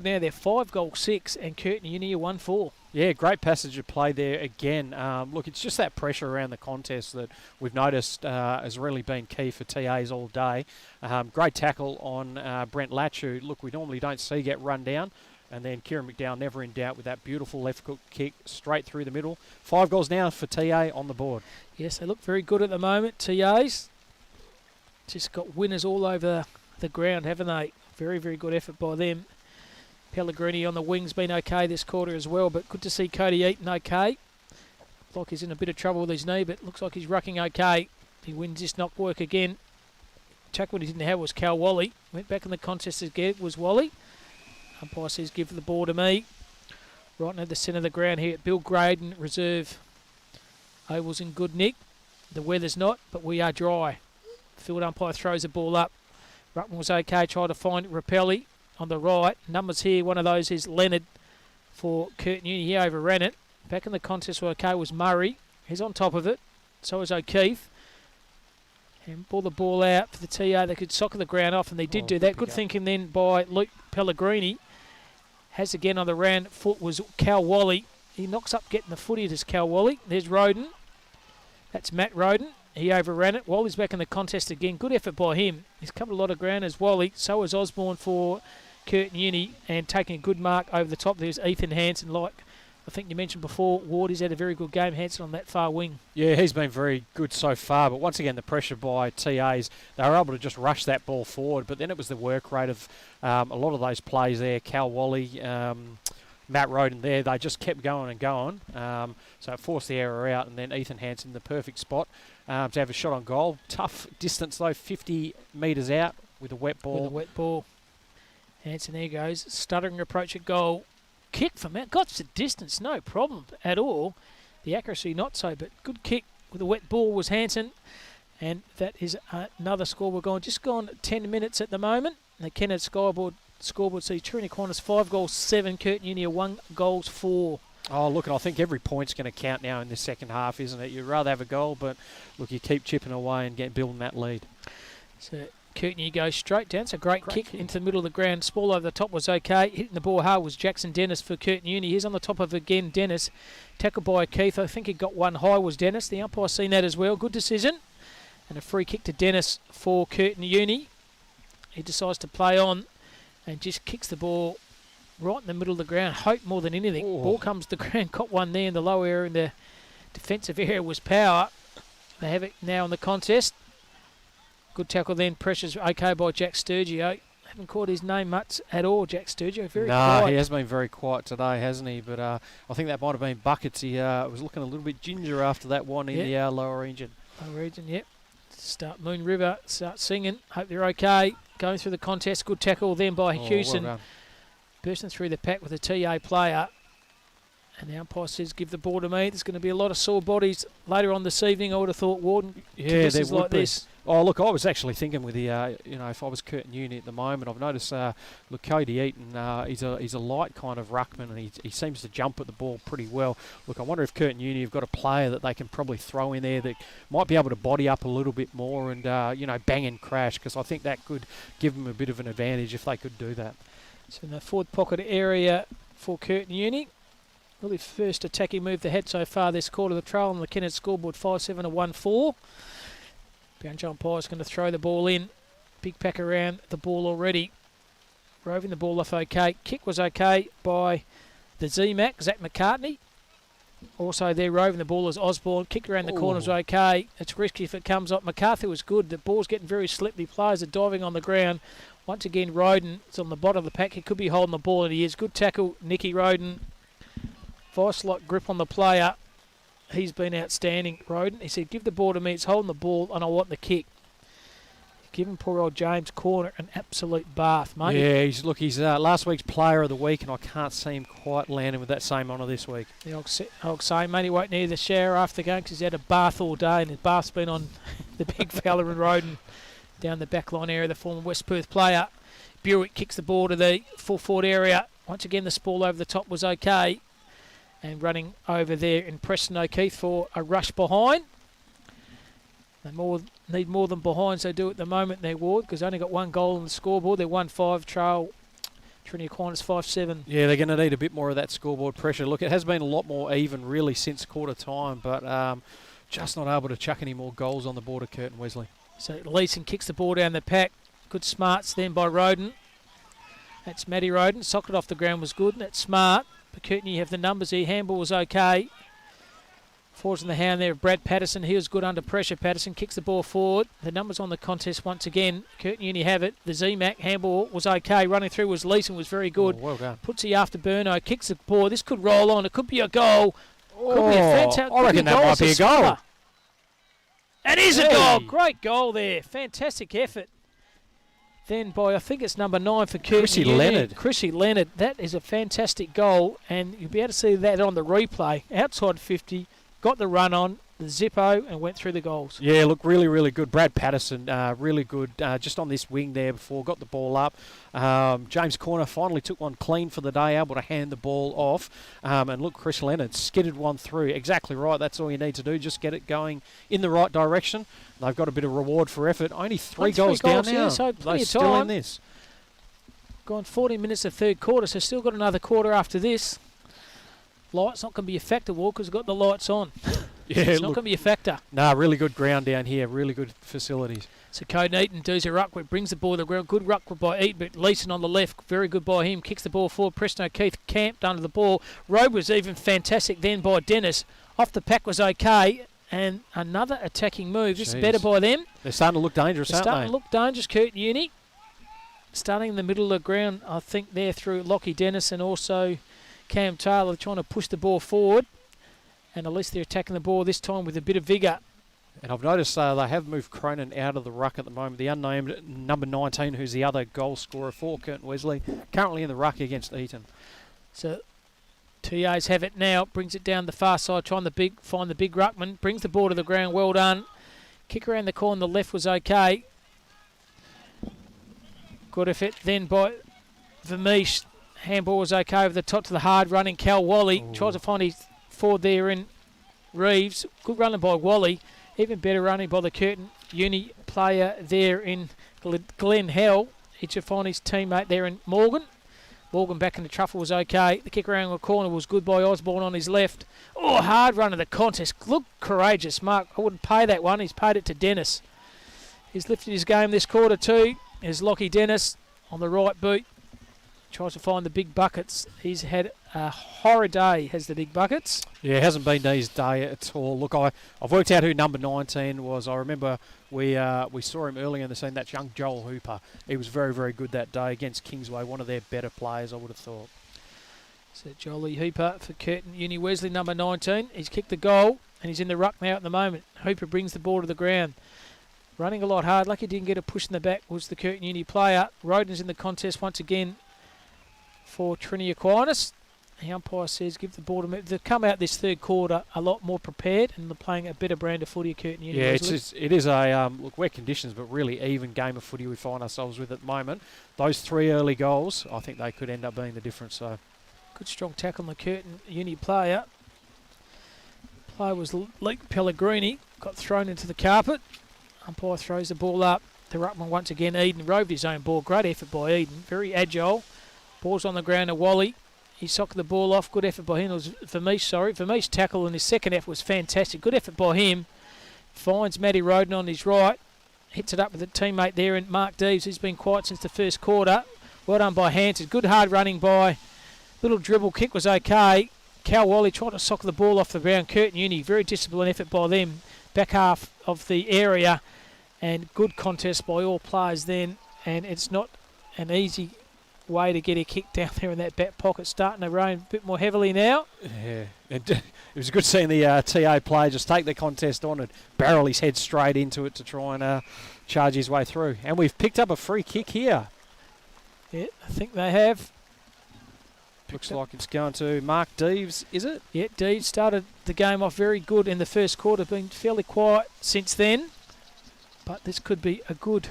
now, they're 5-6, and Curtin Uni are 1-4. Yeah, great passage of play there again. Look, it's just that pressure around the contest that we've noticed has really been key for TAs all day. Great tackle on Brent Latch, who, look, we normally don't see get run down. And then Kieran McDowell never in doubt with that beautiful left kick straight through the middle. 5 goals now for TA on the board. Yes, they look very good at the moment, TAs. Just got winners all over the ground, haven't they? Very, very good effort by them. Pellegrini on the wing's been okay this quarter as well, but good to see Cody Eaton okay. Looks like he's in a bit of trouble with his knee, but looks like he's rucking okay. He wins this knock work again. Chuck, what he didn't have was Cal Wally. Went back in the contest again, was Wally. Umpire says give the ball to me. Right near the centre of the ground here at Bill Graydon Reserve. Oval's in good nick. The weather's not, but we are dry. Field umpire throws the ball up. Ruckman was okay, tried to find Rappelli on the right. Numbers here, one of those is Leonard for Curtin Uni. He overran it. Back in the contest where okay was Murray. He's on top of it. So is O'Keefe. And pull the ball out for the TA. They could soccer the ground off, and they did do that. Good thinking then by Luke Pellegrini. Has again on the round foot was Cal Wally. He knocks up getting the footy to Cal Wally. There's Roden. That's Matt Roden. He overran it. Wally's back in the contest again. Good effort by him. He's covered a lot of ground as Wally. So is Osborne for Curtin Uni, and taking a good mark over the top. There's Ethan Hansen, like I think you mentioned before, Ward. He's had a very good game, Hansen, on that far wing. Yeah, he's been very good so far, but once again the pressure by TAs, they were able to just rush that ball forward, but then it was the work rate of a lot of those plays there. Cal Wally, Matt Roden there, they just kept going and going, so it forced the error out, and then Ethan Hansen, the perfect spot to have a shot on goal. Tough distance though, 50 metres out with a wet ball. Hansen, there goes, stuttering approach at goal. Kick from out, got the distance, no problem at all. The accuracy not so, but good kick with a wet ball was Hansen. And that is another score. We're just gone 10 minutes at the moment. The Kenneth scoreboard sees Trinity Aquinas 5-7, Curtin Uni 1-4. Oh, look, I think every point's going to count now in this second half, isn't it? You'd rather have a goal, but look, you keep chipping away and building that lead. So Curtin Uni goes straight down. It's a great kick into the middle of the ground. Ball over the top was okay. Hitting the ball hard was Jackson Dennis for Curtin Uni. He's on the top of again, Dennis. Tackled by Keith. I think he got one high was Dennis. The umpire seen that as well. Good decision. And a free kick to Dennis for Curtin Uni. He decides to play on and just kicks the ball right in the middle of the ground. Hope more than anything. Oh. Ball comes to the ground. Got one there in the low area. In the defensive area was Power. They have it now in the contest. Good tackle then. Pressure's okay by Jack Sturgio. Haven't caught his name much at all, Jack Sturgio. Very quiet. He has been very quiet today, hasn't he? But I think that might have been Buckets. He was looking a little bit ginger after that one in the lower region. Lower region, yep. Moon River, start singing. Hope they're okay. Going through the contest. Good tackle then by Hewson. Well Bursting through the pack with a TA player. And the umpire says, give the ball to me. There's going to be a lot of sore bodies later on this evening, I would have thought, Warden. Yeah, there would like be. This. Oh, look, I was actually thinking with the, if I was Curtin Uni at the moment, I've noticed, look, Cody Eaton, he's a light kind of ruckman, and he seems to jump at the ball pretty well. Look, I wonder if Curtin Uni have got a player that they can probably throw in there that might be able to body up a little bit more and, bang and crash, because I think that could give them a bit of an advantage if they could do that. So in the forward pocket area for Curtin Uni. Really first attacking move they had so far this quarter. The trail on the Kennett scoreboard 5-7 to 1-4. Bounce umpire's going to throw the ball in. Big pack around the ball already. Roving the ball off okay. Kick was okay by the Z-Mac, Zach McCartney. Also there roving the ball is Osborne. Kick around the corner was okay. It's risky if it comes up. McCarthy was good. The ball's getting very slippery. Players are diving on the ground. Once again, Roden is on the bottom of the pack. He could be holding the ball, and he is. Good tackle, Nicky Roden. Vice-like grip on the player. He's been outstanding, Roden. He said, give the ball to me. It's holding the ball, and I want the kick. Giving poor old James Corner an absolute bath, mate. Yeah, he's last week's player of the week, and I can't see him quite landing with that same honour this week. The old saying, mate, he won't need the shower after the game because he's had a bath all day, and his bath's been on the big fella and Roden down the backline area, the former West Perth player. Buick kicks the ball to the full forward area. Once again, the sprawl over the top was okay. And running over there in Preston O'Keefe for a rush behind. They need more than behinds they do at the moment in their ward because they only got one goal on the scoreboard. They're 1-5, trail Trinity Aquinas 5-7. Yeah, they're going to need a bit more of that scoreboard pressure. Look, it has been a lot more even really since quarter time, but just not able to chuck any more goals on the board of Curtin Wesley. So Leeson kicks the ball down the pack. Good smarts then by Roden. That's Matty Roden. Socket off the ground was good, and that's smart. But Curtin, you have the numbers here. Handball was okay. Forwards in the hand there of Brad Patterson. He was good under pressure. Patterson kicks the ball forward. The numbers on the contest once again. Curtin Uni have it. The Z-Mac handball was okay. Running through was Leeson, was very good. Oh, well done. Puts he after Burno. Kicks the ball. This could roll on. It could be a goal. Could be a fantastic. I reckon that might be a goal. It is a goal. Great goal there. Fantastic effort. Then by, I think it's number 9 for Curtin Uni. Chrissy Leonard. That is a fantastic goal, and you'll be able to see that on the replay. Outside 50, got the run on, the Zippo, and went through the goals. Yeah, look, really, really good. Brad Patterson, really good, just on this wing there before, got the ball up. James Corner finally took one clean for the day, able to hand the ball off. And look, Chris Leonard skidded one through. Exactly right, that's all you need to do, just get it going in the right direction. They've got a bit of reward for effort. Only three goals down now. Yeah, so they're still in this. Gone 40 minutes of third quarter, so still got another quarter after this. Light's not going to be a factor, Walker's got the lights on. Yeah, it's not going to be a factor. Nah, really good ground down here, really good facilities. So Code Eaton does a ruck, brings the ball to the ground. Good ruck by Eaton, but Leeson on the left, very good by him. Kicks the ball forward. Preston O'Keefe camped under the ball. Robe was even fantastic then by Dennis. Off the pack was okay. And another attacking move. This is better by them. They're starting to look dangerous, aren't they? Starting to look dangerous, Curtin Uni. Starting in the middle of the ground, I think there through Lockie Dennis and also Cam Taylor trying to push the ball forward. And at least they're attacking the ball this time with a bit of vigour. And I've noticed they have moved Cronin out of the ruck at the moment. The unnamed number 19, who's the other goal scorer for Curtin Wesley, currently in the ruck against Eaton. So TAs have it now, brings it down the far side, trying to find the big ruckman, brings the ball to the ground, well done. Kick around the corner, the left was okay. Good effort then by Vermeesh. Handball was okay over the top to the hard running Cal Wally. Tries to find his forward there in Reeves. Good running by Wally. Even better running by the Curtin Uni player there in Glenn Hell. He should find his teammate there in Morgan. Morgan back in the truffle was okay. The kick around the corner was good by Osborne on his left. Oh, hard run of the contest. Look courageous, Mark. I wouldn't pay that one. He's paid it to Dennis. He's lifted his game this quarter too. There's Lockie Dennis on the right boot. Tries to find the big buckets. He's had a horrid day, has the big buckets. Yeah, it hasn't been his day at all. Look, I've worked out who number 19 was. I remember we saw him earlier in the scene. That's young Joel Hooper. He was very, very good that day against Kingsway, one of their better players, I would have thought. So Jolie Hooper for Curtin Uni Wesley, number 19. He's kicked the goal, and he's in the ruck now at the moment. Hooper brings the ball to the ground. Running a lot hard. Lucky didn't get a push in the back was the Curtin Uni player. Roden's in the contest once again for Trinity Aquinas. The umpire says give the ball to me. They've come out this third quarter a lot more prepared and they're playing a better brand of footy, Curtin. Yeah, it is a look, wet conditions, but really even game of footy we find ourselves with at the moment. Those 3 early goals, I think they could end up being the difference. So, good strong tackle on the Curtin Uni player. Player was Leek Pellegrini, got thrown into the carpet. Umpire throws the ball up. The ruckman once again, Eden roved his own ball. Great effort by Eden, very agile. Ball's on the ground to Wally. He socked the ball off. Good effort by him. It was Vermee's tackle in his second effort was fantastic. Good effort by him. Finds Matty Roden on his right. Hits it up with a teammate there, and Mark Deves, who's been quiet since the first quarter. Well done by Hanson. Good hard running by. Little dribble kick was okay. Cal Wally tried to sock the ball off the ground. Curtin Uni, very disciplined effort by them. Back half of the area, and good contest by all players then. And it's not an easy way to get a kick down there in that back pocket. Starting to rain a bit more heavily now. Yeah, it was good seeing the TA player just take the contest on and barrel his head straight into it to try and charge his way through. And we've picked up a free kick here. Yeah, I think they have. Looks like it's going to Mark Deves, is it? Yeah, Deves started the game off very good in the first quarter, been fairly quiet since then. But this could be a good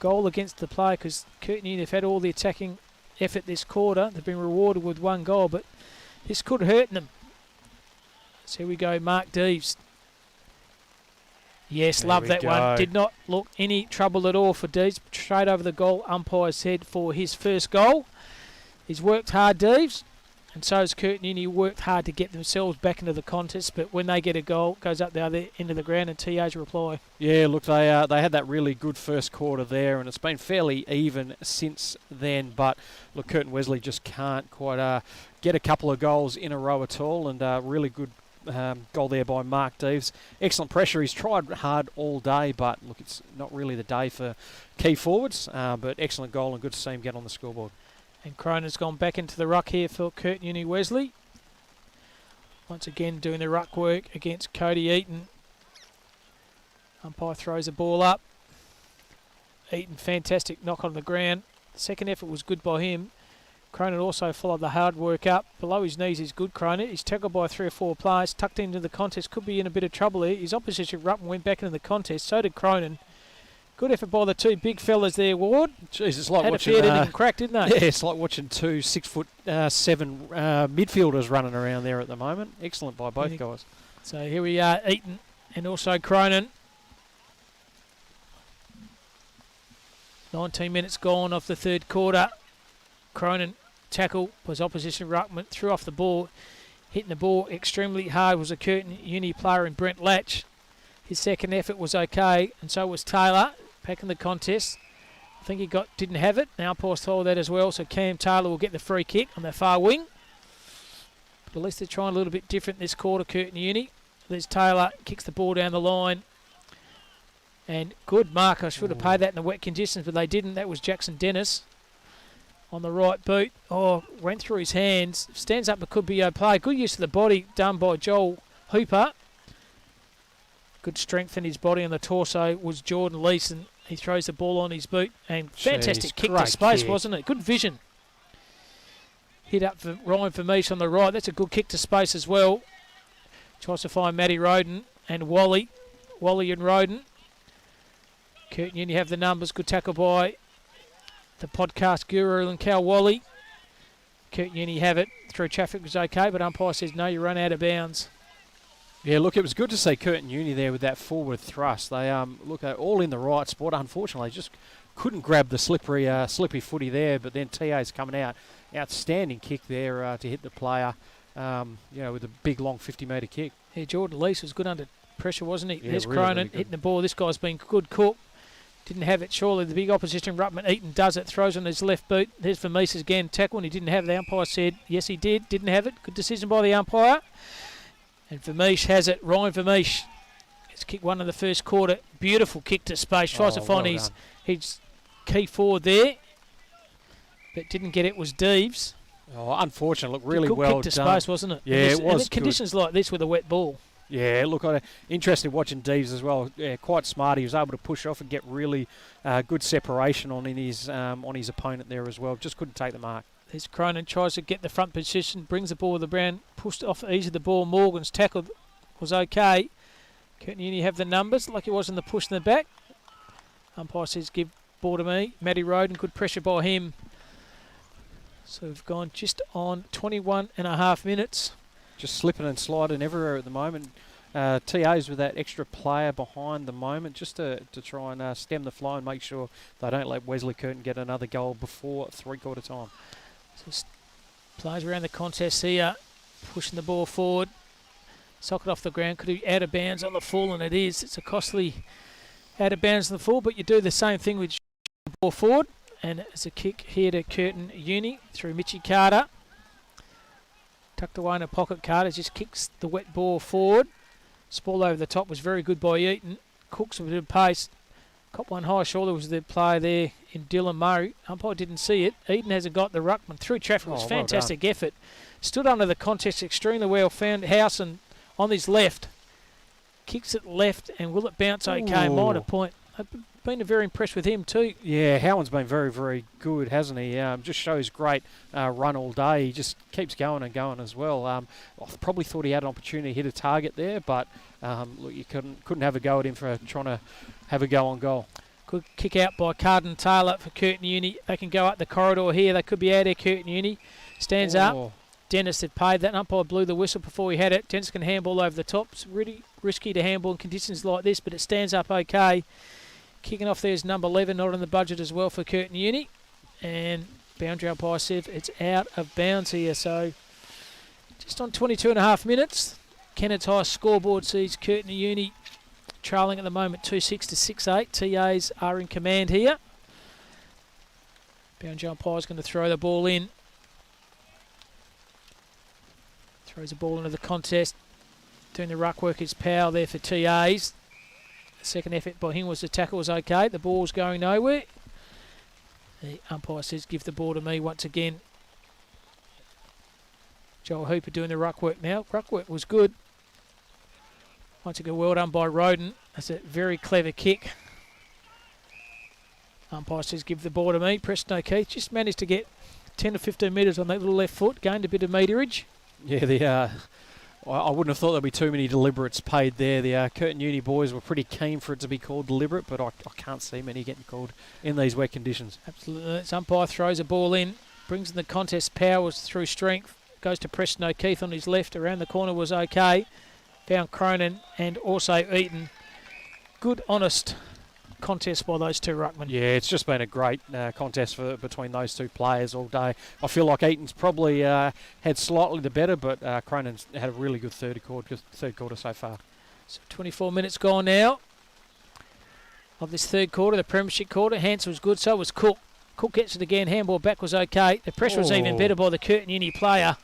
goal against the play because Curtin Uni have had all the attacking effort this quarter. They've been rewarded with 1 goal, but this could hurt them. So here we go, Mark Deves. Yes, there love that go. one. Did not look any trouble at all for Deves. Straight over the goal umpire's head for his first goal. He's worked hard, Deves, and so has Curtin Uni. Worked hard to get themselves back into the contest, but when they get a goal, it goes up the other end of the ground and TA's reply. Yeah, look, they had that really good first quarter there, and it's been fairly even since then. But look, Curtin Wesley just can't quite get a couple of goals in a row at all, and really good goal there by Mark Deves. Excellent pressure. He's tried hard all day, but look, it's not really the day for key forwards. But excellent goal, and good to see him get on the scoreboard. And Cronin's gone back into the ruck here for Curtin Uni Wesley. Once again doing the ruck work against Cody Eaton. Umpire throws the ball up. Eaton, fantastic knock on the ground. The second effort was good by him. Cronin also followed the hard work up. Below his knees is good, Cronin. He's tackled by 3 or 4 players. Tucked into the contest. Could be in a bit of trouble here. His opposition ruckman went back into the contest. So did Cronin. Good effort by the 2 big fellas there, Ward. Jeez, it's like had watching... a fair and crack, didn't they? Yeah, it's like watching 2 6'7" midfielders running around there at the moment. Excellent by both guys. So here we are, Eaton and also Cronin. 19 minutes gone of the third quarter. Cronin tackle was opposition ruckman, threw off the ball. Hitting the ball extremely hard was a Curtin Uni player in Brent Latch. His second effort was okay, and so was Taylor. Back in the contest. I think he didn't have it. Now Paul's told that as well, so Cam Taylor will get the free kick on the far wing. But at least they're trying a little bit different this quarter, Curtin Uni. There's Taylor, kicks the ball down the line. And good mark. I should have paid that in the wet conditions, but they didn't. That was Jackson Dennis on the right boot. Oh, went through his hands. Stands up, but could be play. Good use of the body done by Joel Hooper. Good strength in his body and the torso was Jordan Leeson. He throws the ball on his boot and fantastic kick to space, wasn't it? Good vision. Hit up for Ryan Vermees on the right. That's a good kick to space as well. Tries to find Matty Roden and Wally. Wally and Roden. Curtin Uni have the numbers. Good tackle by the podcast guru and Cal Wally. Curtin Uni have it. Through traffic was okay, but umpire says no, you run out of bounds. Yeah, look, it was good to see Curtin Uni there with that forward thrust. They look all in the right spot. Unfortunately, just couldn't grab the slippery footy there. But then TA's coming out, outstanding kick there to hit the player. With a big long 50-metre kick. Yeah, Jordan Lease was good under pressure, wasn't he? Yeah, There's really, Cronin really hitting the ball. This guy's been good cook. Didn't have it. Surely the big opposition ruckman Eaton does it. Throws on his left boot. There's Vermees again. Tackle, and he didn't have it. The umpire said yes, he did. Didn't have it. Good decision by the umpire. And Vermees has it. Ryan Vermees has kicked one in the first quarter. Beautiful kick to space. Tries to find his key forward there. But didn't get it. Was Deves. Oh, unfortunate. Look, really good well kick to done. space, wasn't it? Yeah, it was and conditions good. like this with a wet ball. Yeah, look, interested watching Deves as well. Yeah, quite smart. He was able to push off and get really good separation on his opponent there as well. Just couldn't take the mark. There's Cronin, tries to get the front position, brings the ball to the ground, pushed off easy the ball. Morgan's tackle was okay. Curtin Uni have the numbers, like he was in the push in the back. Umpire says give ball to me. Matty Roden, good pressure by him. So we've gone just on 21 and a half minutes. Just slipping and sliding everywhere at the moment. TA's with that extra player behind the moment just to try and stem the flow and make sure they don't let Wesley Curtin get another goal before three-quarter time. So players around the contest here, pushing the ball forward. Sock it off the ground, could be out of bounds on the full, and it is. It's a costly out of bounds on the full, but you do the same thing with the ball forward. And it's a kick here to Curtin Uni through Mitchy Carter. Tucked away in a pocket. Carter just kicks the wet ball forward. Ball over the top was very good by Eaton. Cooks with a bit of pace. Cop one high shoulder was the player there in Dylan Murray. Umpire didn't see it. Eaton hasn't got the ruckman. Through traffic was fantastic effort. Stood under the contest extremely well. Found Howson on his left. Kicks it left, and will it bounce okay? Minor point. I've been very impressed with him too. Yeah, Howard's been very, very good, hasn't he? Just shows great run all day. He just keeps going and going as well. I probably thought he had an opportunity to hit a target there, but look, you couldn't have a go at him for trying to have a go on goal. Good kick out by Carden Taylor for Curtin Uni. They can go up the corridor here. They could be out there. Curtin Uni stands up. Dennis had paid that. Umpire blew the whistle before he had it. Dennis can handball over the top. It's really risky to handball in conditions like this, but it stands up okay. Kicking off there is number 11, not on the budget as well for Curtin Uni. And boundary umpire said it's out of bounds here. So just on 22 and a half minutes. Kenneth's high scoreboard sees Curtin Uni trailing at the moment 2-6 to 6-8. TAs are in command here. Boundary umpire is going to throw the ball in. Throws the ball into the contest. Doing the ruck work is Powell there for TAs. The second effort by him was the tackle was okay. The ball's going nowhere. The umpire says give the ball to me once again. Joel Hooper doing the ruck work now. Ruck work was good. Once again, well done by Roden. That's a very clever kick. Umpire says give the ball to me. Preston O'Keefe just managed to get 10 to 15 metres on that little left foot. Gained a bit of meterage. Yeah, I wouldn't have thought there'd be too many deliberates paid there. The Curtin Uni boys were pretty keen for it to be called deliberate, but I can't see many getting called in these wet conditions. Absolutely. This umpire throws a ball in, brings in the contest powers through strength, goes to Preston O'Keefe on his left. Around the corner was okay. Found Cronin and also Eaton. Good, honest contest by those two ruckmen. Yeah, it's just been a great contest between those two players all day. I feel like Eaton's probably had slightly the better, but Cronin's had a really good third quarter so far. So 24 minutes gone now of this third quarter, the premiership quarter. Hansen was good, so was Cook. Cook gets it again, handball back was okay. The pressure was even better by the Curtin Uni player.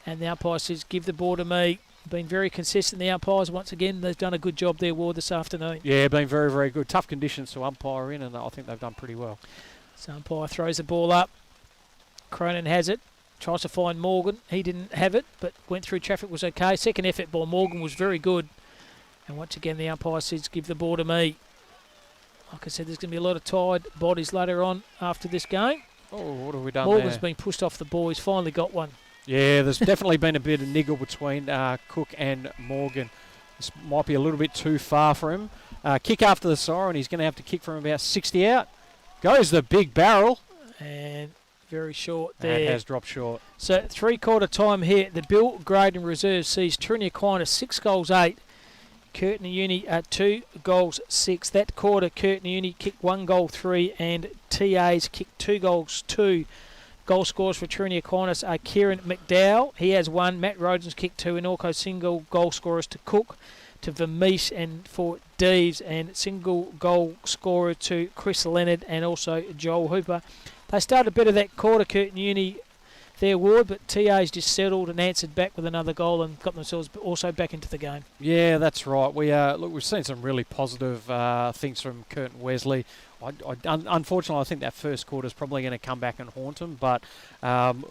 And the umpire says, give the ball to me. Been very consistent, the umpires. Once again, they've done a good job there, Ward, this afternoon. Yeah, been very, very good. Tough conditions to umpire in, and I think they've done pretty well. So umpire throws the ball up. Cronin has it. Tries to find Morgan. He didn't have it, but went through traffic, was okay. Second effort by Morgan was very good. And once again, the umpire says, give the ball to me. Like I said, there's going to be a lot of tired bodies later on after this game. Oh, what have we done Morgan's there? been pushed off the ball. He's finally got one. Yeah, there's definitely been a bit of niggle between Cook and Morgan. This might be a little bit too far for him. Kick after the siren. He's going to have to kick from about 60 out. Goes the big barrel. And very short there. It has dropped short. So three-quarter time here. The Bill Graydon Reserve sees Trinity Aquinas 6 goals 8. Curtin Uni 2 goals 6. That quarter, Curtin Uni kicked 1 goal 3 and TAs kicked 2 goals 2. Goal scores for Trinity Aquinas are Kieran McDowell. He has 1. Matt Roden's kicked 2. And also single goal scorers to Cook, to Vermees and for Deves. And single goal scorer to Chris Leonard and also Joel Hooper. They started better that quarter, Curtin Uni, their Ward, but TA's just settled and answered back with another goal and got themselves also back into the game. Yeah, that's right. We've seen some really positive things from Curtin Wesley. Unfortunately, I think that first quarter is probably going to come back and haunt him. But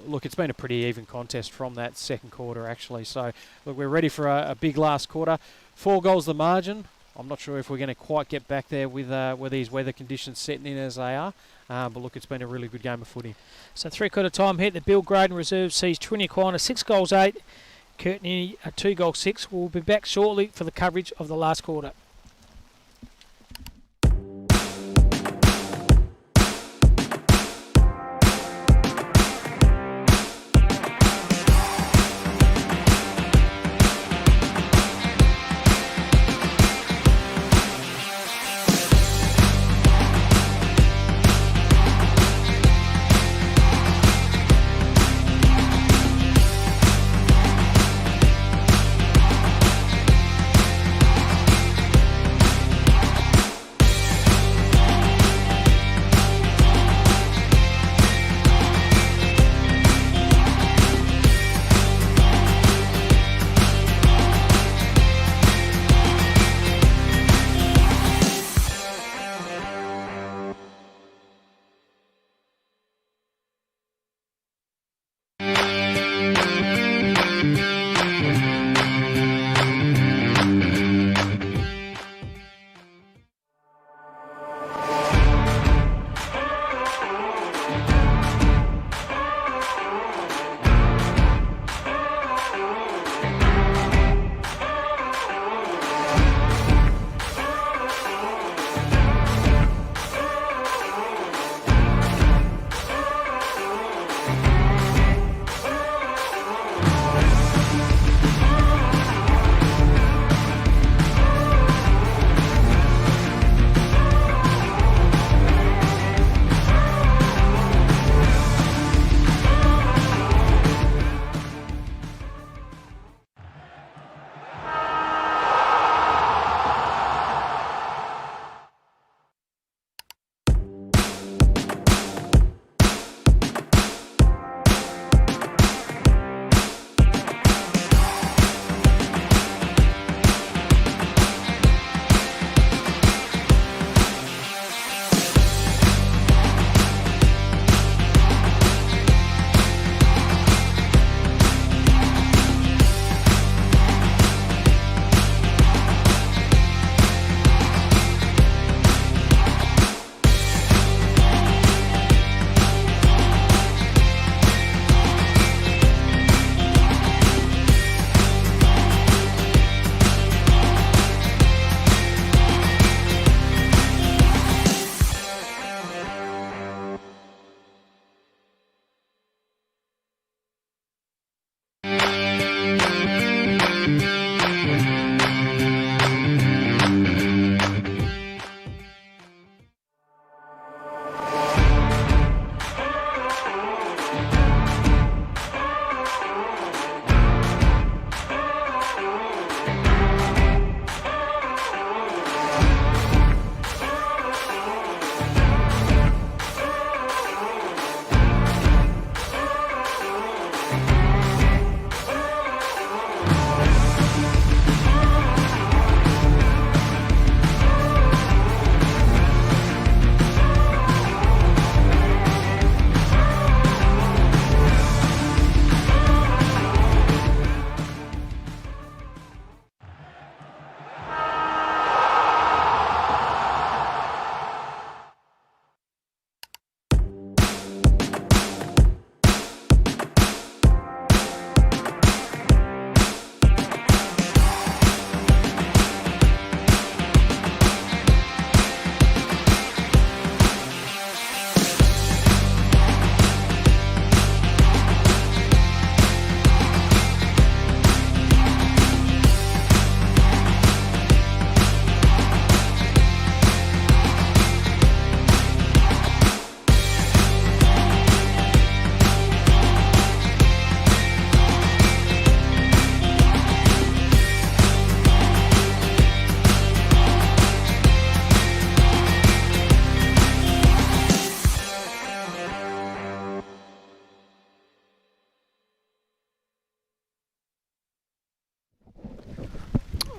look, it's been a pretty even contest from that second quarter, actually. So look, we're ready for a big last quarter. 4 goals the margin. I'm not sure if we're going to quite get back there with these weather conditions setting in as they are. But look, it's been a really good game of footy. So 3/4 time hit. The Bill Graydon Reserve sees Trinity Aquinas 6 goals 8. Curtin 2 goals 6. We'll be back shortly for the coverage of the last quarter.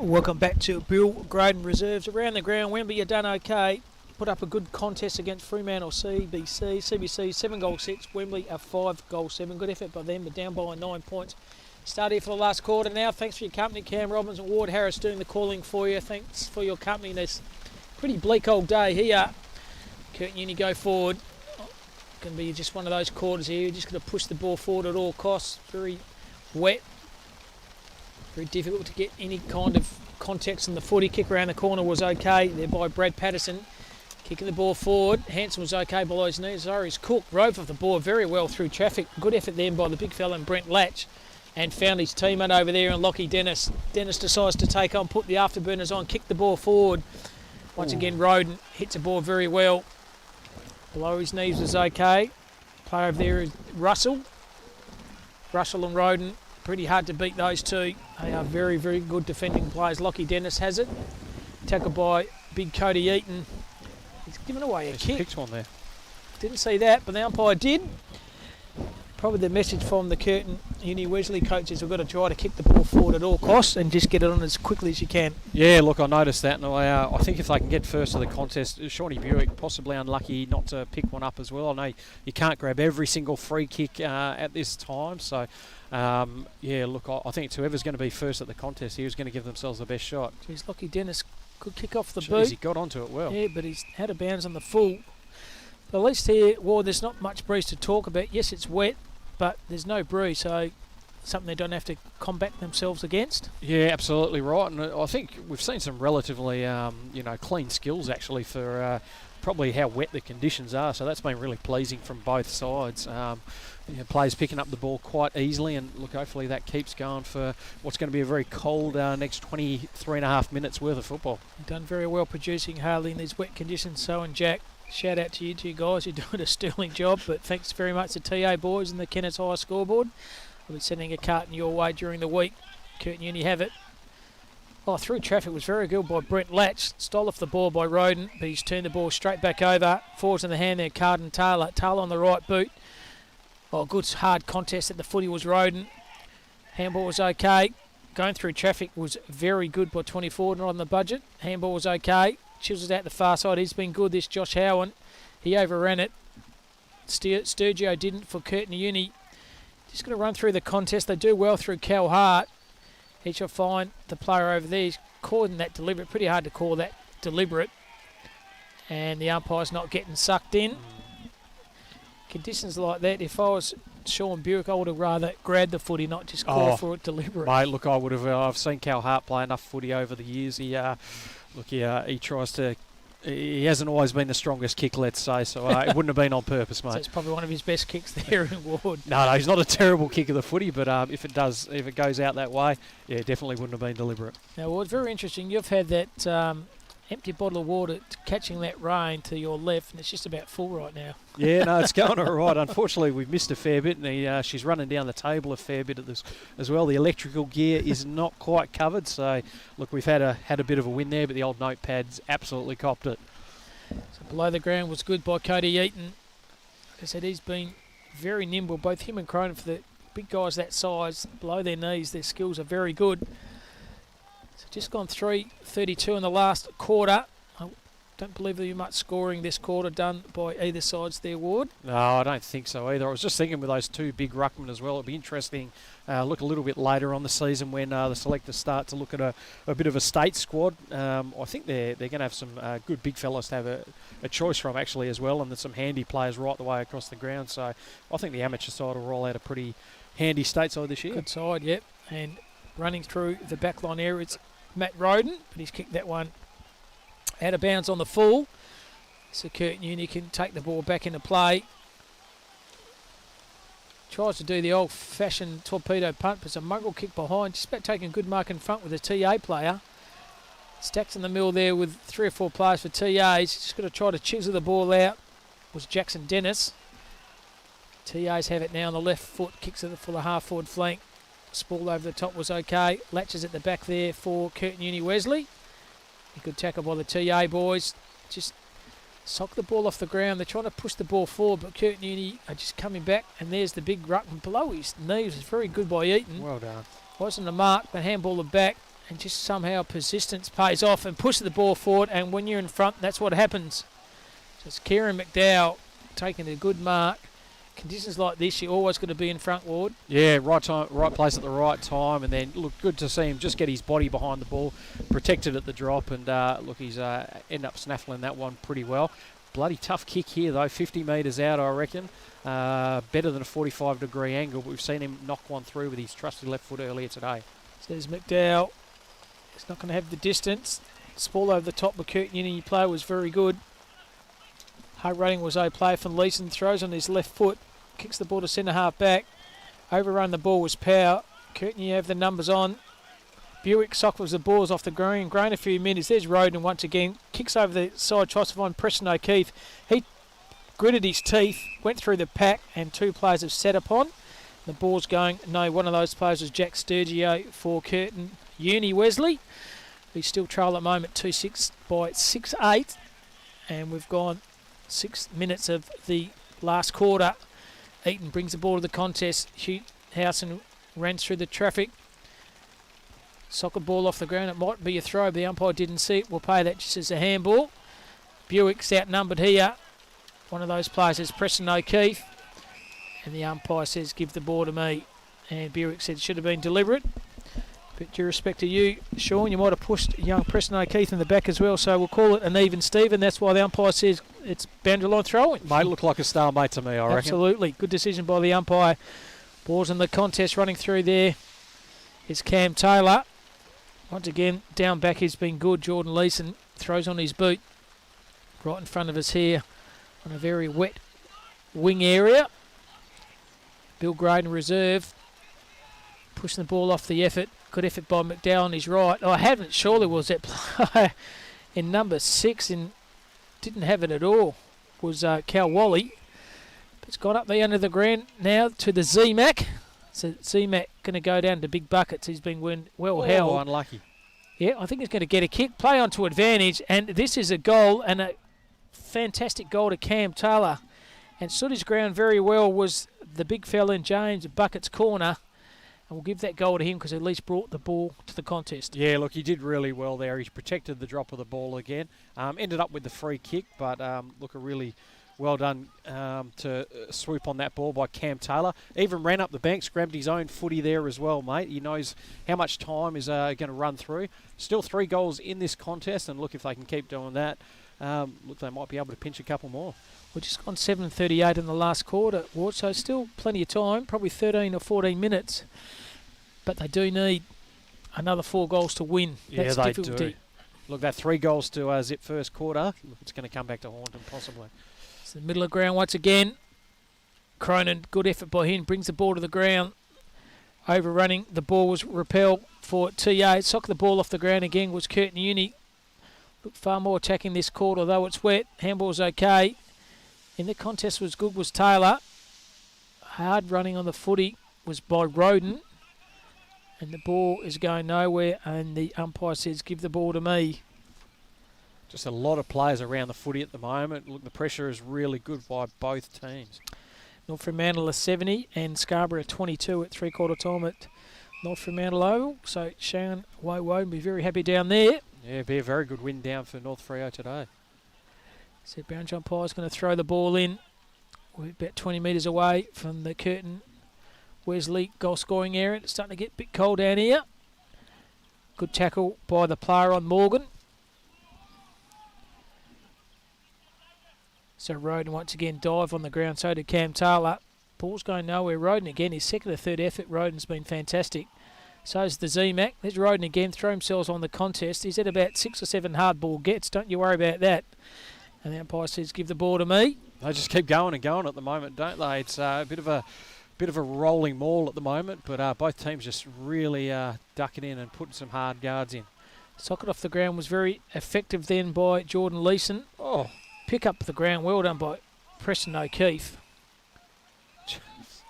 Welcome back to Bill Graydon Reserves. Around the ground, Wembley, you done okay. Put up a good contest against Fremantle CBC. CBC 7 goals 6, Wembley a 5 goals 7. Good effort by them, but down by 9 points. Start here for the last quarter now. Thanks for your company, Cam Robbins and Ward Harris doing the calling for you. Thanks for your company this pretty bleak old day here. Curtin Uni go forward. Going to be just one of those quarters here. You're just going to push the ball forward at all costs. Very wet. Very difficult to get any kind of context on the footy. Kick around the corner was okay there by Brad Patterson. Kicking the ball forward. Hanson was okay below his knees. Zari's Cook rove off the ball very well through traffic. Good effort then by the big fella and Brent Latch. And found his teammate over there and Lockie Dennis. Dennis decides to take on, put the afterburners on, kick the ball forward. Once again, Roden hits the ball very well. Below his knees was okay. Player over there is Russell. Russell and Roden, pretty hard to beat those two. They are very, very good defending players. Lockie Dennis has it. Tackled by big Cody Eaton. He's given away a kick. Picked one there. Didn't see that, but the umpire did. Probably the message from the Curtin Uni Wesley coaches, we've got to try to kick the ball forward at all costs and just get it on as quickly as you can. Yeah, look, I noticed that, and I think if they can get first to the contest, Shawnee Buick possibly unlucky not to pick one up as well. I know you can't grab every single free kick at this time, so yeah, look, I think it's whoever's going to be first at the contest here is going to give themselves the best shot. Geez, Lockie Dennis could kick off the Jeez, boot. He got onto it well. Yeah, but he's had a bounce on the full. But at least here, well, there's not much breeze to talk about. Yes, it's wet, but there's no breeze, so something they don't have to combat themselves against. Yeah, absolutely right. And I think we've seen some relatively, clean skills actually for probably how wet the conditions are. So that's been really pleasing from both sides. Players picking up the ball quite easily, and look, hopefully that keeps going for what's going to be a very cold next 23 and a half minutes worth of football. You've done very well producing Harley in these wet conditions. So and Jack, shout out to you two guys. You're doing a sterling job, but thanks very much to TA boys and the Kenneth High scoreboard. I'll be sending a carton your way during the week. Curtin Uni have it. Oh, through traffic was very good by Brent Latch. Stole off the ball by Roden, but he's turned the ball straight back over. Forwards in the hand there, Carden Taylor. Taylor on the right boot. Oh, good hard contest at the footy was Roden. Handball was okay. Going through traffic was very good by 24, not on the budget. Handball was okay. Chisels out the far side. He's been good, this Josh Howan. He overran it. Sturgio didn't for Curtin Uni. Just going to run through the contest. They do well through Cal Hart. He shall find the player over there. He's calling that deliberate. Pretty hard to call that deliberate. And the umpire's not getting sucked in. Conditions like that, if I was Sean Buick, I would have rather grabbed the footy, not just call for it deliberate. Mate, look, I would have. I've seen Cal Hart play enough footy over the years. He tries to. He hasn't always been the strongest kick, let's say, so it wouldn't have been on purpose, mate. So it's probably one of his best kicks there in Ward. No, he's not a terrible kick of the footy, but if it goes out that way, yeah, it definitely wouldn't have been deliberate. Now, Ward, very interesting. You've had that empty bottle of water catching that rain to your left, and it's just about full right now. Yeah, no, it's going all right. Unfortunately, we've missed a fair bit, and she's running down the table a fair bit at this as well. The electrical gear is not quite covered, so look, we've had a bit of a win there, but the old notepad's absolutely copped it. So below the ground was good by Cody Eaton. Like I said, he's been very nimble, both him and Cronin, for the big guys that size, below their knees, their skills are very good. So just gone 3:32 in the last quarter. I don't believe there'll be much scoring this quarter done by either sides there, Ward. No, I don't think so either. I was just thinking with those two big ruckmen as well, it'd be interesting. Look a little bit later on the season when the selectors start to look at a bit of a state squad. I think they're going to have some good big fellas to have a choice from actually as well, and there's some handy players right the way across the ground. So I think the amateur side will roll out a pretty handy state side this year. Good side, yep. And running through the backline area, it's Matt Roden, but he's kicked that one out of bounds on the full. So Curtin Uni can take the ball back into play. Tries to do the old-fashioned torpedo punt, but it's a mongrel kick behind. Just about taking a good mark in front with a TA player. Stacks in the middle there with 3 or 4 players for TAs. Just got to try to chisel the ball out. Was Jackson Dennis. TAs have it now on the left foot. Kicks it for the half-forward flank. Spool over the top was okay. Latches at the back there for Curtin Uni Wesley. A good tackle by the TA boys. Just sock the ball off the ground. They're trying to push the ball forward, but Curtin Uni are just coming back, and there's the big ruckman below his knees. It's very good by Eaton. Well done. Wasn't a mark, but handball it back, and just somehow persistence pays off and pushes the ball forward, and when you're in front, that's what happens. So it's Kieran McDowell taking a good mark conditions like this, you're always going to be in front, Ward. Yeah, right time, right place at the right time, and then look, good to see him just get his body behind the ball, protected at the drop, and look, he's ended up snaffling that one pretty well. Bloody tough kick here though, 50 metres out, I reckon. Better than a 45-degree angle, but we've seen him knock one through with his trusty left foot earlier today. Says McDowell. He's not going to have the distance. Ball over the top of Curtin. Your play was very good. Hard running was play from Leeson. Throws on his left foot. Kicks the ball to centre half back. Overrun the ball was Power. Curtin, you have the numbers on. Buick sockles the balls off the green. Grown a few minutes. There's Roden once again. Kicks over the side. Tries to find Preston O'Keefe. He gritted his teeth. Went through the pack and two players have set upon. The ball's going. No, one of those players was Jack Sturgio for Curtin. Wesley. We still trail at the moment 2-6 by 6-8. And we've gone 6 minutes of the last quarter. Eaton brings the ball to the contest. Houghton runs through the traffic. Soccer ball off the ground. It might be a throw, but the umpire didn't see it. We'll pay that just as a handball. Buick's outnumbered here. One of those players is Preston O'Keefe. And the umpire says, give the ball to me. And Buick said, should have been deliberate. But due respect to you, Sean, you might have pushed young Preston O'Keefe in the back as well, so we'll call it an even Steven. That's why the umpire says it's boundary line throw-in. Mate, look like a stalemate to me, I reckon. Absolutely. Good decision by the umpire. Ball's in the contest running through there. It's Cam Taylor. Once again, down back he's been good. Jordan Leeson throws on his boot right in front of us here on a very wet wing area. Bill Graydon reserve. Pushing the ball off the effort. Good effort by McDowell on his right. Oh, I haven't. Surely was that player in number 6 and didn't have it at all. Was Cal Wally. But it's gone up the end of the ground now to the Z-Mac. So Z-Mac going to go down to big buckets. He's been well held. Oh, unlucky. Yeah, I think he's going to get a kick. Play on to advantage. And this is a goal and a fantastic goal to Cam Taylor. And stood his ground very well was the big fella in James Bucket's corner. And we'll give that goal to him because at least brought the ball to the contest. Yeah, look, he did really well there. He protected the drop of the ball again. Ended up with the free kick, but look, a really well done to swoop on that ball by Cam Taylor. Even ran up the banks, grabbed his own footy there as well, mate. He knows how much time is going to run through. Still 3 goals in this contest, and look, if they can keep doing that, look, they might be able to pinch a couple more. We've just gone 7:38 in the last quarter, Ward, so still plenty of time, probably 13 or 14 minutes. But they do need another 4 goals to win. That's difficulty. Do. Look, that 3 goals to zip first quarter, look, it's going to come back to haunt them possibly. It's the middle of the ground once again. Cronin, good effort by him, brings the ball to the ground. Overrunning, the ball was repelled for TA. Socked the ball off the ground again was Curtin Uni. Look, far more attacking this quarter, although it's wet. Handball's okay. In the contest was good was Taylor. Hard running on the footy was by Roden. And the ball is going nowhere, and the umpire says, give the ball to me. Just a lot of players around the footy at the moment. Look, the pressure is really good by both teams. North Fremantle are 70 and Scarborough are 22 at three-quarter time at North Fremantle Oval. So Sharon Woe will be very happy down there. Yeah, be a very good win down for North Freo today. So boundary umpire is going to throw the ball in. We're about 20 metres away from the Curtin Wesley goal scoring area. It's starting to get a bit cold down here. Good tackle by the player on Morgan. So Roden once again dive on the ground. So did Cam Taylor. Ball's going nowhere. Roden again, his second or third effort. Roden's been fantastic. So's the Z-Mac. There's Roden again. Throw himself on the contest. He's at about 6 or 7 hard ball gets. Don't you worry about that. And the umpire says, give the ball to me. They just keep going and going at the moment, don't they? It's a bit of a rolling maul at the moment, but both teams just really ducking in and putting some hard guards in. Socket off the ground was very effective then by Jordan Leeson. Oh, pick up the ground, well done by Preston O'Keefe.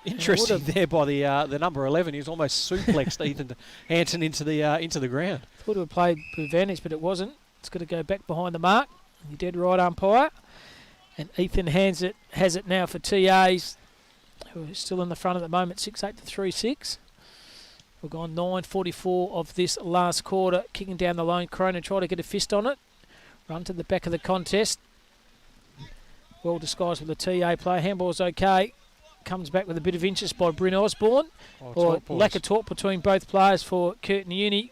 Interesting there by the number 11. He was almost suplexed Ethan Hansen into the ground. Thought it would play with advantage, but it wasn't. It's got to go back behind the mark. He did right umpire. And Ethan has it now for TAs, who are still in the front at the moment, 6-8 to 3-6. We've gone 9:44 of this last quarter. Kicking down the line, Cronin try to get a fist on it. Run to the back of the contest. Well disguised with the TA play. Handball's okay. comes back with a bit of interest by Bryn Osborne. Or lack of talk between both players for Curtin Uni.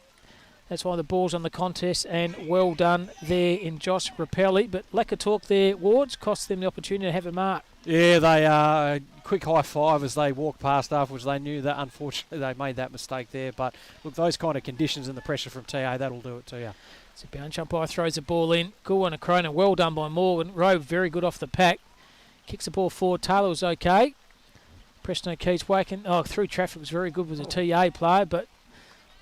That's why the ball's on the contest, and well done there in Josh Rapelli. But lack of talk there, Wards, cost them the opportunity to have a mark. Yeah, they quick high five as they walked past afterwards. They knew that unfortunately they made that mistake there. But look, those kind of conditions and the pressure from TA, that'll do it to you. So bounce umpire throws the ball in. Good one to Cronin. Well done by Morgan. Rowe very good off the pack. Kicks the ball forward. Taylor was okay. Preston O'Keefe's whacking. Through traffic was very good with a TA player, but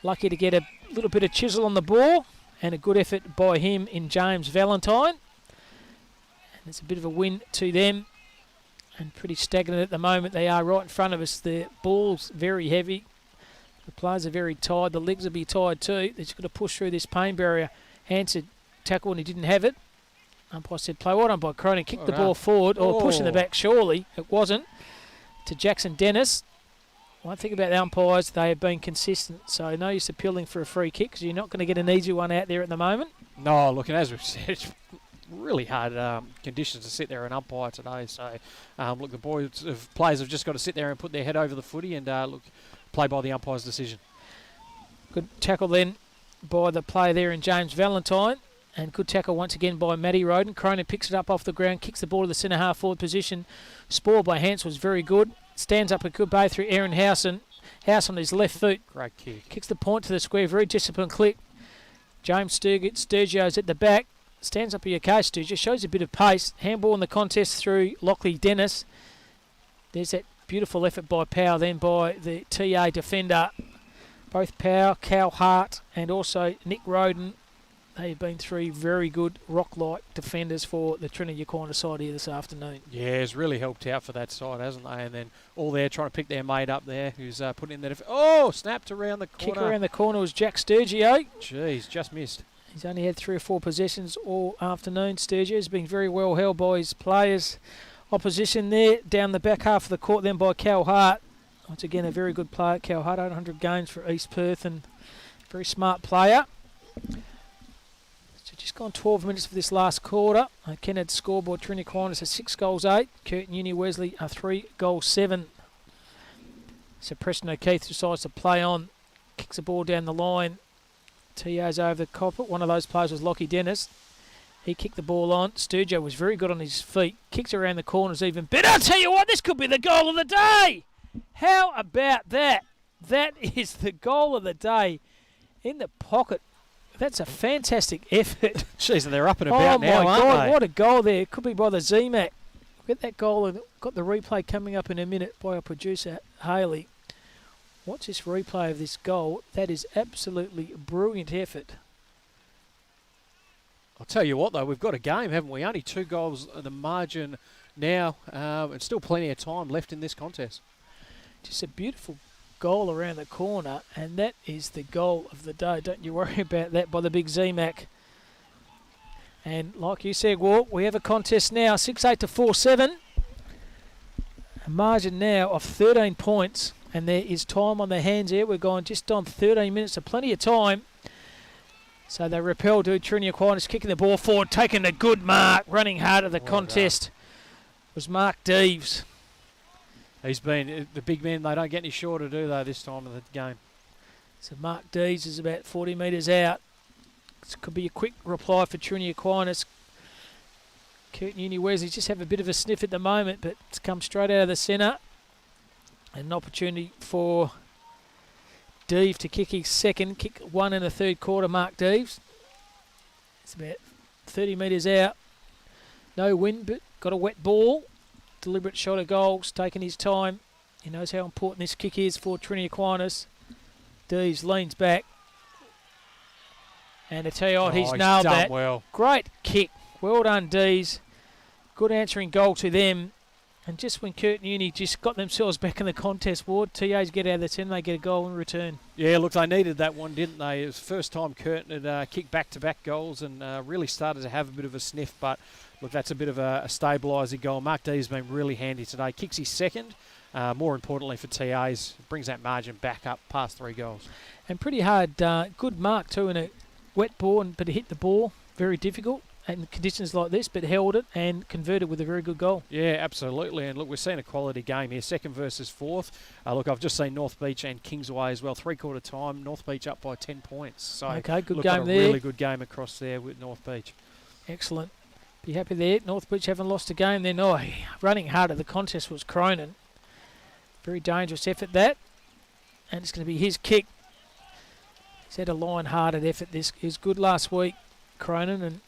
lucky to get a little bit of chisel on the ball, and a good effort by him in James Valentine. And it's a bit of a win to them, and pretty stagnant at the moment. They are right in front of us. The ball's very heavy. The players are very tired. The legs will be tired too. They're just got to push through this pain barrier. Hanson tackle and he didn't have it. Umpire said play. Well done by Cronin. Kicked the ball forward, or pushing the back surely. It wasn't. To Jackson Dennis. One thing about the umpires, they have been consistent, so no use appealing for a free kick because you're not going to get an easy one out there at the moment. No, look, and as we've said, it's really hard conditions to sit there and umpire today. So, look, the players have just got to sit there and put their head over the footy and play by the umpire's decision. Good tackle then by the player there in James Valentine, and good tackle once again by Matty Roden. Cronin picks it up off the ground, kicks the ball to the centre half forward position. Spoiled by Hans was very good. Stands up a good bow through Aaron Howson. House on his left foot. Great kick. Kicks the point to the square. Very disciplined click. James Sturgio's at the back. Stands up a okay, Sturgio. Shows a bit of pace. Handball in the contest through Lockley Dennis. There's that beautiful effort by Powell then by the TA defender. Both Powell, Cal Hart and also Nick Roden. They've been three very good rock-like defenders for the Trinity Aquinas side here this afternoon. Yeah, it's really helped out for that side, hasn't they? And then all there trying to pick their mate up there who's putting in that. Snapped around the corner. Kick around the corner was Jack Sturgio. Jeez, just missed. He's only had 3 or 4 possessions all afternoon. Sturgio's been very well held by his players. Opposition there down the back half of the court then by Cal Hart. Once again, a very good player. Cal Hart, 800 games for East Perth and very smart player. Just gone 12 minutes for this last quarter. Kenneth scoreboard, Trinity Aquinas has 6 goals 8. Curtin Uni Wesley are 3 goals 7. So Preston O'Keefe decides to play on. Kicks the ball down the line. TA's over the copper. One of those players was Lockie Dennis. He kicked the ball on. Sturgio was very good on his feet. Kicks around the corners even better. I'll tell you what, this could be the goal of the day. How about that? That is the goal of the day. In the pocket. That's a fantastic effort. Jeez, and they're up and about now, aren't they? Oh, my God, what a goal there. It could be by the Z-Mac. Get that goal, and got the replay coming up in a minute by our producer, Haley. Watch this replay of this goal. That is absolutely brilliant effort. I'll tell you what, though, we've got a game, haven't we? Only 2 goals at the margin now, and still plenty of time left in this contest. Just a beautiful goal around the corner, and that is the goal of the day. Don't you worry about that by the big Z-Mac. And like you said, Walt, we have a contest now, 6-8 to 4-7. A margin now of 13 points, and there is time on their hands here. We're going just on 13 minutes, so plenty of time. So they repel to Trinity Aquinas, kicking the ball forward, taking a good mark, running hard at the contest was Mark Deves. He's been the big man. They don't get any shorter, do they, this time of the game? So Mark Dees is about 40 metres out. This could be a quick reply for Trinity Aquinas. Curtin Uni Wesley just have a bit of a sniff at the moment, but it's come straight out of the centre. And an opportunity for Deves to kick his second. Kick 1 in the third quarter, Mark Deves. It's about 30 metres out. No wind, but got a wet ball. Deliberate shot of goals, taking his time. He knows how important this kick is for Trinity Aquinas. Dees leans back. And I tell you what, he's nailed that. Well. Great kick. Well done, Dees. Good answering goal to them. And just when Curtin Uni just got themselves back in the contest, Ward, TAs get out of the 10, they get a goal in return. Yeah, look, they needed that one, didn't they? It was the first time Curtin had kicked back-to-back goals and really started to have a bit of a sniff, but look, that's a bit of a stabilising goal. Mark D has been really handy today. Kicks his second. More importantly for TAs, brings that margin back up past 3 goals. And pretty hard, good mark too in a wet ball, but it hit the ball. Very difficult. in conditions like this, but held it and converted with a very good goal. Yeah, absolutely. And look, we're seeing a quality game here. Second versus fourth. Look, I've just seen North Beach and Kingsway as well. 3/4 time, North Beach up by 10 points. So okay, good look, game a there. Really good game across there with North Beach. Excellent. Be happy there. North Beach haven't lost a game. Then running hard at the contest was Cronin. Very dangerous effort that. And it's going to be his kick. He's had a line-hearted effort. This is good last week, Cronin, and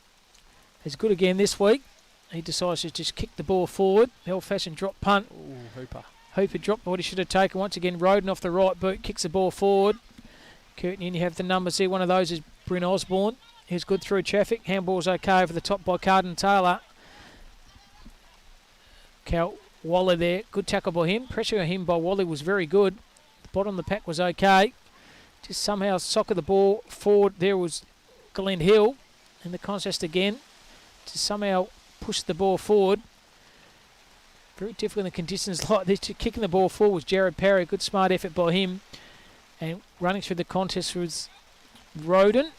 he's good again this week. He decides to just kick the ball forward. The old-fashioned drop punt. Ooh, Hooper. Hooper dropped what he should have taken. Once again, Roden off the right boot, kicks the ball forward. Curtin, you have the numbers there. One of those is Bryn Osborne. He's good through traffic. Handball's okay over the top by Curtin Taylor. Cal Waller there. Good tackle by him. Pressure on him by Wally was very good. The bottom of the pack was okay. Just somehow socket the ball forward. There was Glenn Hill in the contest again. To somehow push the ball forward. Very difficult in conditions like this. Kicking the ball forward was Jared Parry. Good smart effort by him. And running through the contest was Roden.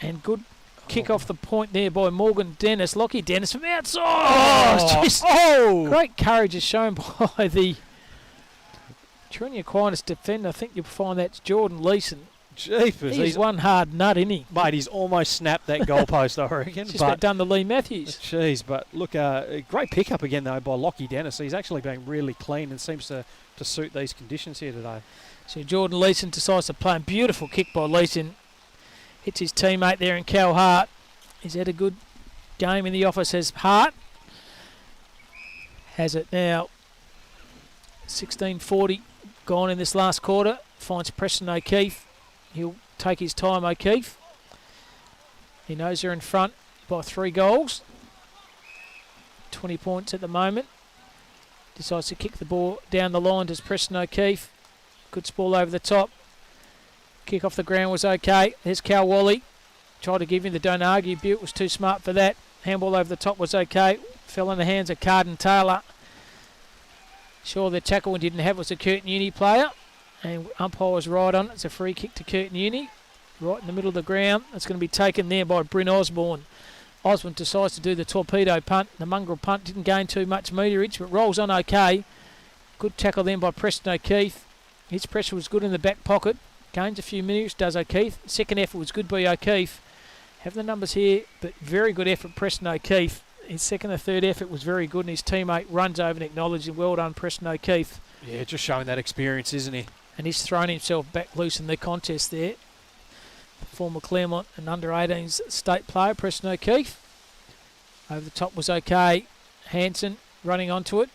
And good kick off the point there by Morgan Dennis. Lockie Dennis from outside. Great courage is shown by the Trinity Aquinas defender. I think you'll find that's Jordan Leeson. Jeepers. He's one hard nut, isn't he? Mate, he's almost snapped that goalpost, I reckon. Just about done the Lee Matthews. Jeez, but look, a great pickup again, though, by Lockie Dennis. He's actually been really clean and seems to suit these conditions here today. So Jordan Leeson decides to play a beautiful kick by Leeson. Hits his teammate there in Cal Hart. He's had a good game in the office as Hart. Has it now. 16:40 gone in this last quarter. Finds Preston O'Keefe. He'll take his time, O'Keefe. He knows they're in front by 3 goals. 20 points at the moment. Decides to kick the ball down the line to Preston O'Keefe. Good sprawl over the top. Kick off the ground was okay. There's Cal Wally. Tried to give him the don't argue. Butte was too smart for that. Handball over the top was okay. Fell in the hands of Curtin Taylor. Sure, the tackle didn't have was a Curtin Uni player. And umpire was right on it. It's a free kick to Curtin Uni. Right in the middle of the ground. It's going to be taken there by Bryn Osborne. Osborne decides to do the torpedo punt. The mongrel punt didn't gain too much meterage, but rolls on okay. Good tackle then by Preston O'Keefe. His pressure was good in the back pocket. Gains a few minutes, does O'Keefe. Second effort was good by O'Keefe. Have the numbers here, but very good effort, Preston O'Keefe. His second and third effort was very good, and his teammate runs over and acknowledges him. Well done, Preston O'Keefe. Yeah, just showing that experience, isn't he? And he's thrown himself back loose in the contest there. Former Claremont and under-18s state player, Preston O'Keefe. Over the top was okay. Hanson running onto it.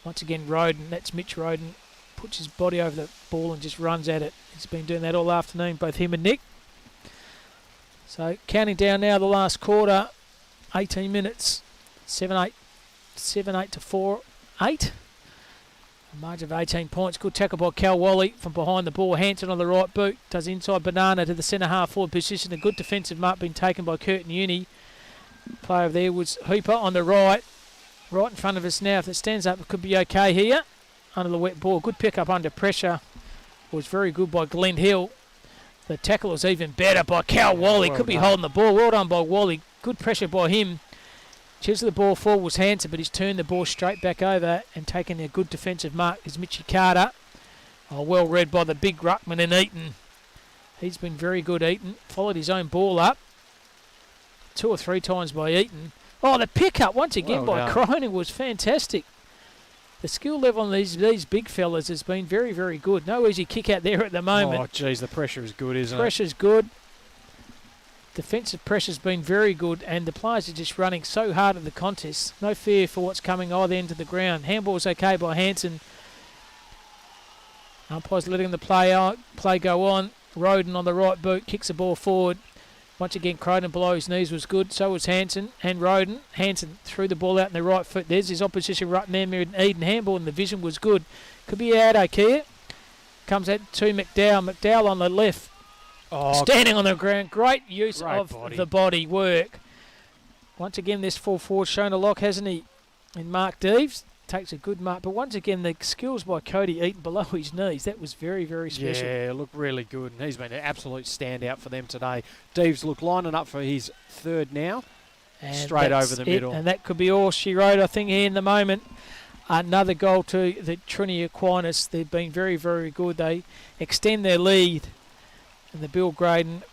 Once again, Roden. That's Mitch Roden. Puts his body over the ball and just runs at it. He's been doing that all afternoon, both him and Nick. So counting down now the last quarter, 18 minutes, 7-8 to 4-8. A margin of 18 points. Good tackle by Cal Wally from behind the ball. Hanson on the right boot. Does inside banana to the centre half forward position. A good defensive mark being taken by Curtin Uni. Player over there was Hooper on the right. Right in front of us now. If it stands up, it could be okay here. Under the wet ball. Good pick up under pressure. Was very good by Glenn Hill. The tackle was even better by Cal Wally. Well could be done. holding the ball. Well done by Wally. Good pressure by him. Chisel the ball forward was Hanson, but he's turned the ball straight back over and taken a good defensive mark is Mitchie Carter. Well read by the big ruckman in Eaton. He's been very good, Eaton. Followed his own ball up 2 or 3 times by Eaton. Oh, the pick-up once again Well by done. Cronin was fantastic. The skill level on these big fellas has been very, very good. No easy kick out there at the moment. Oh, geez, the pressure is good, isn't Pressure's good. Defensive pressure's been very good, and the players are just running so hard at the contest. No fear for what's coming either end of the ground. Handball's okay by Hanson. Umpire's letting the play go on. Roden on the right boot kicks the ball forward. Once again, Cronin below his knees was good. So was Hanson and Roden. Hanson threw the ball out in the right foot. There's his opposition right there. Eden handball, and the vision was good. Could be out okay. Comes out to McDowell. McDowell on the left. Oh, Standing on the ground. Great use Great of body. the body work. Once again, this full forward shown a lock, hasn't he? In Mark Deves. takes a good mark. But once again, the skills by Cody Eaton below his knees, that was very, very special. Yeah, looked really good. And he's been an absolute standout for them today. Deves look lining up for his third now. And straight over the middle. And that could be all she wrote, I think, here in the moment. Another goal to the Trinity Aquinas. They've been very, very good. They extend their lead in the Bill Graydon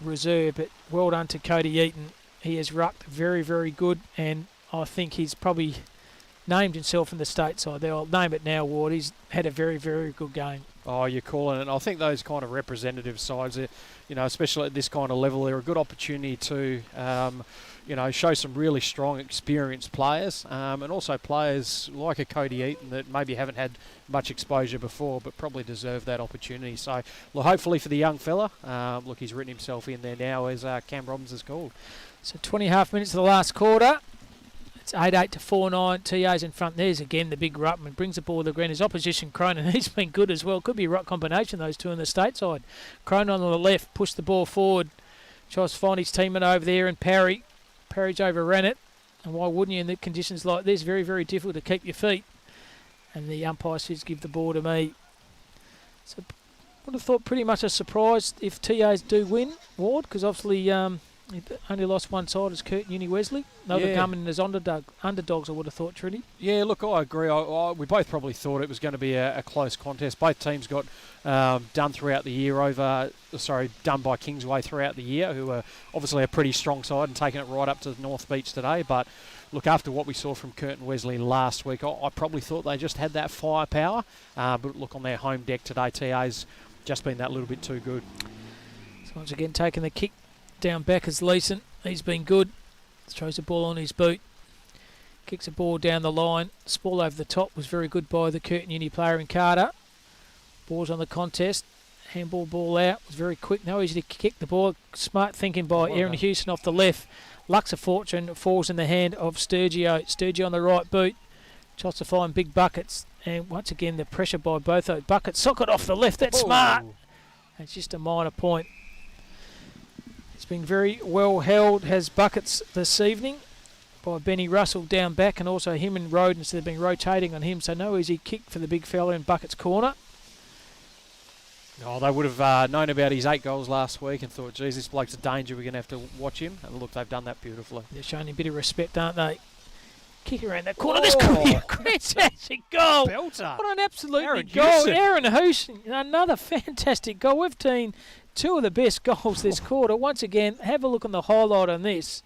reserve. But well done to Cody Eaton. He has rucked very, very good. And I think he's probably named himself in the stateside. They'll name it now, Ward. He's had a very, very good game. Oh, you're calling it. I think those kind of representative sides, especially at this kind of level, they're a good opportunity to, show some really strong, experienced players, and also players like a Cody Eaton that maybe haven't had much exposure before, but probably deserve that opportunity. So, hopefully for the young fella, he's written himself in there now, as Cam Robbins has called. So 20.5 minutes of the last quarter. It's 8-8 to 4-9. TA's in front. There's again the big Ruttman. Brings the ball to the ground. His opposition, Cronin, he's been good as well. Could be a right combination, those two on the stateside. Cronin on the left, pushed the ball forward. Tries to find his teammate over there, and Parry's overran it. And why wouldn't you in the conditions like this? Very, very difficult to keep your feet. And the umpire says, give the ball to me. So I would have thought pretty much a surprise if TAs do win, Ward, because obviously he only lost one side as Curtin Uni Wesley. They were coming in as underdogs, I would have thought, Trinity. Yeah, look, I agree. We both probably thought it was going to be a close contest. Both teams got done throughout the year done by Kingsway throughout the year, who are obviously a pretty strong side and taking it right up to the North Beach today. But look, after what we saw from Curtin Wesley last week, I probably thought they just had that firepower. But look, on their home deck today, TA's just been that little bit too good. So once again, taking the kick down back is Leeson. He's been good. Throws the ball on his boot. Kicks the ball down the line. Ball over the top was very good by the Curtin Uni player in Carter. Ball's on the contest. Handball ball out. Was very quick. No easy to kick the ball. Smart thinking by Aaron Houston off the left. Lux of Fortune falls in the hand of Sturgio. Sturgio on the right boot. Tries to find big buckets. And once again, the pressure by both those buckets. Socket off the left. That's smart. It's just a minor point. It's been very well held, has buckets this evening by Benny Russell down back, and also him and Roden, so they've been rotating on him, so no easy kick for the big fella in Buckets' corner. Oh, they would have known about his 8 goals last week and thought, geez, this bloke's a danger, we're going to have to watch him. And look, they've done that beautifully. They're showing him a bit of respect, aren't they? Kick around that corner. This could be a fantastic goal. Belter. What an absolute goal. Aaron Houston, another fantastic goal. We've seen two of the best goals this quarter. Once again, have a look on the highlight on this.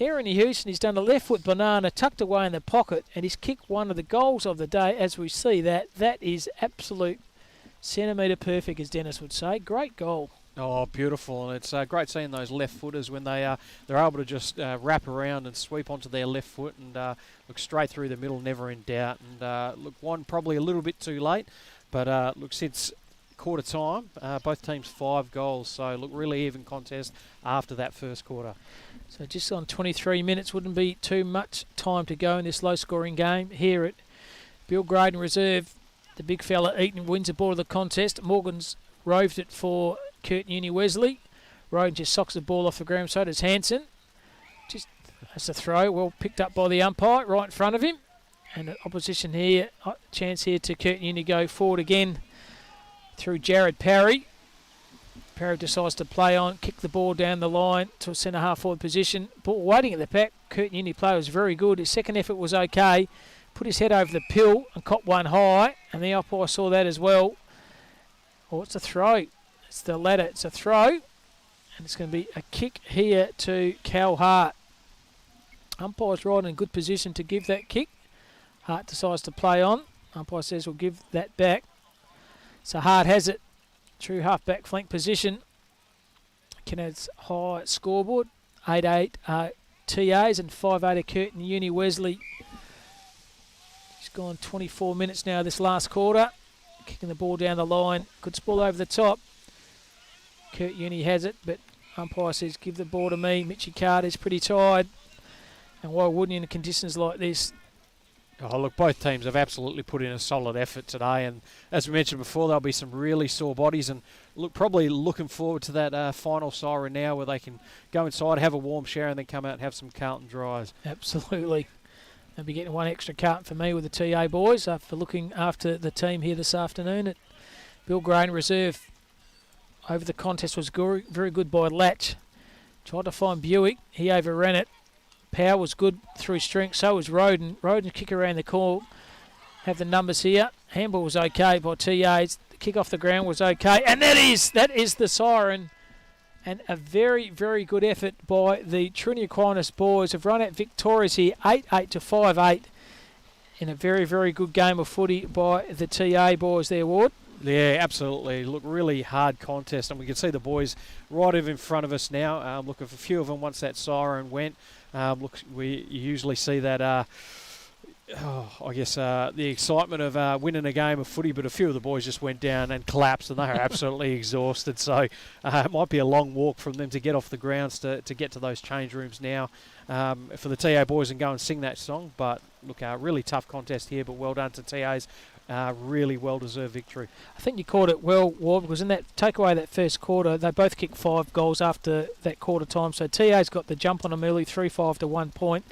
Aaron Houston, he's done a left foot banana tucked away in the pocket, and he's kicked one of the goals of the day. As we see that is absolute centimetre perfect, as Dennis would say. Great goal. Oh, beautiful. And it's great seeing those left footers when they're able to just wrap around and sweep onto their left foot and look straight through the middle, never in doubt. And look, one probably a little bit too late, but look, since quarter time, both teams 5 goals. So look, really even contest after that first quarter. So just on 23 minutes, wouldn't be too much time to go in this low-scoring game. Here at Bill Graydon Reserve, the big fella Eaton wins the ball of the contest. Morgan's roved it for Curtin Uni Wesley. Roden just socks the ball off the ground, so does Hansen. Just as a throw, well picked up by the umpire right in front of him. And an opposition here, chance here to Curtin Uni go forward again through Jared Parry. Parry decides to play on, kick the ball down the line to a centre half forward position. Ball waiting at the back. Curtin Uni player was very good. His second effort was okay. Put his head over the pill and caught one high. And the umpire saw that as well. Oh, it's a throw. It's the ladder. It's a throw. And it's going to be a kick here to Cal Hart. Umpire's right in a good position to give that kick. Hart decides to play on. Umpire says we'll give that back. So Hart has it. True half-back flank position. Kenneth's high scoreboard. 8-8 TAs and 5-8 Curtin Uni Wesley. He's gone 24 minutes now this last quarter. Kicking the ball down the line. Good ball over the top. Curtin Uni has it, but umpire says give the ball to me. Mitchy Carter's pretty tired. And why wouldn't you in conditions like this? Oh, look, both teams have absolutely put in a solid effort today, and as we mentioned before, there'll be some really sore bodies, and look, probably looking forward to that final siren now where they can go inside, have a warm shower, and then come out and have some Carlton dries. Absolutely. They'll be getting one extra carton for me with the TA boys for looking after the team here this afternoon at Bill Graydon Reserve. Over the contest was very good by Latch. Tried to find Buick. He overran it. Power was good through strength. So was Roden. Roden kick around the corner. Have the numbers here. Handball was okay by TAs. The kick off the ground was okay. And that is the siren. And a very, very good effort by the Trinity Aquinas boys. Have run out victorious here, 8-8 to 5-8. In a very, very good game of footy by the TA boys there, Ward. Yeah, absolutely. Look, really hard contest, and we can see the boys right over in front of us now. Look, a few of them, once that siren went, look, we usually see that, the excitement of winning a game of footy, but a few of the boys just went down and collapsed, and they are absolutely exhausted. So it might be a long walk from them to get off the grounds to get to those change rooms now for the TA boys and go and sing that song. But look, a really tough contest here, but well done to TAs. Really well-deserved victory. I think you caught it well, Ward, because in that takeaway that first quarter, they both kicked 5 goals after that quarter time. So TA's got the jump on them early, 3-5 to 1 point.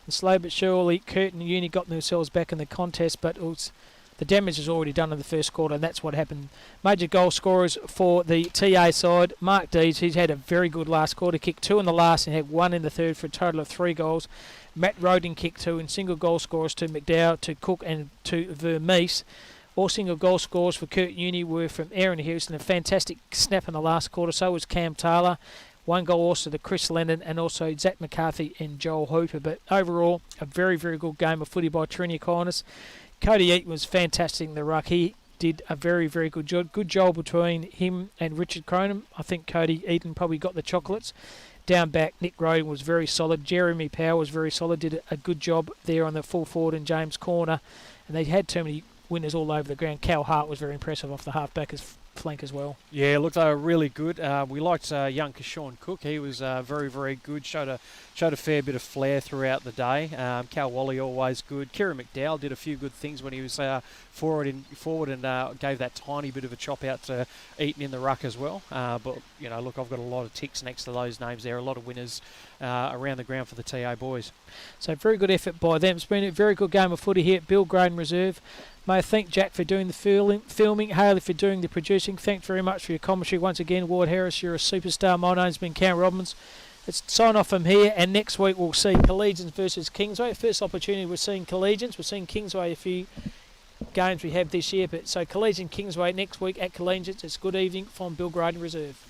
And slow but surely, Curtin and Uni got themselves back in the contest, but it was, the damage was already done in the first quarter, and that's what happened. Major goal scorers for the TA side, Mark Deeds, he's had a very good last quarter, kicked 2 in the last and had 1 in the third for a total of 3 goals. Matt Roden kicked 2, and single goal scorers to McDowell, to Cook and to Vermees. All single goal scorers for Curtin Uni were from Aaron Houston. A fantastic snap in the last quarter, so was Cam Taylor. 1 goal also to Chris Lennon and also Zach McCarthy and Joel Hooper. But overall, a very, very good game of footy by Trinity Aquinas. Cody Eaton was fantastic in the ruck. He did a very, very good job. Good job between him and Richard Cronin. I think Cody Eaton probably got the chocolates. Down back, Nick Roden was very solid. Jeremy Power was very solid. Did a good job there on the full forward and James Corner. And they had too many winners all over the ground. Cal Hart was very impressive off the halfback flank as well. Yeah, look, they were really good. We liked young Keshawn Cook. He was very, very good. Showed a fair bit of flair throughout the day. Cal Wally always good. Kieran McDowell did a few good things when he was forward and gave that tiny bit of a chop out to Eaton in the ruck as well. But you know, look, I've got a lot of ticks next to those names there. A lot of winners around the ground for the TA boys. So very good effort by them. It's been a very good game of footy here at Bill Graydon Reserve. May I thank Jack for doing the filming, Haley for doing the producing. Thanks very much for your commentary once again. Ward Harris, you're a superstar. My name's been Cam Robbins. Let's sign off from here, and next week we'll see Collegians versus Kingsway. First opportunity we're seeing Collegians. We're seeing Kingsway a few games we have this year, but so Collegian Kingsway next week at Collegians. It's good evening from Bill Graydon Reserve.